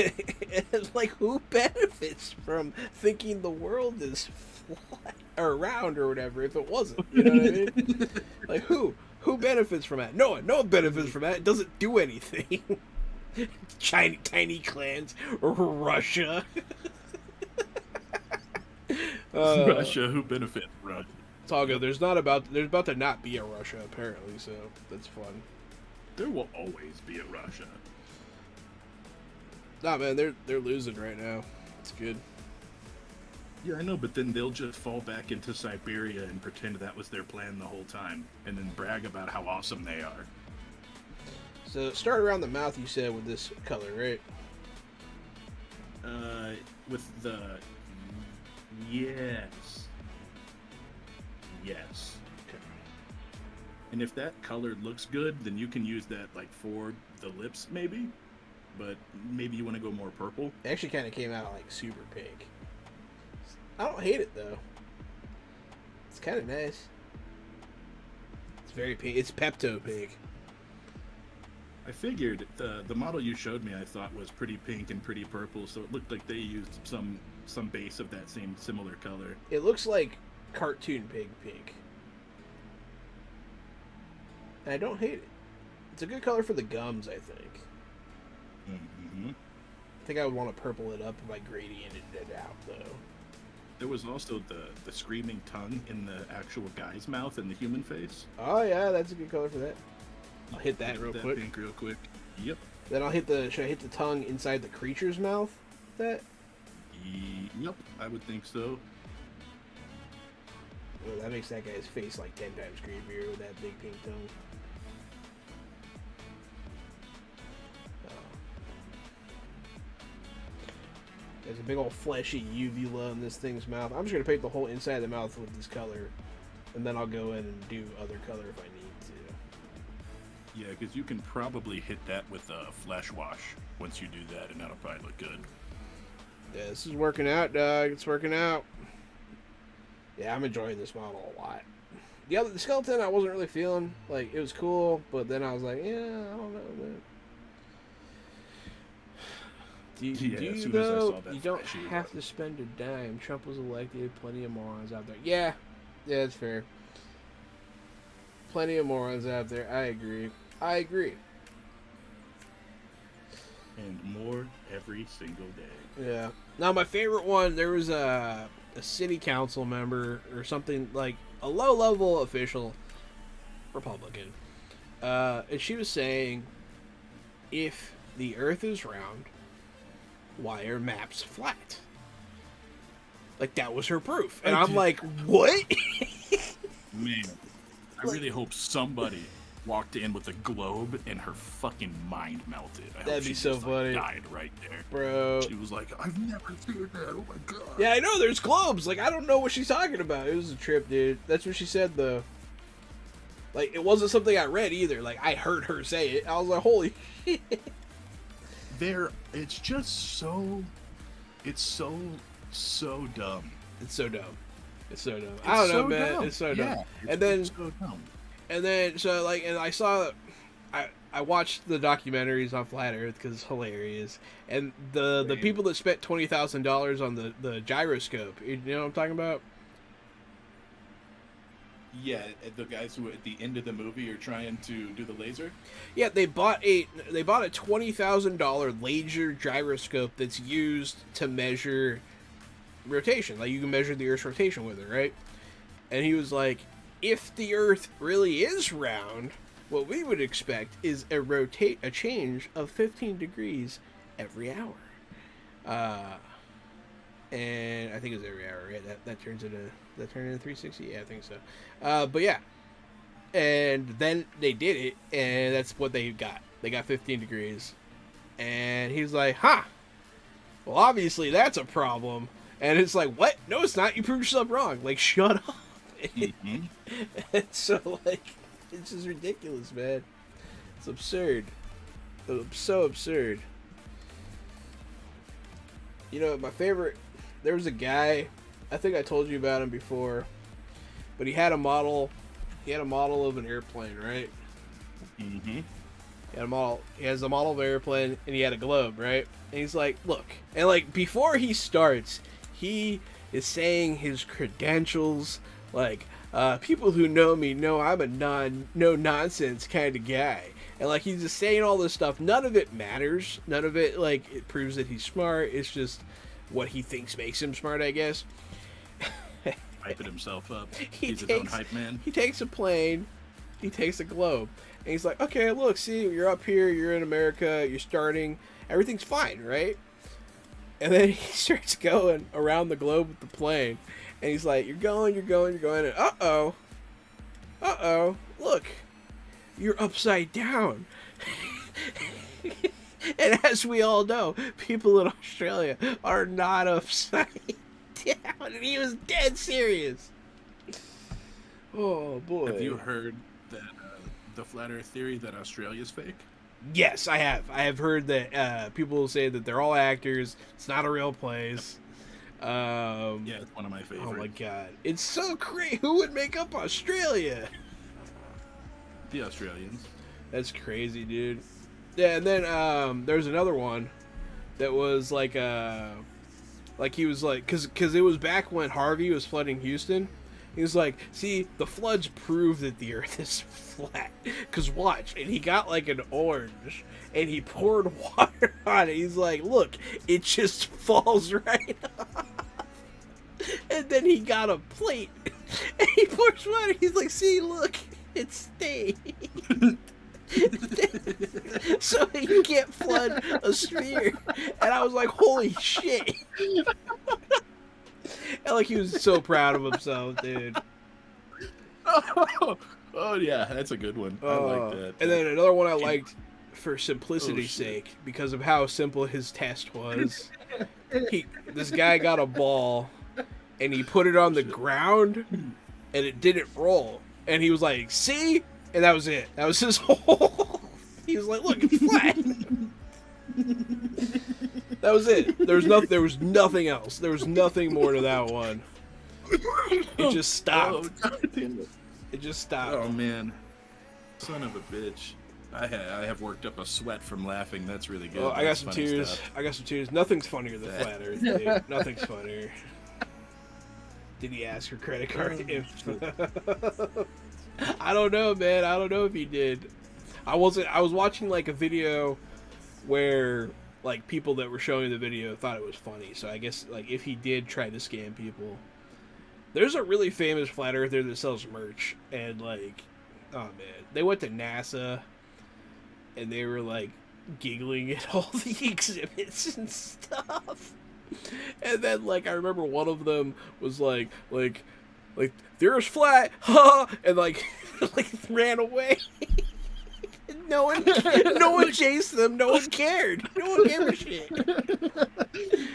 it's like, who benefits from thinking the world is flat or round or whatever if it wasn't? You know what I mean? Like, who benefits from that? No one. No one benefits from that. It doesn't do anything. Tiny clans, Russia.
Russia, who benefits from?
It's all good. There's about to not be a Russia apparently, so that's fun.
There will always be a Russia.
Nah, man, they're losing right now. It's good.
Yeah, I know, but then they'll just fall back into Siberia and pretend that was their plan the whole time, and then brag about how awesome they are.
So start around the mouth, you said, with this color, right?
With the yes. Okay. And if that color looks good, then you can use that like for the lips, maybe. But maybe you want to go more purple.
It actually kind of came out like super pink. I don't hate it though. It's kind of nice. It's very pink. It's Pepto pink.
I figured the model you showed me, I thought was pretty pink and pretty purple, so it looked like they used some base of that same similar color.
It looks like cartoon pink. And I don't hate it. It's a good color for the gums, I think.
Mm-hmm.
I think I would want to purple it up if I gradiented it out, though.
There was also the screaming tongue in the actual guy's mouth in the human face.
Oh yeah, that's a good color for that. I'll hit that real quick.
Pink real quick. Yep.
Then I'll hit should I hit the tongue inside the creature's mouth? That?
Yep, I would think so.
Well, that makes that guy's face like 10 times creepier with that big pink tongue. There's a big old fleshy uvula in this thing's mouth. I'm just going to paint the whole inside of the mouth with this color, and then I'll go in and do other color if I need to.
Yeah, because you can probably hit that with a flash wash once you do that, and that'll probably look good.
Yeah, this is working out, dog. It's working out. Yeah, I'm enjoying this model a lot. The skeleton I wasn't really feeling. Like, it was cool, but then I was like, yeah, I don't know, man. Do you though? You don't have to spend a dime. Trump was elected. Plenty of morons out there. Yeah, it's fair. Plenty of morons out there. I agree.
And more every single day.
Yeah. Now, my favorite one, there was a city council member or something, like a low-level official, Republican, and she was saying, if the Earth is round, why are maps flat? Like, that was her proof. And I'm like, what?
Man, I really hope somebody walked in with a globe and her fucking mind melted.
That'd be so funny.
Died right there,
bro.
She was like, "I've never seen that. Oh my god."
Yeah, I know. There's globes. Like, I don't know what she's talking about. It was a trip, dude. That's what she said, though. Like, it wasn't something I read either. Like, I heard her say it. I was like, holy shit.
It's just so. It's so dumb.
It's so dumb. It's so dumb. I don't know, man.
Dumb.
It's so dumb.
Yeah,
and then,
so dumb.
and then, so like, and I saw, I watched the documentaries on Flat Earth because it's hilarious. And the people that spent $20,000 on the gyroscope, you know what I'm talking about?
Yeah, the guys who at the end of the movie are trying to do the laser.
Yeah, they bought a $20,000 laser gyroscope that's used to measure rotation. Like, you can measure the Earth's rotation with it, right? And he was like, if the Earth really is round, what we would expect is a change of 15 degrees every hour. And I think it's every hour, right? That turns into 360. Yeah, I think so. But yeah, and then they did it, and that's what they got. They got 15 degrees, and he's like, "Huh? Well, obviously that's a problem." And it's like, "What? No, it's not. You proved yourself wrong. Like, shut up."
Mm-hmm.
And so, like, it's just ridiculous, man. It's absurd. It's so absurd. You know, my favorite. There was a guy. I think I told you about him before, but he had a model. He had a model of an airplane, right?
Mm-hmm.
He has a model of an airplane, and he had a globe, right? And he's like, "Look," and like before he starts, he is saying his credentials, like, people who know me know I'm a no nonsense kind of guy, and like he's just saying all this stuff. None of it matters. None of it like it proves that he's smart. It's just what he thinks makes him smart, I guess.
Hyping himself up. He's his own hype man.
He takes a plane, he takes a globe, and he's like, "Okay, look, see, you're up here, you're in America, you're starting, everything's fine, right?" And then he starts going around the globe with the plane, and he's like, you're going, and uh-oh, look, you're upside down." And as we all know, people in Australia are not upside down. And he was dead serious. Oh, boy.
Have you heard that the flat Earth theory that Australia's fake?
Yes, I have. I have heard that people say that they're all actors. It's not a real place.
Yeah, it's one of my favorites.
Oh, my God. It's so crazy. Who would make up Australia?
The Australians.
That's crazy, dude. Yeah, and then there's another one that was like he was like, cause it was back when Harvey was flooding Houston. He was like, see, the floods prove that the Earth is flat. Cause watch, and he got like an orange, and he poured water on it. He's like, look, it just falls right off. And then he got a plate, and he pours water. He's like, see, look, it stayed. So he can't flood a sphere. And I was like, holy shit. And like he was so proud of himself, dude.
Oh yeah, that's a good one. I like that.
And then another one I liked for simplicity's sake, because of how simple his test was. This guy got a ball and he put it on the ground and it didn't roll. And he was like, see? And that was it. That was his whole... He was like, look, it's flat. That was it. There was nothing else. There was nothing more to that one. It just stopped. It just stopped.
Oh, man. Son of a bitch. I have worked up a sweat from laughing. That's really good.
Oh, I got some tears. Stuff. I got some tears. Nothing's funnier than Flat Earth, dude. Nothing's funnier. Did he ask her credit card info? I don't know, man. I don't know if he did. I was watching like a video where like people that were showing the video thought it was funny. So I guess like if he did try to scam people, there's a really famous flat earther that sells merch, and like, oh man, they went to NASA and they were like giggling at all the exhibits and stuff. And then like I remember one of them was like the Earth's flat, ha, and like ran away. No one chased them. No one cared. No one gave a shit.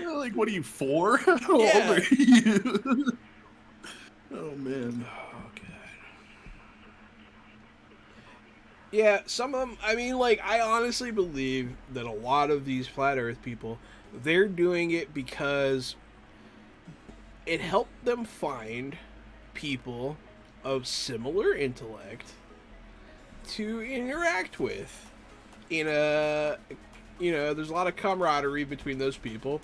Like, what are you, 4? How old
Yeah.
are you? Oh man.
Oh god. Yeah, some of them. I mean, like, I honestly believe that a lot of these flat Earth people, they're doing it because it helped them find people of similar intellect to interact with. There's a lot of camaraderie between those people.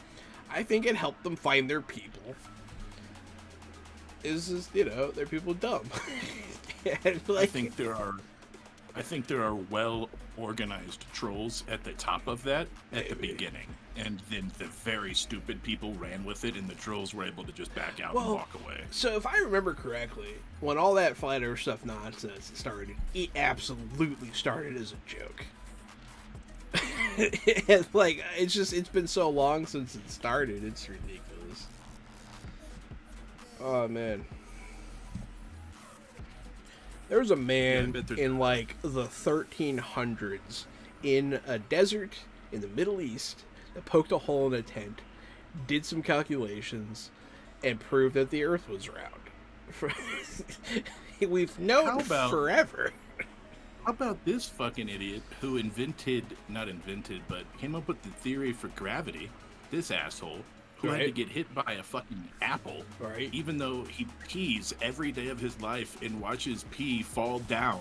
I think it helped them find their people. They're people dumb. And, like,
I think there are well organized trolls at the top of that at the beginning, and then the very stupid people ran with it, and the trolls were able to just back out and walk away.
So if I remember correctly, when all that flat Earth stuff nonsense started, it absolutely started as a joke. And, like, it's been so long since it started, it's ridiculous. Oh man. There was a man in, like, the 1300s in a desert in the Middle East that poked a hole in a tent, did some calculations, and proved that the Earth was round. We've known forever.
How about this fucking idiot who but came up with the theory for gravity? This asshole who had to get hit by a fucking apple,
right?
Even though he pees every day of his life and watches pee fall down.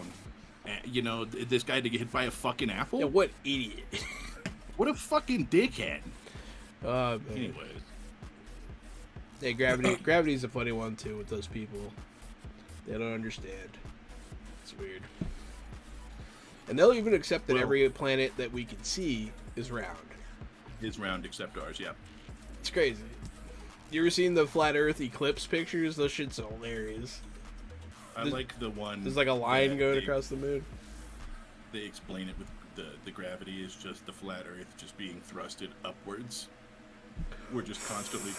This guy had to get hit by a fucking apple?
Yeah, what idiot.
What a fucking dickhead.
Man.
Anyways.
Hey, gravity's a funny one, too, with those people. They don't understand. It's weird. And they'll even accept that every planet that we can see is round.
Is round except ours, yeah.
It's crazy. You ever seen the flat Earth eclipse pictures? Those shit's hilarious.
I like the one.
There's like a line going across the moon.
They explain it with the gravity is just the flat Earth just being thrusted upwards. We're just constantly.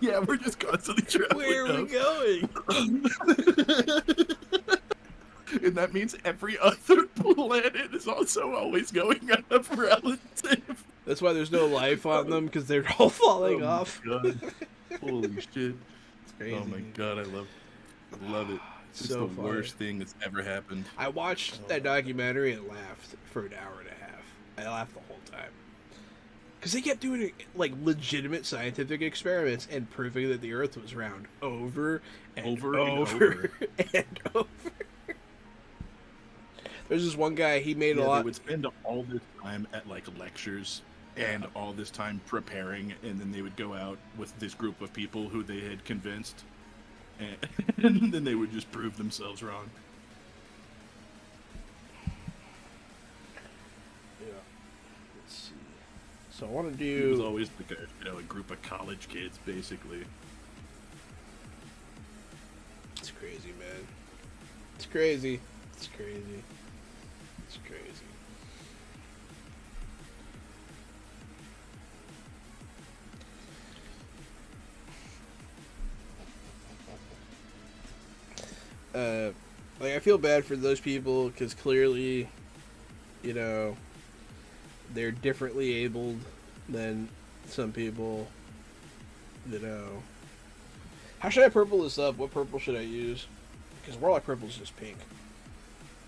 Yeah, we're just constantly traveling.
Where are we going?
And that means every other planet is also always going up relative.
That's why there's no life on them, because they're all falling off.
God. Holy shit.
It's crazy.
Oh my god, I love it. It's
so
the
funny.
worst thing that's ever happened.
I watched that documentary and laughed for an hour and a half. I laughed the whole time. Because they kept doing, like, legitimate scientific experiments and proving that the Earth was round over and over. And over. There's this one guy, he made a lot.
They would spend all this time at, like, lectures and all this time preparing, and then they would go out with this group of people who they had convinced, and then they would just prove themselves wrong.
Yeah. Let's see. So I want to do.
It was always like a group of college kids, basically.
It's crazy, man. It's crazy. It's crazy. It's crazy. Like, I feel bad for those people because clearly, you know, they're differently abled than some people, you know. How should I purple this up? What purple should I use? Because Warlock Purple is just pink.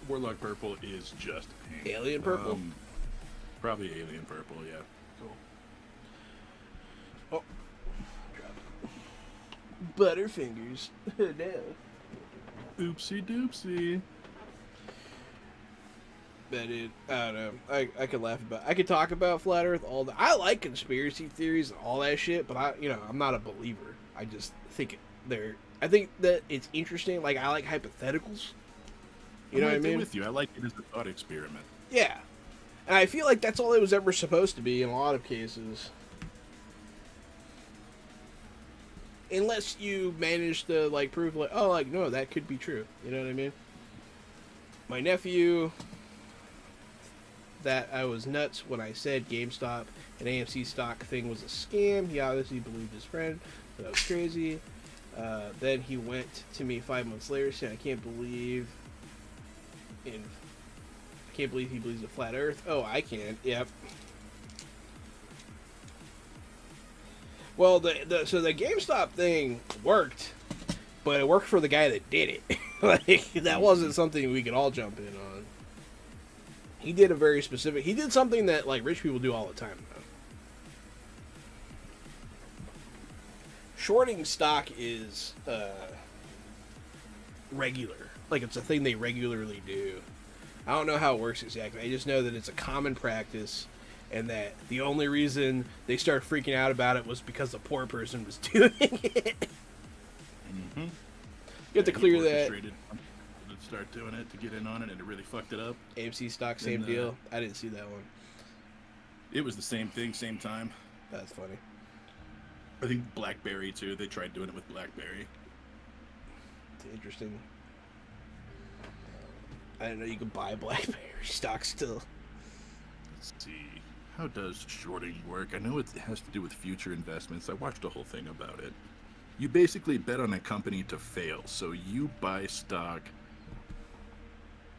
Warlock Purple is just pink.
Alien Purple?
Probably Alien Purple, yeah.
Cool. Oh. Butterfingers. No.
Oopsie doopsie.
But I don't know. I could laugh about. I could talk about flat Earth all the. I like conspiracy theories and all that shit, but I'm not a believer. I just think I think that it's interesting. Like, I like hypotheticals. You know what I mean?
With you, I like it as a thought experiment.
Yeah, and I feel like that's all it was ever supposed to be in a lot of cases. Unless you manage to, like, prove, like, oh, like, no, that could be true. You know what I mean? My nephew, that I was nuts when I said GameStop and AMC stock thing was a scam. He obviously believed his friend, but I was crazy. Then he went to me 5 months later saying, I can't believe in Can't believe he believes a flat Earth. Oh, I can't. Yep. Well, so the GameStop thing worked, but it worked for the guy that did it. Like, that wasn't something we could all jump in on. He did a very specific... He did something that, like, rich people do all the time, though. Shorting stock is regular. Like, it's a thing they regularly do. I don't know how it works exactly. I just know that it's a common practice, and that the only reason they started freaking out about it was because the poor person was doing it.
Mm-hmm.
You have to clear that.
Let's start doing it to get in on it, and it really fucked it up.
AMC stock, same deal. I didn't see that one.
It was the same thing, same time.
That's funny.
I think BlackBerry too. They tried doing it with BlackBerry.
Interesting. I didn't know you could buy BlackBerry stock still.
Let's see. How does shorting work? I know it has to do with future investments. I watched a whole thing about it. You basically bet on a company to fail, so you buy stock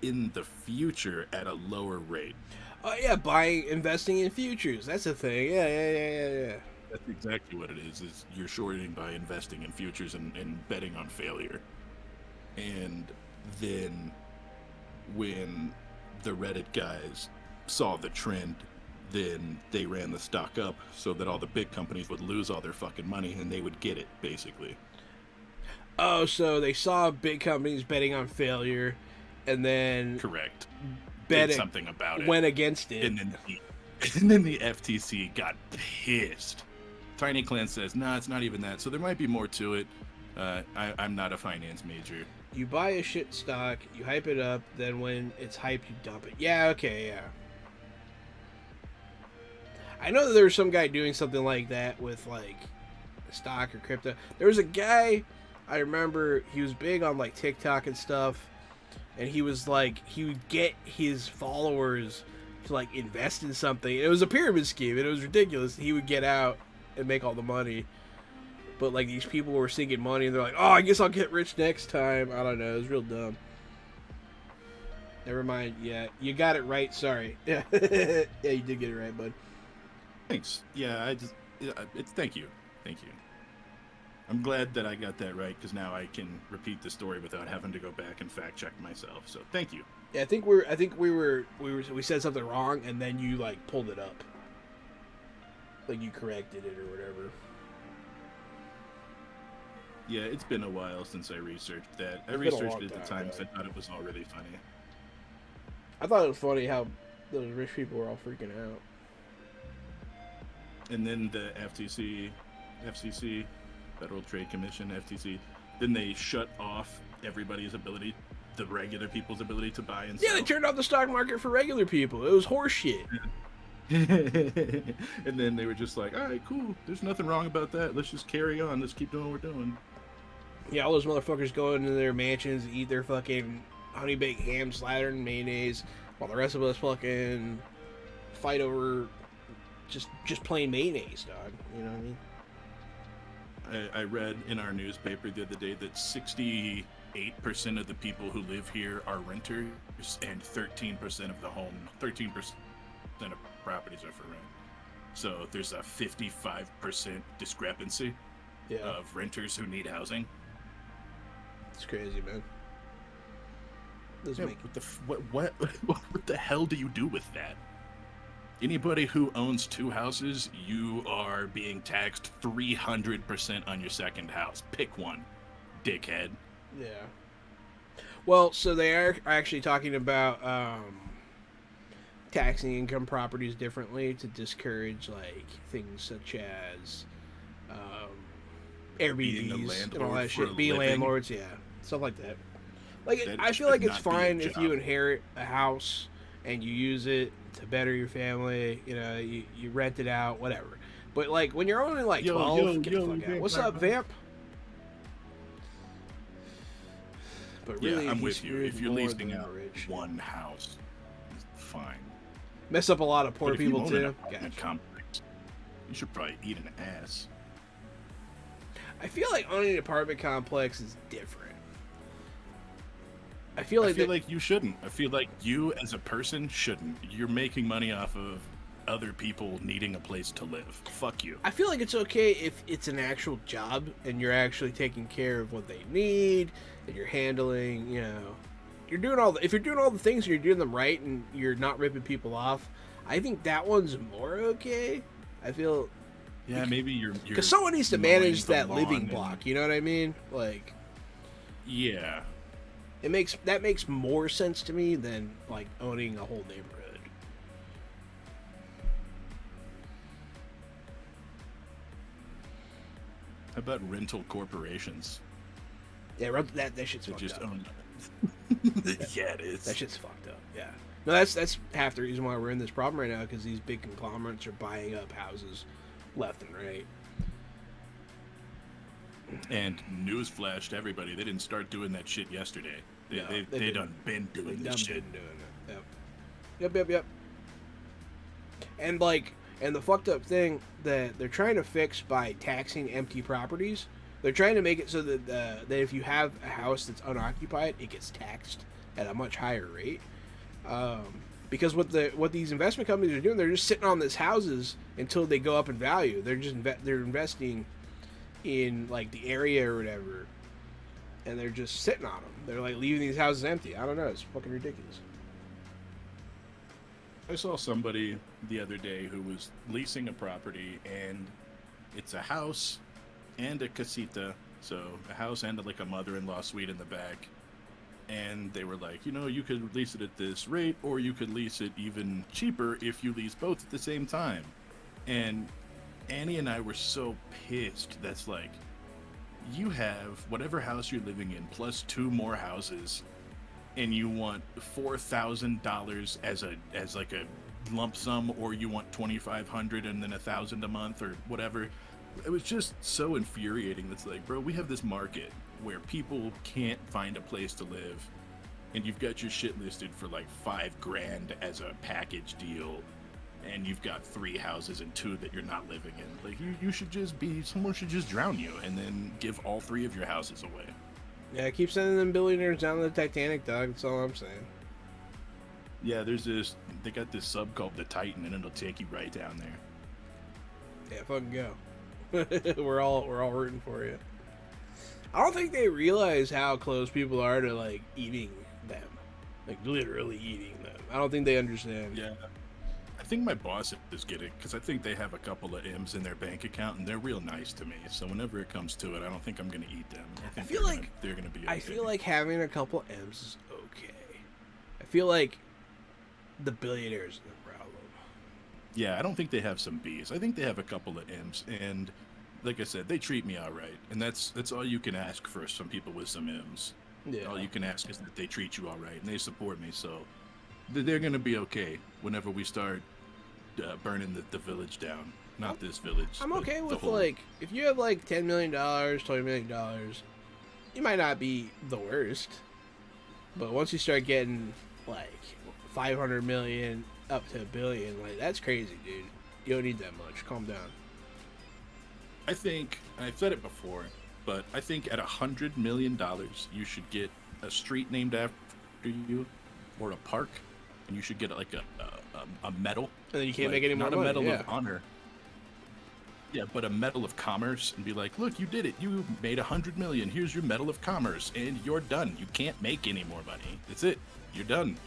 in the future at a lower rate.
Oh yeah, investing in futures. That's a thing. Yeah.
That's exactly what it is you're shorting by investing in futures and betting on failure. And then when the Reddit guys saw the trend, then they ran the stock up so that all the big companies would lose all their fucking money and they would get it, basically.
Oh, so they saw big companies betting on failure, and then
Correct.
Bet
did something about it.
Went against it.
And then the FTC got pissed. Tiny Clan says, nah, it's not even that. So there might be more to it. I'm not a finance major.
You buy a shit stock, you hype it up, then when it's hyped, you dump it. Yeah, okay, yeah. I know that there was some guy doing something like that with, like, stock or crypto. There was a guy, I remember, he was big on, like, TikTok and stuff, and he was, like, he would get his followers to, like, invest in something. It was a pyramid scheme, and it was ridiculous. He would get out and make all the money. But, like, these people were sinking money, and they're like, oh, I guess I'll get rich next time. I don't know. It was real dumb. Never mind. Yeah, you got it right. Sorry. Yeah, yeah, you did get it right, bud.
Thanks. Yeah, thank you. I'm glad that I got that right, because now I can repeat the story without having to go back and fact check myself. So thank you.
Yeah, I think we said something wrong, and then you like pulled it up, like you corrected it or whatever.
Yeah, it's been a while since I researched that. I researched it at the time, so I thought it was all really funny.
I thought it was funny how those rich people were all freaking out.
And then the FCC, Federal Trade Commission, FTC, then they shut off everybody's ability, the regular people's ability to buy and sell.
Yeah, they turned off the stock market for regular people. It was horseshit.
And then they were just like, all right, cool. There's nothing wrong about that. Let's just carry on. Let's keep doing what we're doing.
Yeah, all those motherfuckers go into their mansions and eat their fucking honey baked ham slathered in mayonnaise, while the rest of us fucking fight over just plain mayonnaise, dog. You know what I mean?
I read in our newspaper the other day that 68% of the people who live here are renters, and 13% of 13% of properties are for rent. So there's a 55% discrepancy of renters who need housing.
It's crazy, man.
What the hell do you do with that? Anybody who owns 2 houses, you are being taxed 300% on your second house. Pick one, dickhead.
Yeah. Well, so they are actually talking about taxing income properties differently to discourage like things such as Airbnbs and all that shit. Being landlords, yeah, stuff like that. Like, I feel like it's fine if you inherit a house and you use it to better your family. You know, you rent it out, whatever. But like when you're only like 12, get the fuck out. What's up, Vamp? But really,
yeah, I'm with you. If you're leasing out one house, fine.
Mess up a lot of poor people too.
Complex, you should probably eat an ass.
I feel like owning an apartment complex is different.
I feel like you shouldn't. I feel like you as a person shouldn't. You're making money off of other people needing a place to live. Fuck you.
I feel like it's okay if it's an actual job and you're actually taking care of what they need and you're handling, you're doing if you're doing all the things and you're doing them right and you're not ripping people off. I think that one's more okay. I feel
maybe you're
because someone needs to manage that living
and,
block. You know what I mean? Like,
yeah,
that makes more sense to me than like owning a whole neighborhood.
How about rental corporations?
Yeah, that shit's fucked
just
up.
Own... yeah, it is.
That shit's fucked up. Yeah. No, that's half the reason why we're in this problem right now, because these big conglomerates are buying up houses left and right.
And newsflash to everybody, they didn't start doing that shit yesterday. They done been doing this shit.
Yep. And the fucked up thing that they're trying to fix by taxing empty properties, they're trying to make it so that if you have a house that's unoccupied, it gets taxed at a much higher rate. Because what these investment companies are doing, they're just sitting on these houses until they go up in value. They're just they're investing in like the area or whatever, and they're just sitting on them. They're like leaving these houses empty. I don't know. It's fucking ridiculous.
I saw somebody the other day who was leasing a property, and it's a house and a casita, so a house and like a mother-in-law suite in the back. And they were like, you could lease it at this rate, or you could lease it even cheaper if you lease both at the same time. And Annie and I were so pissed. That's like, you have whatever house you're living in plus 2 more houses, and you want $4,000 as like a lump sum, or you want $2,500 and then $1,000 a month or whatever. It was just so infuriating. That's like, bro, we have this market where people can't find a place to live, and you've got your shit listed for like $5,000 as a package deal, and you've got 3 houses and 2 that you're not living in. Like, you should just someone should just drown you and then give all 3 of your houses away.
Yeah, keep sending them billionaires down the Titanic, dog. That's all I'm saying.
Yeah, they got this sub called the Titan, and it'll take you right down there.
Yeah, fucking go. we're all rooting for you. I don't think they realize how close people are to like eating them, like literally eating them. I don't think they understand.
Yeah, I think my boss is getting, because I think they have a couple of M's in their bank account, and they're real nice to me. So whenever it comes to it, I don't think I'm gonna eat them. I feel like they're gonna be. Okay.
I feel like having a couple M's is okay. I feel like the billionaires are the problem.
Yeah, I don't think they have some B's. I think they have a couple of M's, and like I said, they treat me all right, and that's all you can ask for some people with some M's. Yeah. All you can ask is that they treat you all right, and they support me, so they're gonna be okay whenever we start burning the village down. Not this village.
I'm okay with like, if you have like $10 million, $20 million, you might not be the worst, but once you start getting like 500 million up to $1 billion, like that's crazy, dude. You don't need that much. Calm down.
I think, I've said it before, but I think at $100 million, you should get a street named after you, or a park, and you should get like a medal.
And then you can't make any more money.
Not a medal of honor. Yeah, but a medal of commerce, and be like, look, you did it. You made $100 million. Here's your medal of commerce, and you're done. You can't make any more money. That's it. You're done.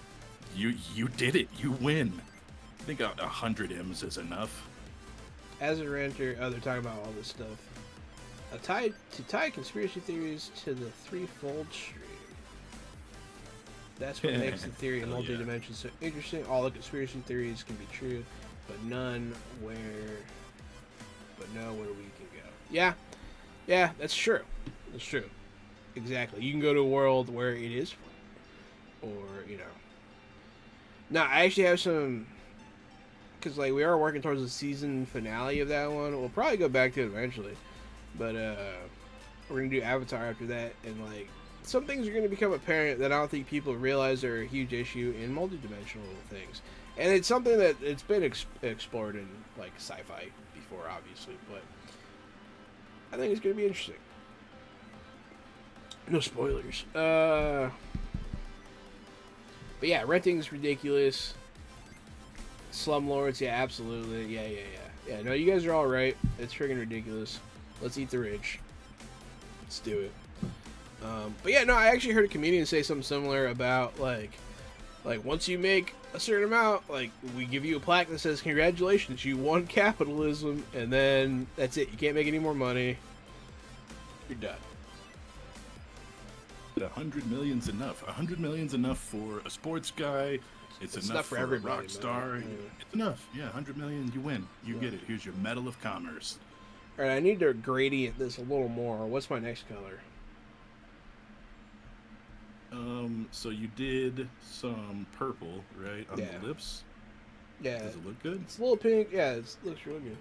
You did it. You win. I think 100 M's is enough.
As a renter, they're talking about all this stuff. To tie conspiracy theories to the threefold stream. That's what makes the theory of multi-dimensions so interesting. All the conspiracy theories can be true, but none where we can go. Yeah, that's true. That's true. Exactly. You can go to a world where it is fun, or Now, I actually have some, because like we are working towards the season finale of that one. We'll probably go back to it eventually, but we're gonna do Avatar after that, and like some things are gonna become apparent that I don't think people realize are a huge issue in multidimensional things, and it's something that it's been explored in like sci-fi before, obviously, but I think it's gonna be interesting. No spoilers. But yeah, renting's ridiculous. Slumlords, yeah, absolutely. Yeah, no, you guys are all right. It's freaking ridiculous. Let's eat the rich. Let's do it. But yeah, no, I actually heard a comedian say something similar about, like once you make a certain amount, like, we give you a plaque that says, congratulations, you won capitalism, and then that's it. You can't make any more money. You're done.
100 million's enough. 100 million's enough for a sports guy. It's enough for a rock star.
Yeah.
It's enough. Yeah, 100 million, you win. You get it. Here's your Medal of Commerce.
All right, I need to gradient this a little more. What's my next color?
So you did some purple, right, on the lips?
Yeah.
Does it look good?
It's a little pink. Yeah, it looks really good.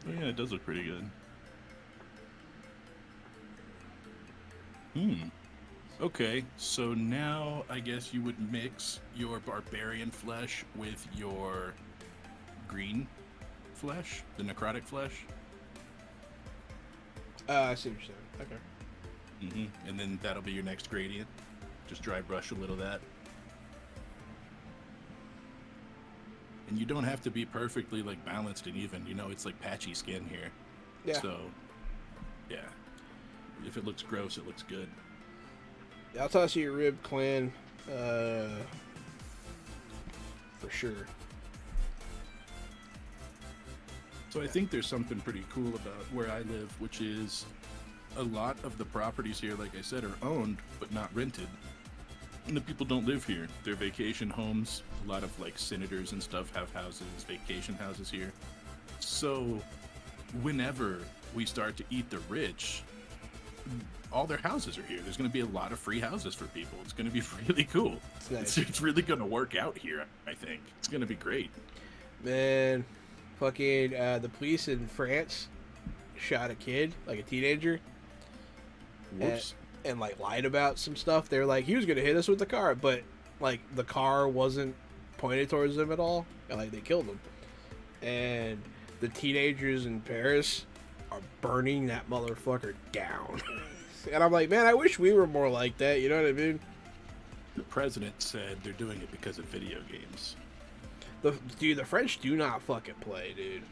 Yeah, it does look pretty good. Okay, so now I guess you would mix your barbarian flesh with your green flesh, the necrotic flesh.
I see what you're saying. Okay.
And then that'll be your next gradient. Just dry brush a little of that. And you don't have to be perfectly like balanced and even. You know, it's like patchy skin here.
Yeah.
So, yeah. If it looks gross, it looks good.
Yeah, I'll toss you your rib clan. For sure.
So I think there's something pretty cool about where I live, which is a lot of the properties here, like I said, are owned but not rented. And the people don't live here. They're vacation homes. A lot of like senators and stuff have houses, vacation houses here. So whenever we start to eat the rich, all their houses are here. There's going to be a lot of free houses for people. It's going to be really cool.
It's nice.
It's really going to work out here, I think. It's going to be great.
Man, fucking the police in France shot a kid, like a teenager.
Whoops.
And like lied about some stuff. They're like, he was gonna hit us with the car, but like the car wasn't pointed towards him at all, and like they killed him. And the teenagers in Paris are burning that motherfucker down. And I'm like, man, I wish we were more like that. You know what I mean?
The president said they're doing it because of video games.
The French do not fucking play, dude.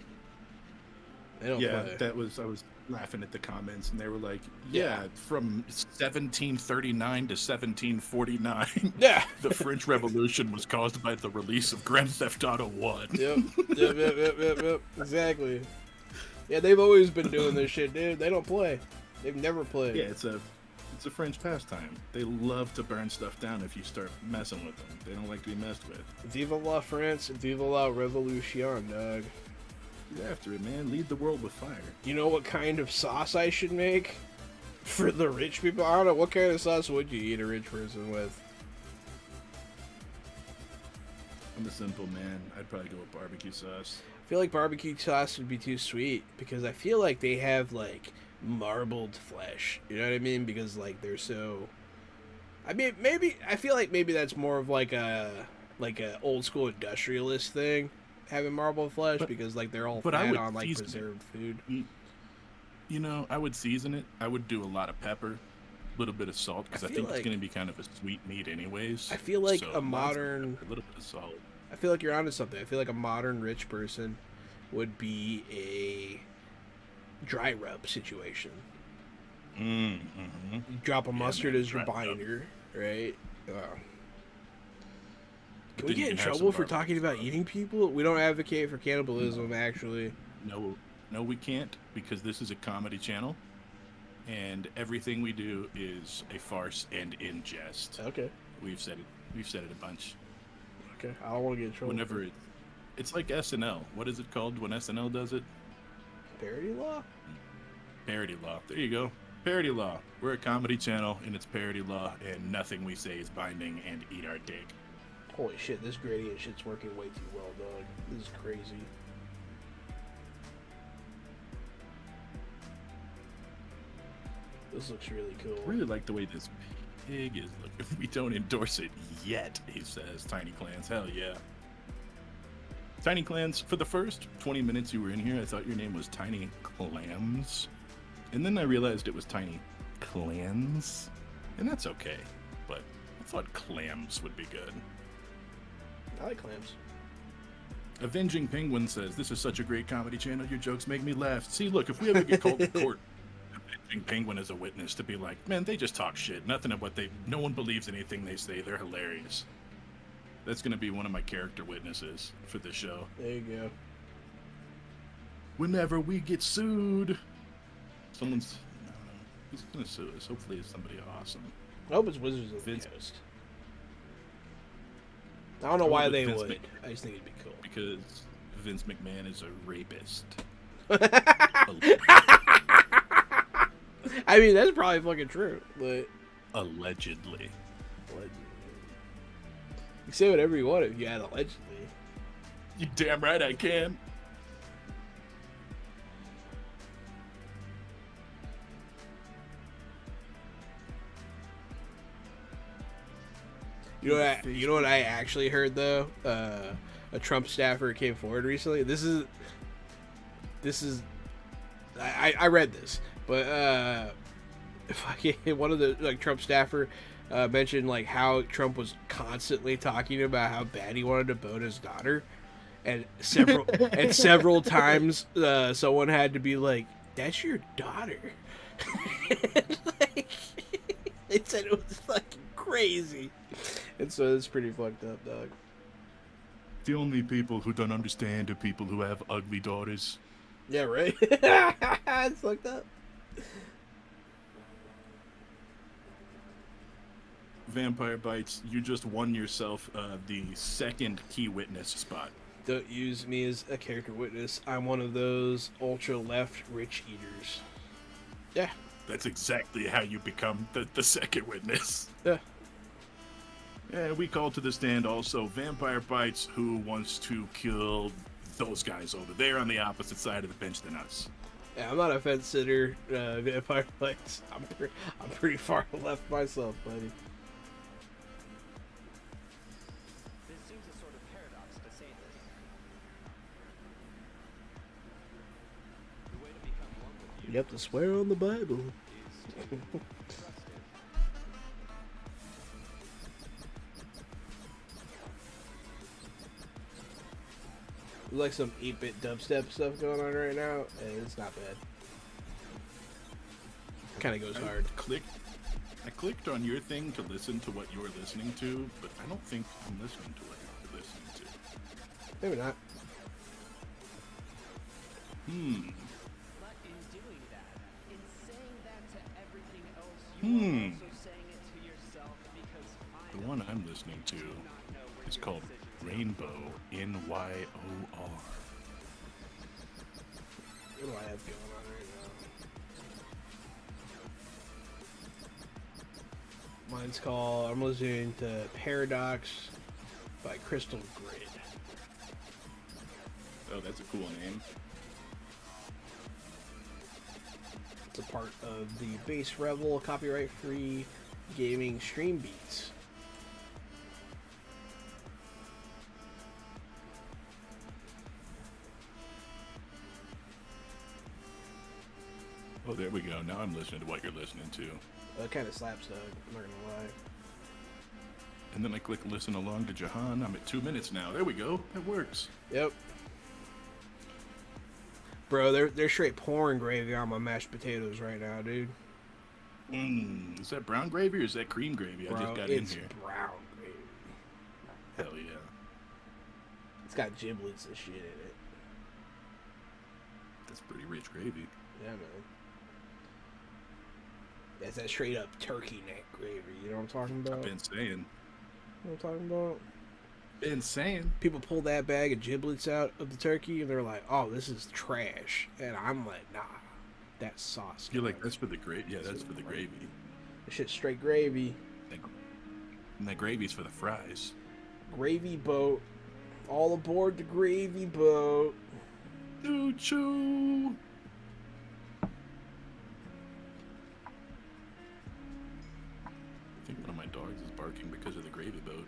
They don't play.
I was laughing at the comments, and they were like, from 1739 to 1749, the French Revolution was caused by the release of Grand Theft Auto 1.
Yep. Exactly. Yeah, they've always been doing this shit, dude. They don't play. They've never played.
Yeah, it's a French pastime. They love to burn stuff down if you start messing with them. They don't like to be messed with.
Vive la France, vive la Revolution, dog.
Get after it, man. Lead the world with fire.
You know what kind of sauce I should make for the rich people? I don't know. What kind of sauce would you eat a rich person with?
I'm a simple man. I'd probably go with barbecue sauce.
I feel like barbecue sauce would be too sweet because I feel like they have like marbled flesh. You know what I mean? Because like they're so. I mean, maybe I feel like maybe that's more of like a old school industrialist thing. Having marbled flesh because like they're all fat on like preserved food.
You know, I would season it. I would do a lot of pepper, a little bit of salt because I think it's going to be kind of a sweet meat anyways.
I feel like a modern,
a little bit of salt.
I feel like you're onto something. I feel like a modern rich person would be a dry rub situation. You drop a mustard as your binder, right? Can we get in trouble for talking about eating people? We don't advocate for cannibalism, actually.
No, we can't, because this is a comedy channel, and everything we do is a farce and in jest.
Okay.
We've said it a bunch.
Okay, I don't want to get in trouble.
Whenever it's like SNL. What is it called when SNL does it?
Parody law?
Parody law. There you go. Parody law. We're a comedy channel, and it's parody law, and nothing we say is binding, and eat our dick.
Holy shit, this gradient shit's working way too well, dog. This is crazy. This looks really cool.
I really like the way this pig is looking. We don't endorse it yet, he says. Tiny Clans, hell yeah. Tiny Clans, for the first 20 minutes you were in here, I thought your name was Tiny Clams. And then I realized it was Tiny Clans. And that's okay. But I thought clams would be good.
I like clams.
Avenging Penguin says, "This is such a great comedy channel. Your jokes make me laugh. See, look, if we ever get called to court, Avenging Penguin is a witness to be like, man, they just talk shit. Nothing of what they... No one believes anything they say. They're hilarious." That's going to be one of my character witnesses for this show.
There you go.
Whenever we get sued, someone's... I don't know. Who's going to sue us? Hopefully it's somebody awesome.
I hope it's Wizards of the
Vince-
Coast. I don't know
I
why
hope
they
Vince
would.
Mc-
I just think it'd be cool.
Because Vince McMahon is a rapist.
I mean, that's probably fucking true, but
Allegedly.
you say whatever you want if you add allegedly.
You damn right I can.
You know what I actually heard though? A Trump staffer came forward recently. This is I read this, but fucking one of the Trump staffer mentioned like how Trump was constantly talking about how bad he wanted to vote his daughter, and several times someone had to be like, "That's your daughter." Like, they said it was fucking crazy, and so it's pretty fucked up, dog.
The only people who don't understand are people who have ugly daughters.
Yeah, right. It's fucked up.
Vampire Bites, you just won yourself the second key witness spot.
Don't use me as a character witness. I'm one of those ultra left rich eaters. Yeah.
That's exactly how you become the second witness.
Yeah.
Yeah, we call to the stand also Vampire Bites, who wants to kill those guys over there on the opposite side of the bench than us.
Yeah, I'm not a fence sitter, Vampire Bites. I'm pretty far left myself, buddy.
This seems a sort of paradox to say this. The way to become one with
You have to swear on the Bible.
is to be trusted.
There's like some 8-bit dubstep stuff going on right now, and it's not bad. Kind of goes hard.
I clicked on your thing to listen to what you're listening to, but I don't think I'm listening to what you're listening to.
Maybe not.
But in doing that, in saying that to everything else, you are also saying it to yourself because
The
finally
one I'm listening to
you do not know where
is
your
called
decisions
Rainbow, N-Y-O-R.
What do I have going on right now? Mine's called, I'm listening to Paradox by Crystal Grid.
Oh, that's a cool name.
It's a part of the Bass Revel copyright-free gaming stream beats.
Oh, there we go. Now I'm listening to what you're listening to.
It kind of slaps, dog. I'm not gonna lie.
And then I click listen along to Jahan. I'm at 2 minutes now. There we go. That works.
Yep. Bro, they're straight pouring gravy on my mashed potatoes right now, dude.
Is that brown gravy or is that cream gravy?
Bro,
I just got in
it's
here.
brown gravy.
Hell yeah.
It's got giblets and shit in it.
That's pretty rich gravy.
Yeah, man. That's that straight up turkey neck gravy. You know what I'm talking about?
I've been saying.
You know what I'm talking about?
Been saying.
People pull that bag of giblets out of the turkey and they're like, "Oh, this is trash," and I'm like, "Nah, that's sauce."
You're like,
dog.
that's for the gravy. Yeah, that's for the gravy.
This shit's straight gravy.
And that gravy's for the fries.
Gravy boat. All aboard the gravy boat.
Choo choo. I think one of my dogs is barking because of the gravy boat.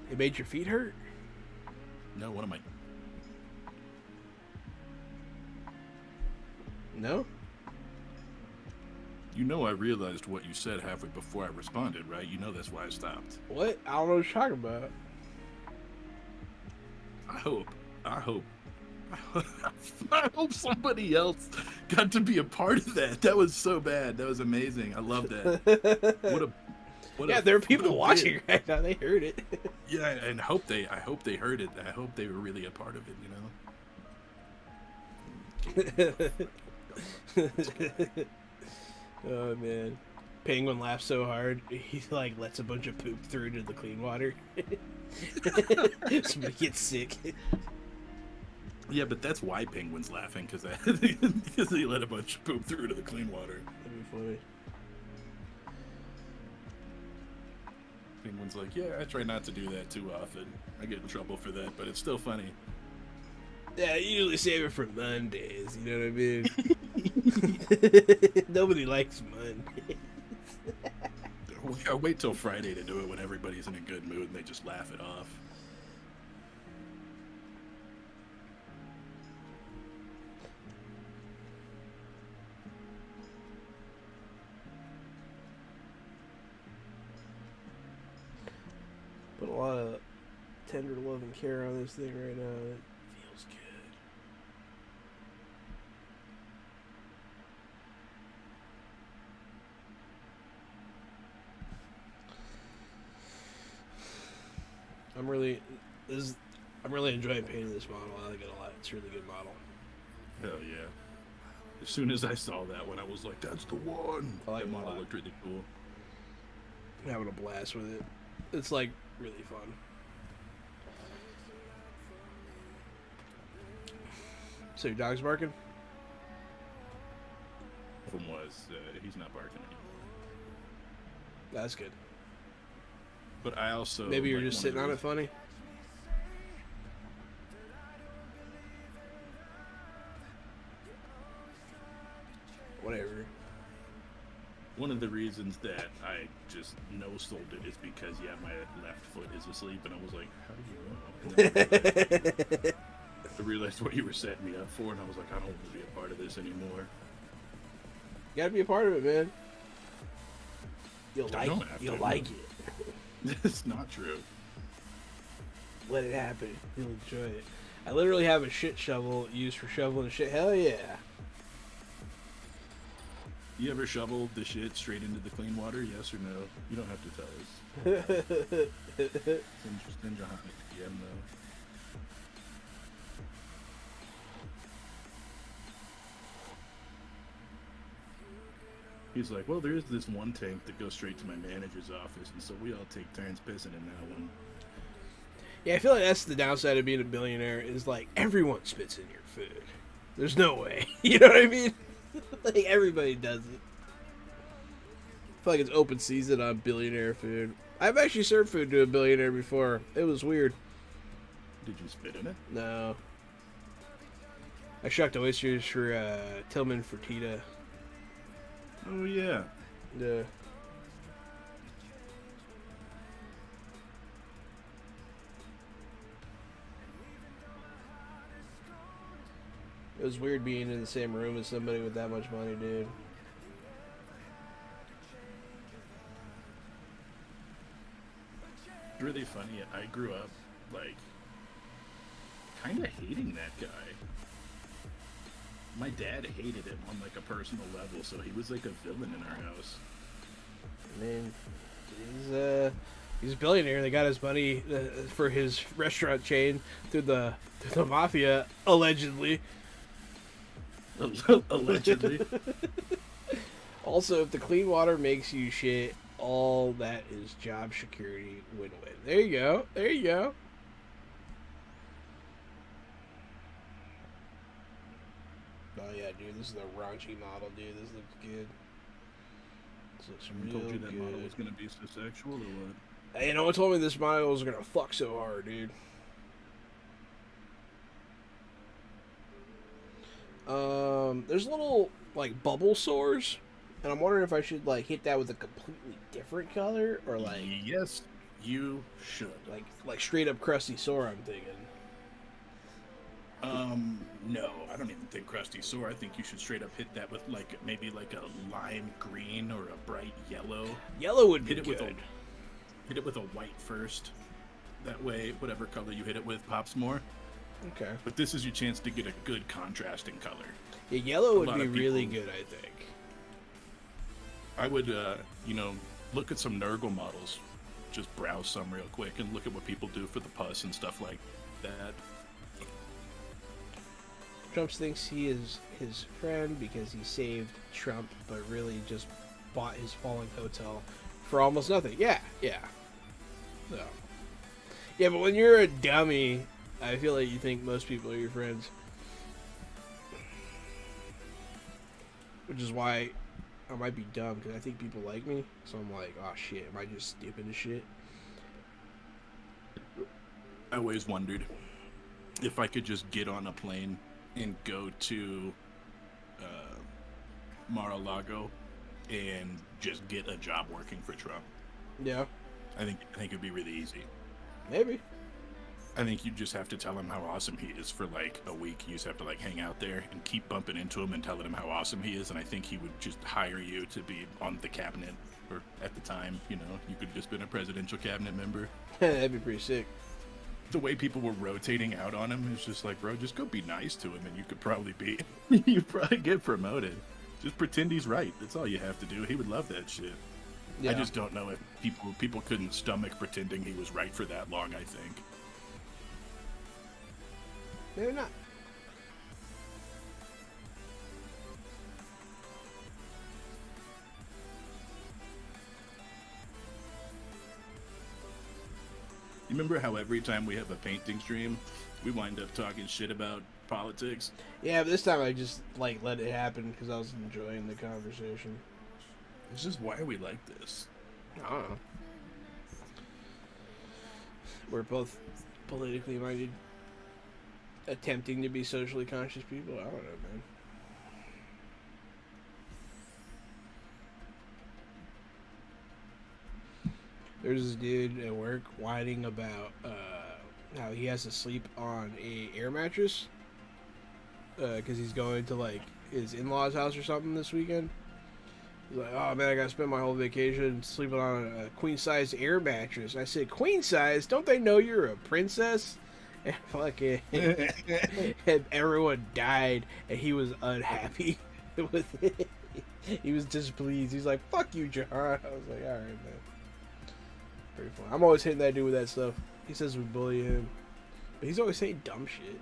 It made your feet hurt?
No, one of my...
No?
You know I realized what you said halfway before I responded, right? You know that's why I stopped.
What? I don't know what you're talking about.
I hope. I hope somebody else got to be a part of that. That was so bad. That was amazing. I love that.
Yeah, there are people
what a
watching
bit.
right now. They heard it.
Yeah, and I hope they heard it. I hope they were really a part of it, you know?
Oh man, Penguin laughs so hard he like lets a bunch of poop through to the clean water. Somebody gets sick.
Yeah, but that's why Penguin's laughing, because they let a bunch of poop through to the clean water.
That'd be funny.
Penguin's like, yeah, I try not to do that too often. I get in trouble for that, but it's still funny.
Yeah, I usually save it for Mondays. You know what I mean? Nobody likes Mondays.
I wait till Friday to do it when everybody's in a good mood and they just laugh it off.
Put a lot of tender love and care on this thing right now. It feels good. I'm really enjoying painting this model. I like it a lot. It's a really good model.
Hell yeah. As soon as I saw that one, I was like, that's the one.
I like
That
it a
model
lot.
looked really cool.
I'm having a blast with it. It's like really fun. So your dog's barking?
One was, he's not barking anymore.
That's good.
But I also...
Maybe you're
like,
just
one of
sitting on it
those-
funny? Whatever.
One of the reasons that I just no-sold it is because, yeah, my left foot is asleep, and I was like, how do you know? And then I realized what you were setting me up for, and I was like, I don't want to be a part of this anymore.
You gotta be a part of it, man. You'll
I
like
don't
it.
have
You'll
to.
like it.
It's not true.
Let it happen. You'll enjoy it. I literally have a shit shovel used for shoveling shit. Hell yeah.
You ever shoveled the shit straight into the clean water? Yes or no? You don't have to tell us. It's interesting behind the DM, though. He's like, well, there is this one tank that goes straight to my manager's office, and so we all take turns pissing in that one.
Yeah, I feel like that's the downside of being a billionaire is like everyone spits in your food. There's no way. You know what I mean? Like everybody does it. I feel like it's open season on billionaire food. I've actually served food to a billionaire before. It was weird.
Did you spit in it?
No. I shucked oysters for Tillman Fertitta.
Oh, yeah.
Yeah. It was weird being in the same room as somebody with that much money, dude.
It's really funny. I grew up, like, kind of hating that guy. My dad hated him on, like, a personal level, so he was, like, a villain in our house.
I mean, he's a billionaire. They got his money for his restaurant chain through the mafia, allegedly.
Allegedly.
Also, if the clean water makes you shit, all that is job security win-win. There you go. There you go. Oh yeah, dude, this is a raunchy model, dude. This looks good. This looks
Who
real
told you that
good.
model was going to be so sexual or what?
Hey, you know what told me this model was gonna fuck so hard, dude? There's little like bubble sores, and I'm wondering if I should like hit that with a completely different color or like
Yes, you should.
like straight up crusty sore. I'm thinking.
No, I don't even think crusty sore. I think you should straight up hit that with like maybe like a lime green or a bright yellow.
Yellow would be
Hit it
good.
with hit it with a white first. That way, whatever color you hit it with pops more.
Okay.
But this is your chance to get a good contrasting color.
Yeah, yellow would
lot
be
of
really
people-
good, I think.
I would, look at some Nurgle models. Just browse some real quick and look at what people do for the pus and stuff like that.
Trump thinks he is his friend because he saved Trump, but really just bought his falling hotel for almost nothing. Yeah. So. Yeah, but when you're a dummy, I feel like you think most people are your friends. Which is why I might be dumb, because I think people like me. So I'm like, oh shit, am I just stupid as shit?
I always wondered if I could just get on a plane and go to Mar-a-Lago and just get a job working for Trump.
Yeah,
I think it'd be really easy.
maybe.
I think you just have to tell him how awesome he is for like a week. You just have to like hang out there and keep bumping into him and telling him how awesome he is. And I think he would just hire you to be on the cabinet. Or at the time, you could have just been a presidential cabinet member.
That'd be pretty sick.
The way people were rotating out on him is just like, bro, just go be nice to him and you could probably you'd probably get promoted. Just pretend he's right. That's all you have to do. He would love that shit.
Yeah.
I just don't know if people couldn't stomach pretending he was right for that long, I think.
Maybe not.
You remember how every time we have a painting stream, we wind up talking shit about politics?
Yeah, but this time I just like let it happen because I was enjoying the conversation.
It's just, why are we like this?
I don't know. We're both politically minded, attempting to be socially conscious people. I don't know, man. There's this dude at work whining about how he has to sleep on a air mattress because he's going to like his in-laws' house or something this weekend. He's like, oh man, I gotta spend my whole vacation sleeping on a queen-size air mattress. I said, queen size? Don't they know you're a princess? And fucking, and everyone died, and he was unhappy with it. He was displeased. He's like, fuck you, John. I was like, all right, man. Pretty fun. I'm always hitting that dude with that stuff. He says we bully him, but he's always saying dumb shit.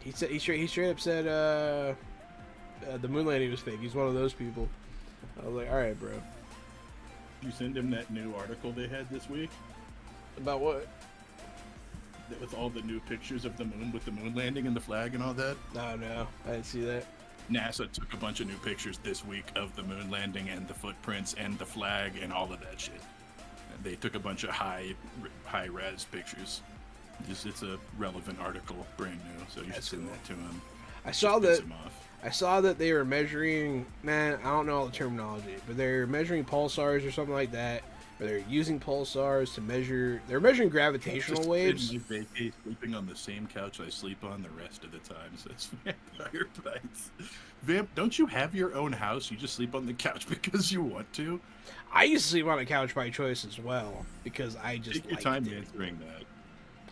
He straight up said the moon landing was fake. He's one of those people. I was like, all right, bro.
You send him that new article they had this week?
About what?
With all the new pictures of the moon with the moon landing and the flag and all that?
No, I didn't see that.
NASA took a bunch of new pictures this week of the moon landing and the footprints and the flag and all of that shit. And they took a bunch of high res pictures. It's a relevant article, brand new, so you should send that to him.
I saw
Piss
that.
him off.
I saw that they were measuring. Man, I don't know all the terminology, but they're measuring pulsars or something like that. Or they're using pulsars to measure. They're measuring gravitational
Just
waves.
in my vacay, sleeping on the same couch I sleep on the rest of the time. So it's Vampire Bites. Vamp, don't you have your own house? You just sleep on the couch because you want to?
I used to sleep on a couch by choice as well because I just
Take your
liked
time
it.
answering that.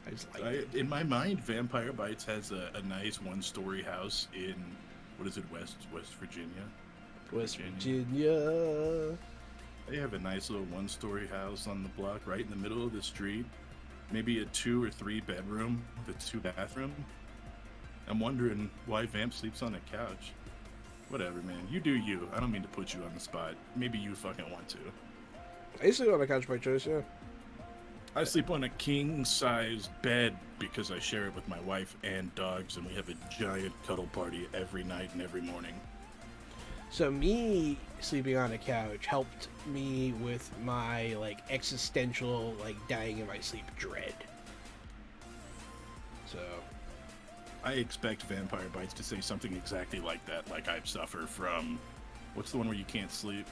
I just liked it.
In my mind, Vampire Bites has a nice one-story house in, what is it, West Virginia?
West Virginia.
They have a nice little one-story house on the block right in the middle of the street. Maybe a 2 or 3 bedroom with a 2-bathroom. I'm wondering why Vamp sleeps on a couch. Whatever, man. You do you. I don't mean to put you on the spot. Maybe you fucking want to.
I used to sleep on a couch by choice, yeah.
I sleep on a king-size bed because I share it with my wife and dogs, and we have a giant cuddle party every night and every morning.
So me sleeping on a couch helped me with my like existential like dying in my sleep dread. So
I expect Vampire Bites to say something exactly like that, like I suffer from, what's the one where you can't sleep?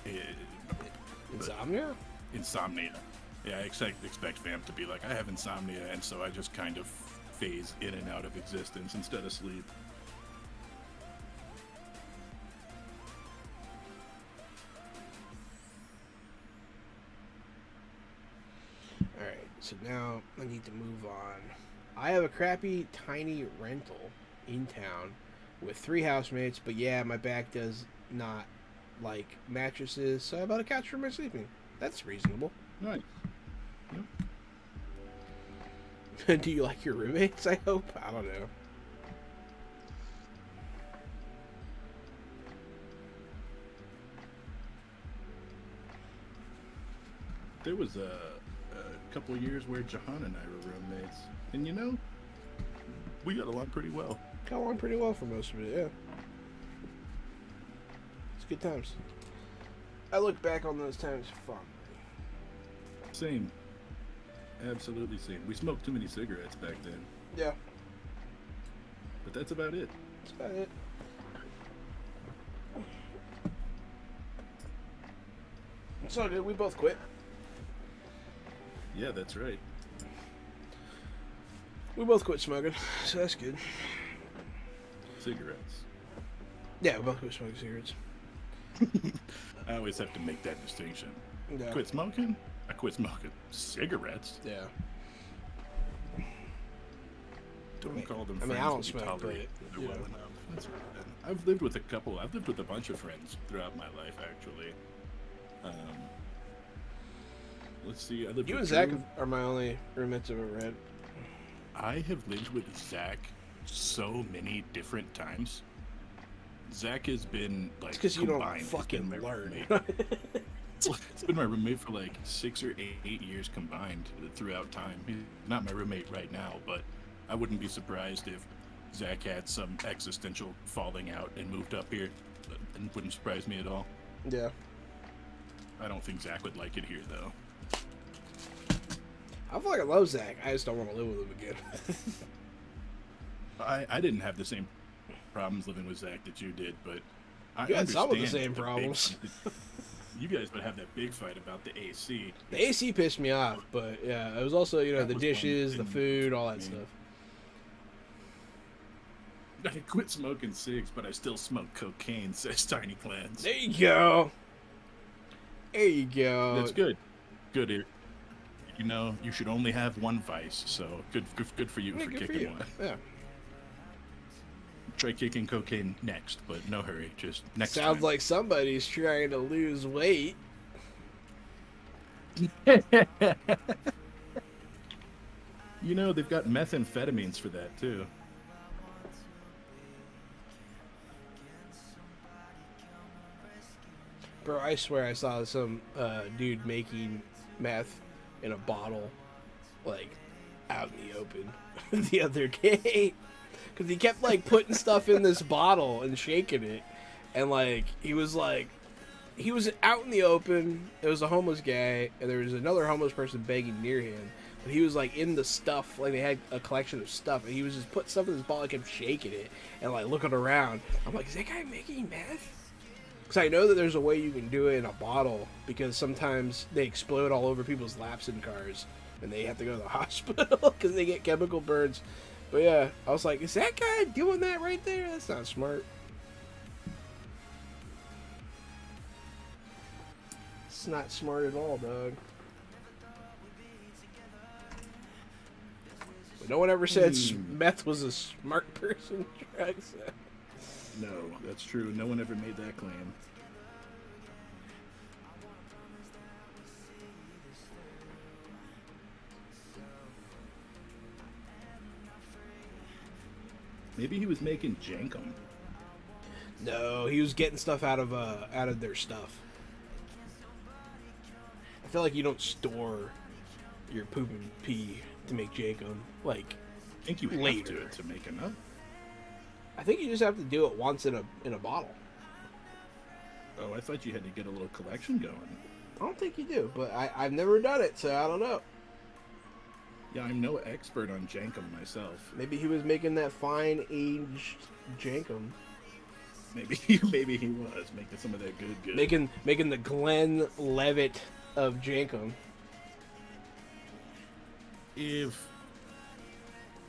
insomnia?
Insomnia. Yeah, I expect Vamp to be like, I have insomnia, and so I just kind of phase in and out of existence instead of sleep.
Alright, so now I need to move on. I have a crappy, tiny rental in town with 3 housemates, but yeah, my back does not like mattresses, so I bought a couch for my sleeping. That's reasonable.
Nice.
Do you like your roommates, I hope? I don't know.
There was a couple of years where Jahan and I were roommates, and you know, we got along pretty well.
Got along pretty well for most of it, yeah. It's good times. I look back on those times fondly.
Same. Absolutely same. We smoked too many cigarettes back then,
Yeah,
but that's about it.
that's about it. It's all good. We both quit.
Yeah, that's right.
We both quit smoking, so that's good.
Cigarettes.
Yeah, we both quit smoking cigarettes.
I always have to make that distinction.
Yeah.
Quit smoking? I quit smoking cigarettes.
Yeah.
Don't call them
I
friends
mean, I don't
when you
smoke,
tolerate
but,
them
you
well
know.
enough. That's right. I've lived with a bunch of friends throughout my life, actually. Let's see. I lived
You
with
and Zach
Drew.
are my only roommates I've ever had.
I have lived with Zach so many different times. Zach has been like
It's because you don't
combined, he's
fucking
been my
learn.
roommate. It's been my roommate for like 6 or 8 years combined throughout time. He's not my roommate right now, but I wouldn't be surprised if Zach had some existential falling out and moved up here. It wouldn't surprise me at all.
Yeah.
I don't think Zach would like it here, though.
I feel like I love Zach. I just don't want to live with him again.
I didn't have the same problems living with Zach that you did, but I
You had some of the
understand
same
big-
problems.
you guys would have that big fight about the AC.
The AC pissed me off, but yeah, it was also, you know,
That
the
was
dishes,
one
the
thing.
food, all that
Yeah.
stuff.
I quit smoking cigs, but I still smoke cocaine, says Tiny Clans.
There you go. There you go.
That's good. Good. You know, you should only have one vice, so good for you
Yeah,
for
good for
kicking
you.
one.
Yeah.
Try kicking cocaine next, but no hurry. Just next
Sounds
time.
like somebody's trying to lose weight.
You know, they've got methamphetamines for that, too.
Bro, I swear I saw some dude making meth in a bottle, like, out in the open the other day. Because he kept, like, putting stuff in this bottle and shaking it. And, like, he was out in the open. It was a homeless guy, and there was another homeless person begging near him. But he was, like, in the stuff. Like, they had a collection of stuff. And he was just putting stuff in this bottle and kept shaking it. And, like, looking around. I'm like, is that guy making meth? Because I know that there's a way you can do it in a bottle, because sometimes they explode all over people's laps in cars, and they have to go to the hospital because they get chemical burns. But yeah, I was like, is that guy doing that right there? That's not smart. It's not smart at all, dog. But no one ever said meth was a smart person drug. So.
No, that's true. No one ever made that claim. Maybe he was making jankum.
No, he was getting stuff out of their stuff. I feel like you don't store your poop and pee to make jankum. Like,
I think you have
Later.
to make enough.
I think you just have to do it once in a bottle.
Oh, I thought you had to get a little collection going.
I don't think you do, but I've never done it, so I don't know.
Yeah, I'm no expert on jankum myself.
Maybe he was making that fine aged jankum,
Maybe he was making some of that good.
making the Glenn Levitt of jankum.
If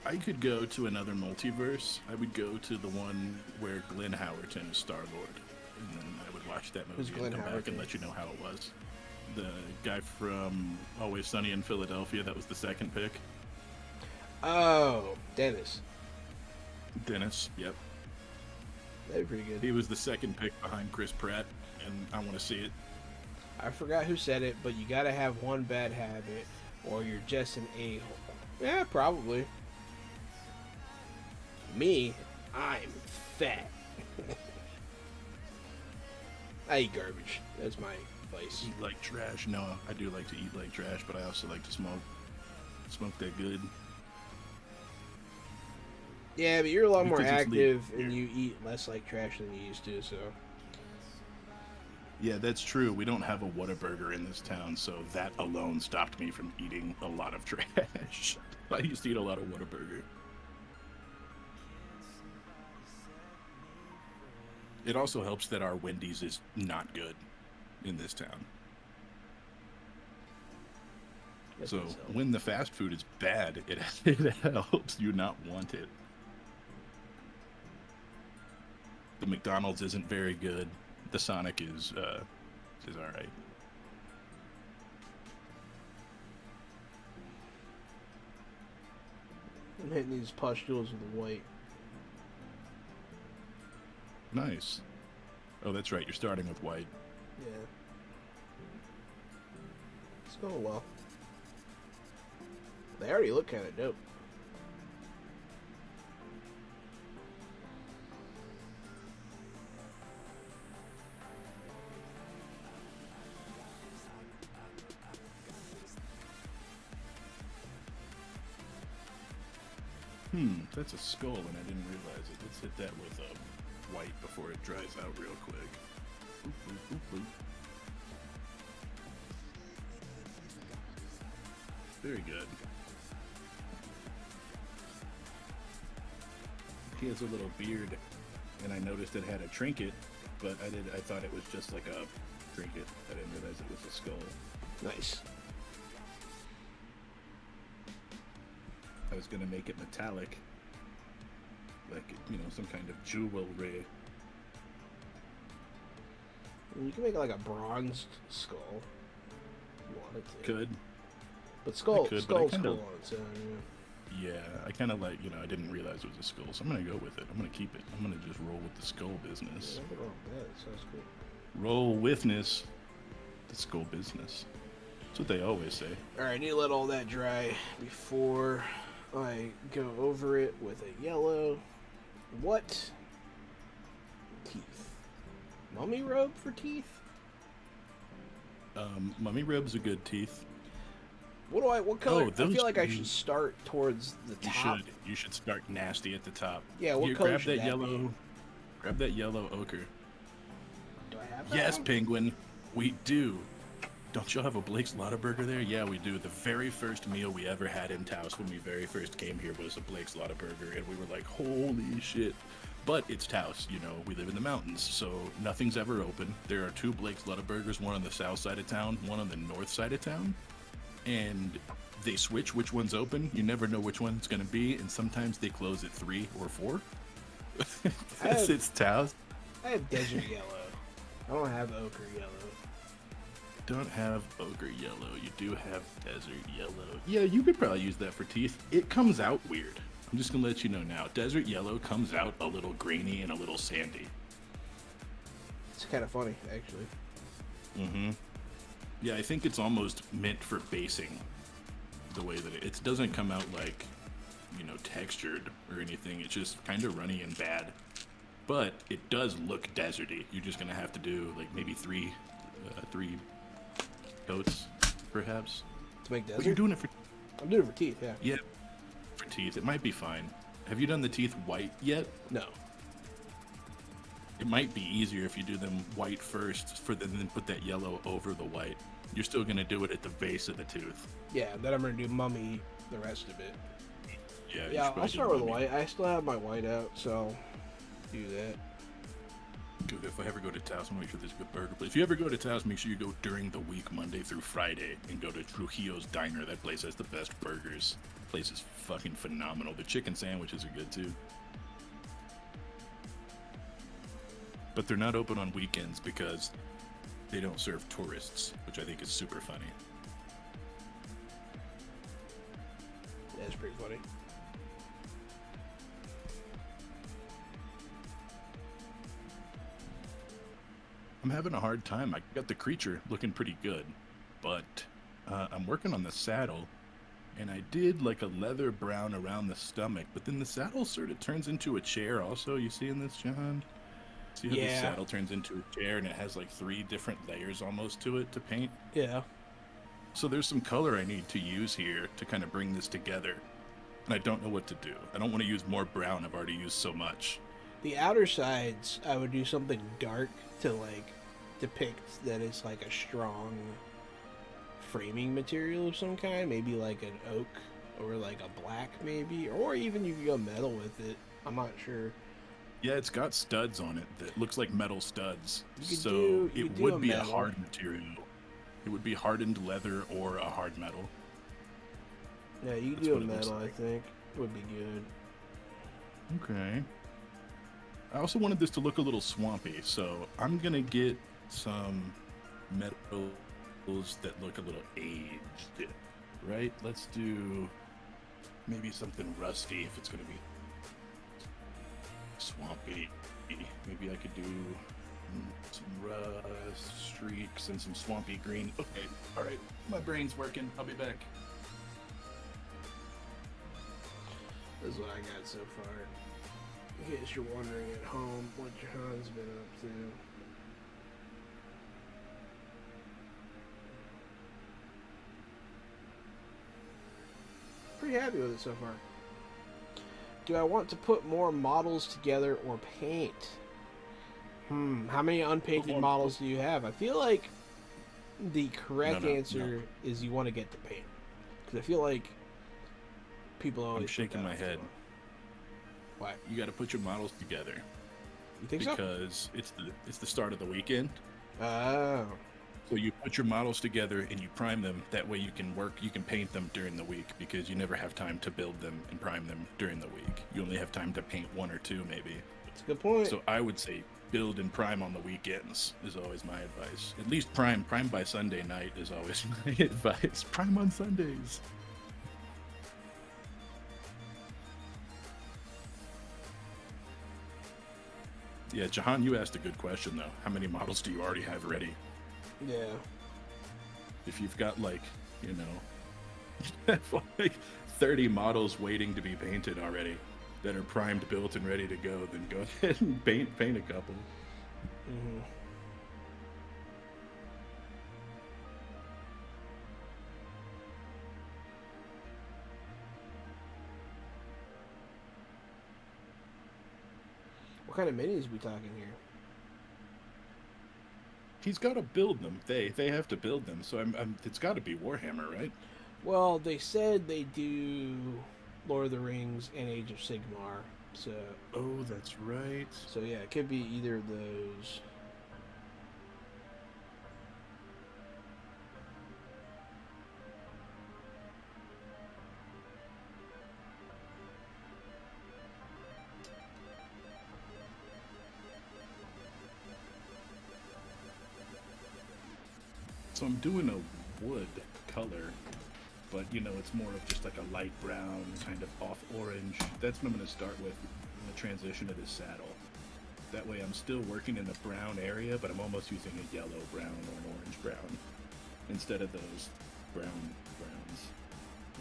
I could go to another multiverse. I would go to the one where Glenn Howerton is Star-Lord. And then I would watch that
Who's
movie
Glenn
and come back and
Howerton?
let you know how it was. The guy from Always Sunny in Philadelphia, that was the second pick.
Oh, Dennis.
Dennis, yep.
That'd be pretty
He
good.
was the second pick behind Chris Pratt, and I want to see it.
I forgot who said it, but you gotta have one bad habit, or you're just an a-hole. Yeah, probably. Me, I'm fat. I eat garbage. That's my vice.
Eat like trash. No, I do like to eat like trash, but I also like to smoke. Smoke that good.
Yeah, but you're a lot more
Because it's
active
legal.
and you eat less like trash than you used to, so.
Yeah, that's true. We don't have a Whataburger in this town, so that alone stopped me from eating a lot of trash. I used to eat a lot of Whataburger. It also helps that our Wendy's is not good in this town.
Yes,
So
myself.
when the fast food is bad, it helps you not want it. The McDonald's isn't very good. The Sonic is all right.
I'm hitting these pustules with the white.
Nice. Oh, that's right. You're starting with white.
Yeah. It's going well. They already look kind of dope.
That's a skull, and I didn't realize it. Let's hit that with white before it dries out real quick. Boop, boop, boop, boop. Very good. He has a little beard, and I noticed it had a trinket, but I thought it was just like a trinket. I didn't realize it was a skull.
Nice.
I was gonna make it metallic, like, you know, some kind of jewelry.
You can make like a bronzed skull. If you wanted to.
Could.
But skull,
could, but I
skull's
kinda-
cool on its own, yeah.
Yeah, I kind of like, you know, I didn't realize it was a skull, so I'm gonna go with it. I'm gonna keep it. I'm gonna just roll with the skull business.
Yeah, nothing wrong with that. It sounds cool.
Roll withness. The skull business. That's what they always say.
Alright, I need to let all that dry before I go over it with a yellow. What? Teeth. Mummy robe for teeth?
Mummy ribs are good teeth.
What color? I
those
feel like I
two-
should start towards the
You
top.
should. You should start nasty at the top.
Yeah, what
Here,
color
grab
should
that
that
yellow.
be?
Grab that yellow ochre.
Do I have that
Yes,
one?
Penguin. We do. Don't y'all have a Blake's Lottaburger there? Yeah, we do. The very first meal we ever had in Taos when we very first came here was a Blake's Lottaburger, and we were like, holy shit. But it's Taos, you know, we live in the mountains, so nothing's ever open. There are two Blake's Lottaburgers, one on the south side of town, one on the north side of town, and they switch which one's open. You never know which one's going to be, and sometimes they close at 3 or 4. It's Taos.
I have desert yellow. I don't have ochre yellow.
Don't have ochre yellow. You do have desert yellow. Yeah, you could probably use that for teeth. It comes out weird. I'm just gonna let you know now. Desert yellow comes out a little grainy and a little sandy.
It's kind of funny, actually.
Mm-hmm. Yeah, I think it's almost meant for basing. The way that it doesn't come out like, you know, textured or anything. It's just kind of runny and bad. But it does look deserty. You're just gonna have to do like maybe three coats, perhaps.
To make
But
desert?
you're doing it for
I'm doing it for teeth, yeah.
Yeah, for teeth. It might be fine. Have you done the teeth white yet?
No.
It might be easier if you do them white first, then put that yellow over the white. You're still gonna do it at the base of the tooth.
Yeah, then I'm gonna do mummy the rest of it.
Yeah. you should
Yeah,
probably
I'll
do
start with
mummy.
white. I still have my white out, so do that.
Good. If if I ever go to Taos, I'm gonna make sure there's a good burger place. If you ever go to Taos, make sure you go during the week, Monday through Friday, and go to Trujillo's Diner. That place has the best burgers. The place is fucking phenomenal. The chicken sandwiches are good too. But they're not open on weekends because they don't serve tourists, which I think is super funny.
That's pretty funny.
I'm having a hard time. I got the creature looking pretty good, but I'm working on the saddle, and I did like a leather brown around the stomach, but then the saddle sort of turns into a chair also. You seeing this, John? See how the
Yeah.
saddle turns into a chair, and it has like 3 different layers almost to it to paint?
Yeah.
So there's some color I need to use here to kind of bring this together, and I don't know what to do. I don't want to use more brown. I've already used so much.
The outer sides, I would do something dark to like depict that it's like a strong framing material of some kind, maybe like an oak or like a black maybe, or even you could go metal with it. I'm not sure.
Yeah, it's got studs on it that looks like metal studs.
You could
So
do- you
it
could do
would
a
be a
metal.
hard material. It would be hardened leather or a hard metal.
Yeah, you could
That's
do a
what it looks
metal, I
like.
think. Would be good.
Okay. I also wanted this to look a little swampy, so I'm gonna get some metals that look a little aged. Right? Let's do maybe something rusty if it's gonna be swampy. Maybe I could do some rust streaks and some swampy green. Okay, all right. My brain's working. I'll be back.
That's what I got so far. In case you're wondering at home what Jahan's been up to. Pretty happy with it so far. Do I want to put more models together or paint? How many unpainted
Well,
models do you have? I feel like the correct
No,
answer is you want to get to paint. Because I feel like people always
I'm
put
shaking
that
my
off
head.
the- Why?
You got to put your models together
You think so?
because it's the start of the weekend.
Oh.
So you put your models together and you prime them. That way you can paint them during the week because you never have time to build them and prime them during the week. You only have time to paint 1 or 2 maybe.
That's a good point.
So I would say build and prime on the weekends is always my advice. At least prime by Sunday night is always my advice. Prime on Sundays. Yeah, Jahan, you asked a good question though. How many models do you already have ready?
Yeah.
If you've got like, like 30 models waiting to be painted already that are primed, built, and ready to go, then go ahead and paint a couple.
hmm What kind of minis we talking here?
He's got to build them. They have to build them. So it's got to be Warhammer, right?
Well, they said they do Lord of the Rings and Age of Sigmar.
Oh, that's right.
So yeah, it could be either of those.
So I'm doing a wood color, but it's more of just like a light brown, kind of off orange. That's what I'm going to start with in the transition of this saddle. That way I'm still working in the brown area, but I'm almost using a yellow brown or an orange brown instead of those browns.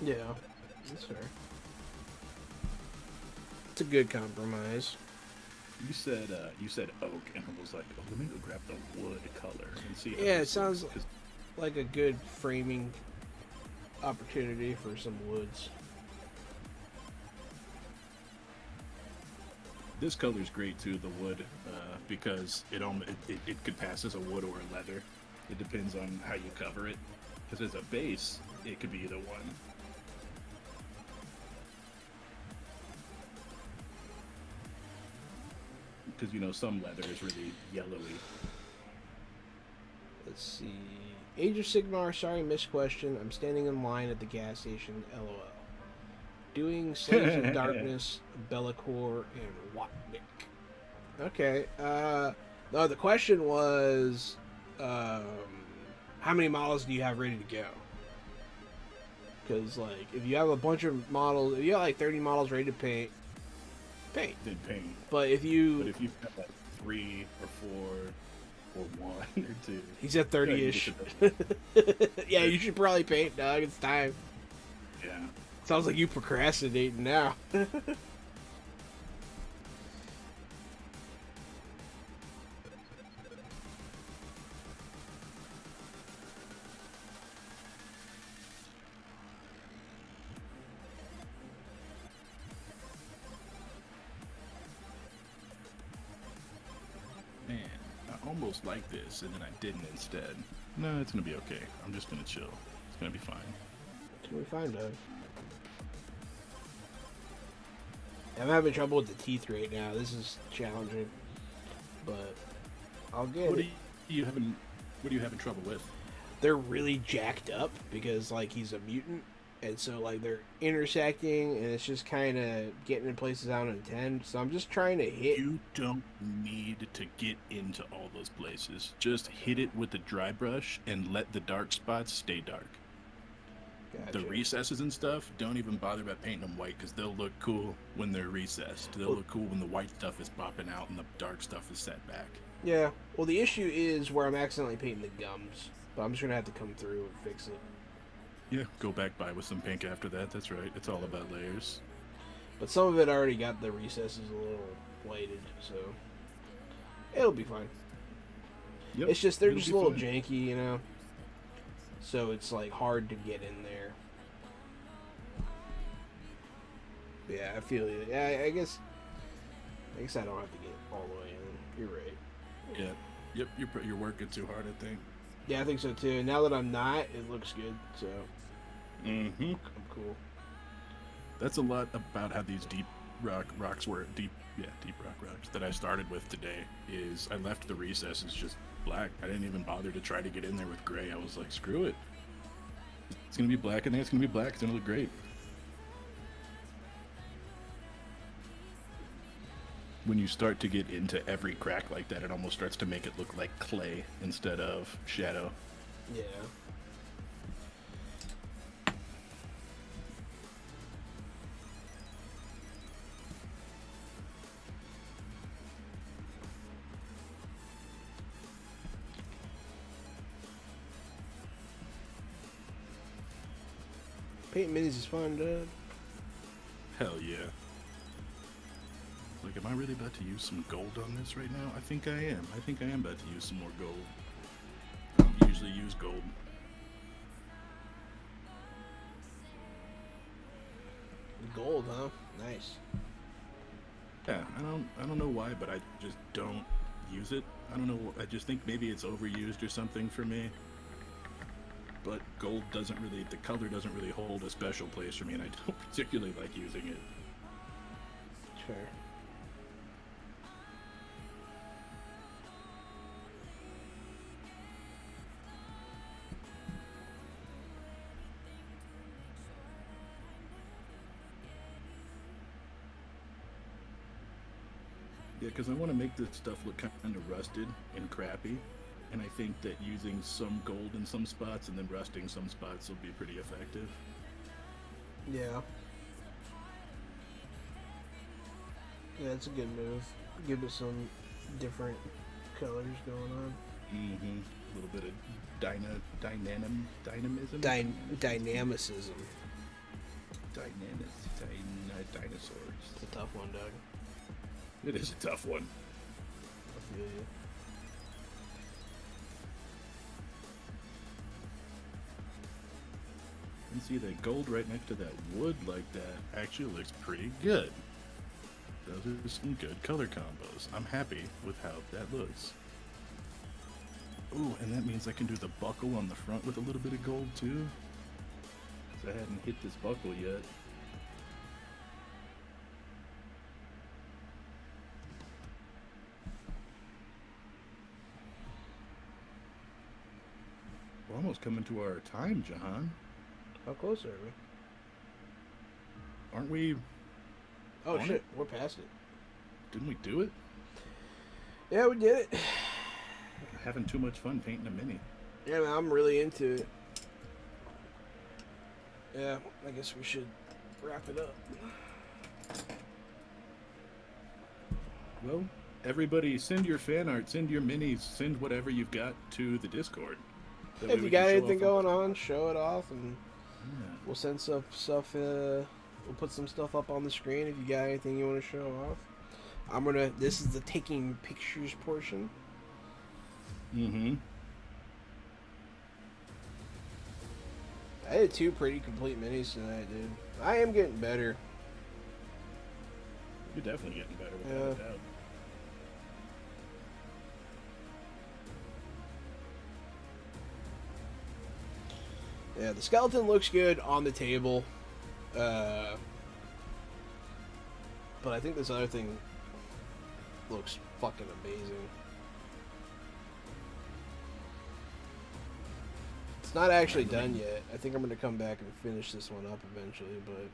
Yeah, that's fair. It's a good compromise.
You said oak, and I was like, oh, let me go grab the wood color and see. How
Yeah,
this
it sounds
looks, 'cause
like a good framing opportunity for some woods.
this color's great too, the wood, because it could pass as a wood or a leather. It depends on how you cover it. Because as a base, it could be either one. because you know some leather is really yellowy.
Let's see. Age of Sigmar, sorry, missed question. I'm standing in line at the gas station, LOL. Doing Slaves of Darkness, Be'lakor, and Watnik. Okay. No, the question was, how many models do you have ready to go? Because, like, if you have a bunch of models, if you have, like, 30 models ready to paint, paint.
Then paint.
But if you...
But if you have like 3 or 4 or 1 or 2,
He's at 30-ish. Yeah, you should probably paint, Doug. It's time.
yeah.
Sounds like you procrastinating now.
Man, I almost like this, and then I didn't instead. No, it's gonna be okay. I'm just gonna chill. It's gonna be fine.
It's gonna be fine, Doug. I'm having trouble with the teeth right now. This is challenging, but I'll get
What
it.
are you having? What are you having trouble with?
They're really jacked up because like he's a mutant, and so like they're intersecting, and it's just kind of getting in places I don't intend. So I'm just trying to hit.
You don't need to get into all those places. Just hit it with the dry brush and let the dark spots stay dark.
Gotcha.
The recesses and stuff, don't even bother about painting them white because they'll look cool when they're recessed. They'll
Well-
look cool when the white stuff is popping out and the dark stuff is set back.
Yeah. Well, the issue is where I'm accidentally painting the gums, but I'm just gonna have to come through and fix it.
Yeah, go back by with some pink after that. That's right. It's all about layers.
But some of it already got the recesses a little whited, so it'll be fine.
Yep,
It's just they're
it'll
just
be
a little
fine.
janky, you know. So it's like hard to get in there. Yeah, I feel you. Yeah, I guess I don't have to get all the way in. You're right.
Yeah. Yep, you're working too hard, I think.
Yeah, I think so too. And now that I'm not, it looks good. So
Mm-hmm.
I'm cool.
That's a lot about how these deep rocks were deep rock rocks that I started with today. Is I left the recesses just black. I didn't even bother to try to get in there with gray. I was like, screw it. It's gonna be black, and then it's gonna be black. It's gonna look great. When you start to get into every crack like that, it almost starts to make it look like clay instead of shadow.
Yeah. Paint minis is fun, dude.
Hell yeah. Like, am I really about to use some gold on this right now? I think I am. I think I am about to use some more gold. I don't usually use gold.
Gold, huh? Nice.
Yeah, I don't know why, but I just don't use it. I don't know. I just think maybe it's overused or something for me. But gold doesn't really, the color doesn't really hold a special place for me, and I don't particularly like using it.
Fair.
Yeah, because I want to make this stuff look kind of rusted and crappy, and I think that using some gold in some spots and then rusting some spots will be pretty effective.
Yeah. Yeah, it's a good move. Give it some different colors going on.
Mm-hmm. A little bit of dynamism.
Dynamicism.
Dinosaurs.
It's a tough one, Doug.
It is a tough one.
I feel you.
And see that gold right next to that wood like that actually looks pretty good. Those are some good color combos. I'm happy with how that looks. Ooh, and that means I can do the buckle on the front with a little bit of gold too. 'Cause I hadn't hit this buckle yet. almost coming to our time, Jahan.
How close are we?
Aren't we?
Oh
On
shit,
it?
we're past it.
Didn't we do it?
Yeah, we did it.
Having too much fun painting a mini.
Yeah, man, I'm really into it. Yeah, I guess we should wrap it up.
Well, everybody, send your fan art, send your minis, send whatever you've got to the Discord. That way
If you
we
got
can show
anything
off
going on, show it off, and
Yeah.
we'll send some stuff. We'll put some stuff up on the screen if you got anything you want to show off. This is the taking pictures portion.
Mm-hmm.
I did 2 pretty complete minis tonight, dude. I am getting better.
You're definitely getting better without
Yeah.
a doubt.
Yeah, the skeleton looks good on the table. But I think this other thing looks fucking amazing. It's not actually done yet. I think I'm going to come back and finish this one up eventually, but...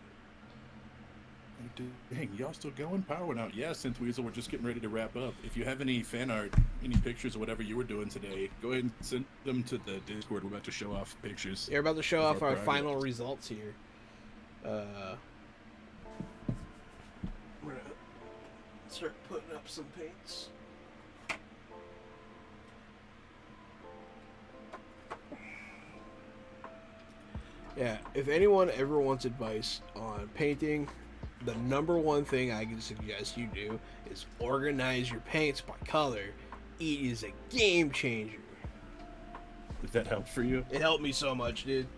Dang, y'all still going? Power went out. Yeah, since Weasel, we're just getting ready to wrap up. If you have any fan art, any pictures or whatever you were doing today, go ahead and send them to the Discord. We're about to show off pictures.
Yeah, we're about to show
of
off our
progress.
final results here. We're going to start putting up some paints. Yeah, if anyone ever wants advice on painting, the number one thing I can suggest you do is organize your paints by color. It is a game changer.
Did that help for you?
It helped me so much, dude.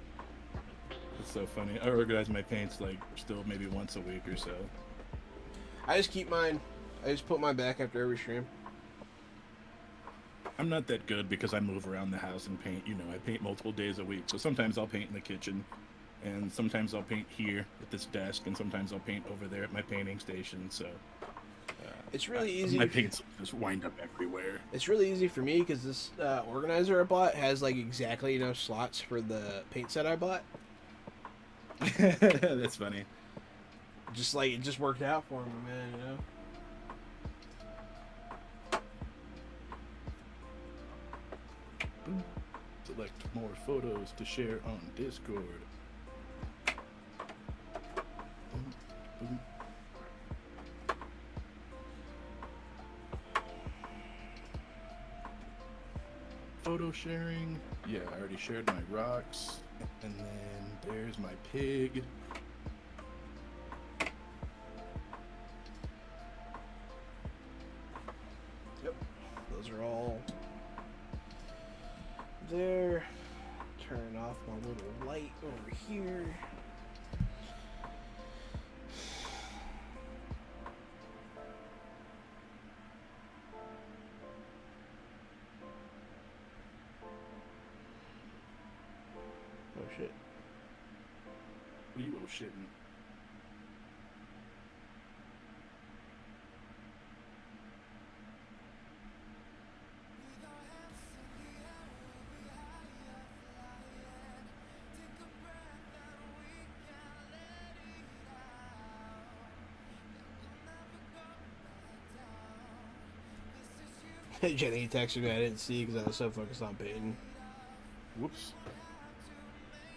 It's so funny. I organize my paints like still maybe once a week or so.
I just keep mine. I just put mine back after every stream.
I'm not that good because I move around the house and paint. You know, I paint multiple days a week. So sometimes I'll paint in the kitchen, and sometimes I'll paint here at this desk, and sometimes I'll paint over there at my painting station. So
It's really easy.
My paints just wind up everywhere.
It's really easy for me because this organizer I bought has like exactly enough slots for the paint set I bought.
That's funny.
Just like it just worked out for me, man. You know.
Boom. Select more photos to share on Discord. Boom, boom. Photo sharing. Yeah, I already shared my rocks. And then there's my pig.
Yep. Those are all there. Turn off my little light over here. Oh shit.
What are you little shitting?
Jenny texted me, I didn't see because I was so focused on painting.
Whoops.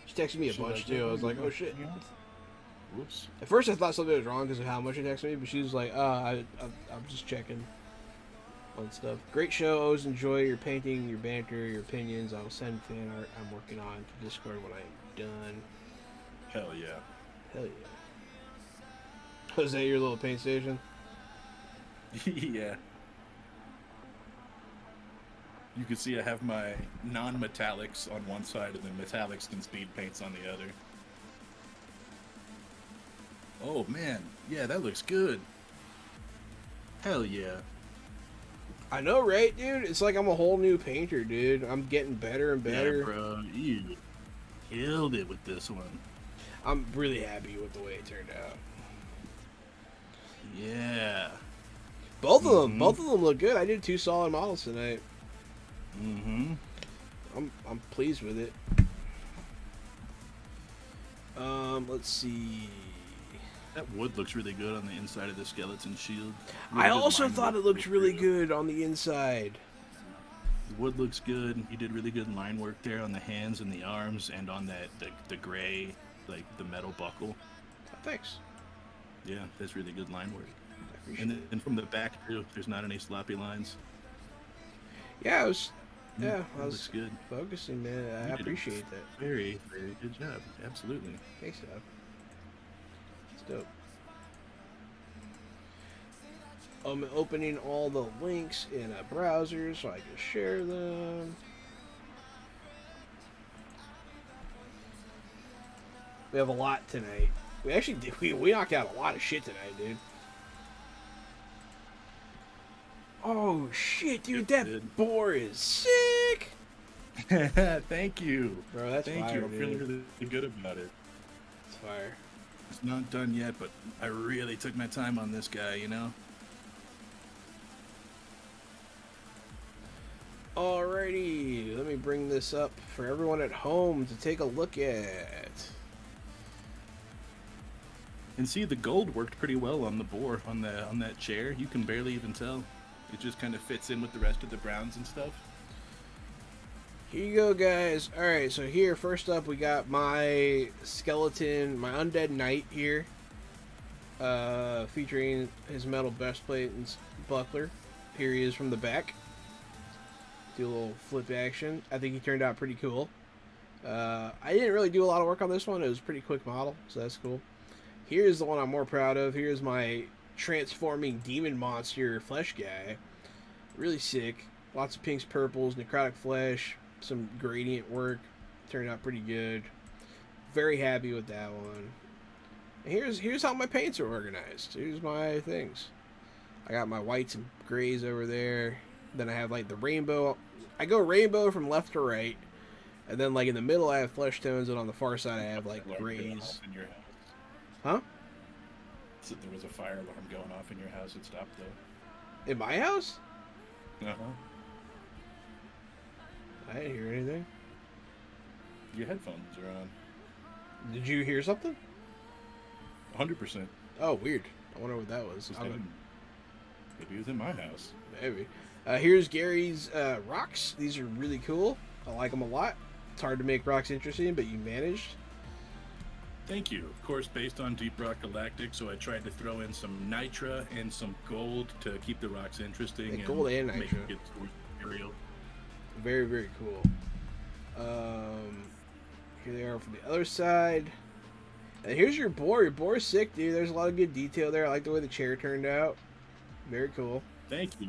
She texted me a
Should
bunch
I
too. I was like, oh shit.
Yeah. Whoops.
At first I thought something was wrong because of how much she texted me, but she was like, I'm just checking on stuff. Great show. Always enjoy your painting, your banter, your opinions. I will send fan art I'm working on to Discord when I'm done.
Hell yeah.
Hell yeah. Was that your little paint station?
Yeah. You can see I have my non-metallics on one side and then metallics and speed paints on the other. Oh man, yeah, that looks good. Hell yeah.
I know, right, dude? It's like I'm a whole new painter, dude. I'm getting better and better.
Yeah, bro, you killed it with this one.
I'm really happy with the way it turned out.
Yeah.
Both of them look good. I did 2 solid models tonight.
Mm-hmm.
I'm pleased with it. Let's see.
That wood looks really good on the inside of the skeleton shield.
I
Really good
also
line
thought
work
it looked really
there.
good on the inside.
The wood looks good. You did really good line work there on the hands and the arms, and on that the gray, like the metal buckle.
Thanks.
Yeah, that's really good line work.
I appreciate
And
it.
then from the back too, there's not any sloppy lines.
Yeah, I was. Yeah,
That
I
looks
was
good.
focusing, man. I
You did a
appreciate that.
Very, very good job. Absolutely.
Thanks, Dub. It's dope. I'm opening all the links in a browser so I can share them. We have a lot tonight. We actually did, we knocked out a lot of shit tonight, dude. Oh shit, dude, that
Good.
boar is sick,
Thank you.
bro. That's
Thank
fire,
you. I'm
dude.
feeling really good about it.
It's fire.
It's not done yet, but I really took my time on this guy, you know?
Alrighty, let me bring this up for everyone at home to take a look at.
And see, the gold worked pretty well on the boar, on that chair. You can barely even tell. It just kind of fits in with the rest of the browns and stuff.
Here you go, guys. Alright, so here, first up, we got my skeleton, my undead knight here. Featuring his metal breastplate and buckler. Here he is from the back. Do a little flip action. I think he turned out pretty cool. I didn't really do a lot of work on this one. It was a pretty quick model, so that's cool. Here's the one I'm more proud of. Here's my transforming demon monster flesh guy. Really sick. Lots of pinks, purples, necrotic flesh, some gradient work. Turned out pretty good. Very happy with that one. And here's how my paints are organized. Here's my things. I got my whites and grays over there. Then I have like the rainbow. I go rainbow from left to right. And then like in the middle I have flesh tones, and on the far side I have like
Alarm going
grays.
off in your house.
Huh?
So there was a fire alarm going off in your house. It stopped though.
In my house?
Uh-huh.
I didn't hear anything.
Your headphones are on.
Did you hear something?
100%.
Oh, weird. I wonder what that was.
Maybe it was in my house.
Maybe. Here's Gary's rocks. These are really cool. I like them a lot. It's hard to make rocks interesting, but you managed.
Thank you. Of course, based on Deep Rock Galactic, so I tried to throw in some nitra and some gold to keep the rocks interesting.
Yeah, gold and
make
nitra.
it material.
Very, very cool. Here they are from the other side. And here's your boar. Your boar's sick, dude. There's a lot of good detail there. I like the way the chair turned out. Very cool.
Thank you.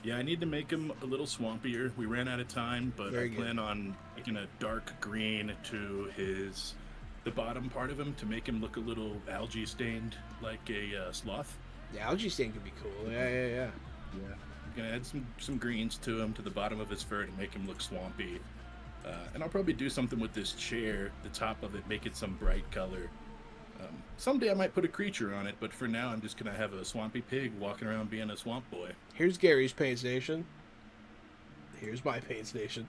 Yeah, I need to make him a little swampier. We ran out of time, but
Very
I
good.
plan on making a dark green to the bottom part of him to make him look a little algae stained, like a sloth.
The algae stain could be cool. Yeah.
Yeah, I'm gonna add some greens to him to the bottom of his fur to make him look swampy. And I'll probably do something with this chair, the top of it, make it some bright color. Someday I might put a creature on it, but for now I'm just gonna have a swampy pig walking around being a swamp boy.
Here's Gary's paint station. Here's my paint station.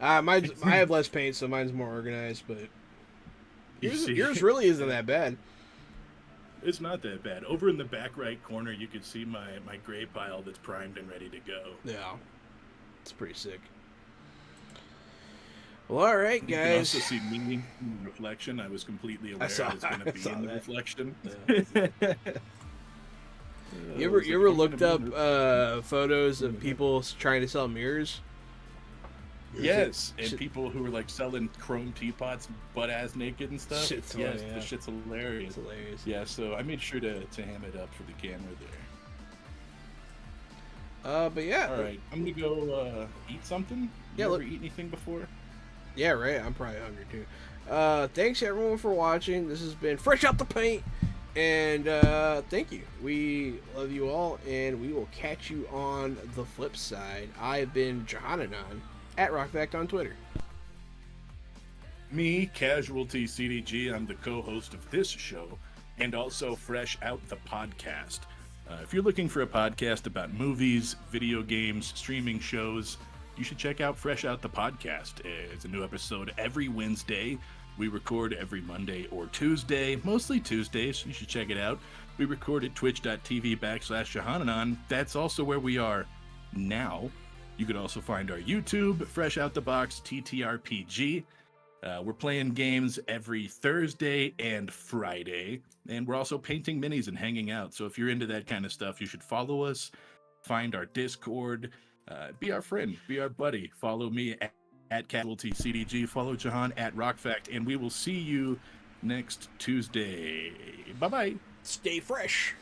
I have less paint, so mine's more organized, but
You see?
yours really isn't that bad.
It's not that bad. Over in the back right corner, you can see my gray pile that's primed and ready to go.
Yeah, it's pretty sick. Well, all right,
You can
guys.
also see me in the reflection. I was completely aware
saw-
I was going
I
to be
saw
in the
that.
reflection.
You ever looked up photos of people trying to sell mirrors?
Yes, and
Shit.
people who were like selling chrome teapots butt ass naked and stuff.
Shit's
yes,
hilarious,
the
yeah.
shit's hilarious.
It's hilarious.
Yeah, so I made sure to ham it up for the camera there.
But yeah.
All right, I'm gonna go eat something.
Yeah,
You
look-
ever eat anything before?
Yeah, right. I'm probably hungry too. Thanks everyone for watching. This has been Fresh Out the Paint, and thank you. We love you all, and we will catch you on the flip side. I've been Johananon at Rockfact on Twitter.
Me, Casualty CDG, I'm the co-host of this show, and also Fresh Out the Podcast. If you're looking for a podcast about movies, video games, streaming shows, you should check out Fresh Out the Podcast. It's a new episode every Wednesday. We record every Monday or Tuesday, mostly Tuesdays. You should check it out. We record at twitch.tv/Johananon. That's also where we are now. You can also find our YouTube, Fresh Out the Box TTRPG. We're playing games every Thursday and Friday, and we're also painting minis and hanging out. So if you're into that kind of stuff, you should follow us, find our Discord, be our friend, be our buddy. Follow me at CasualtyCDG, follow Jahan at RockFact, and we will see you next Tuesday. Bye-bye.
Stay fresh.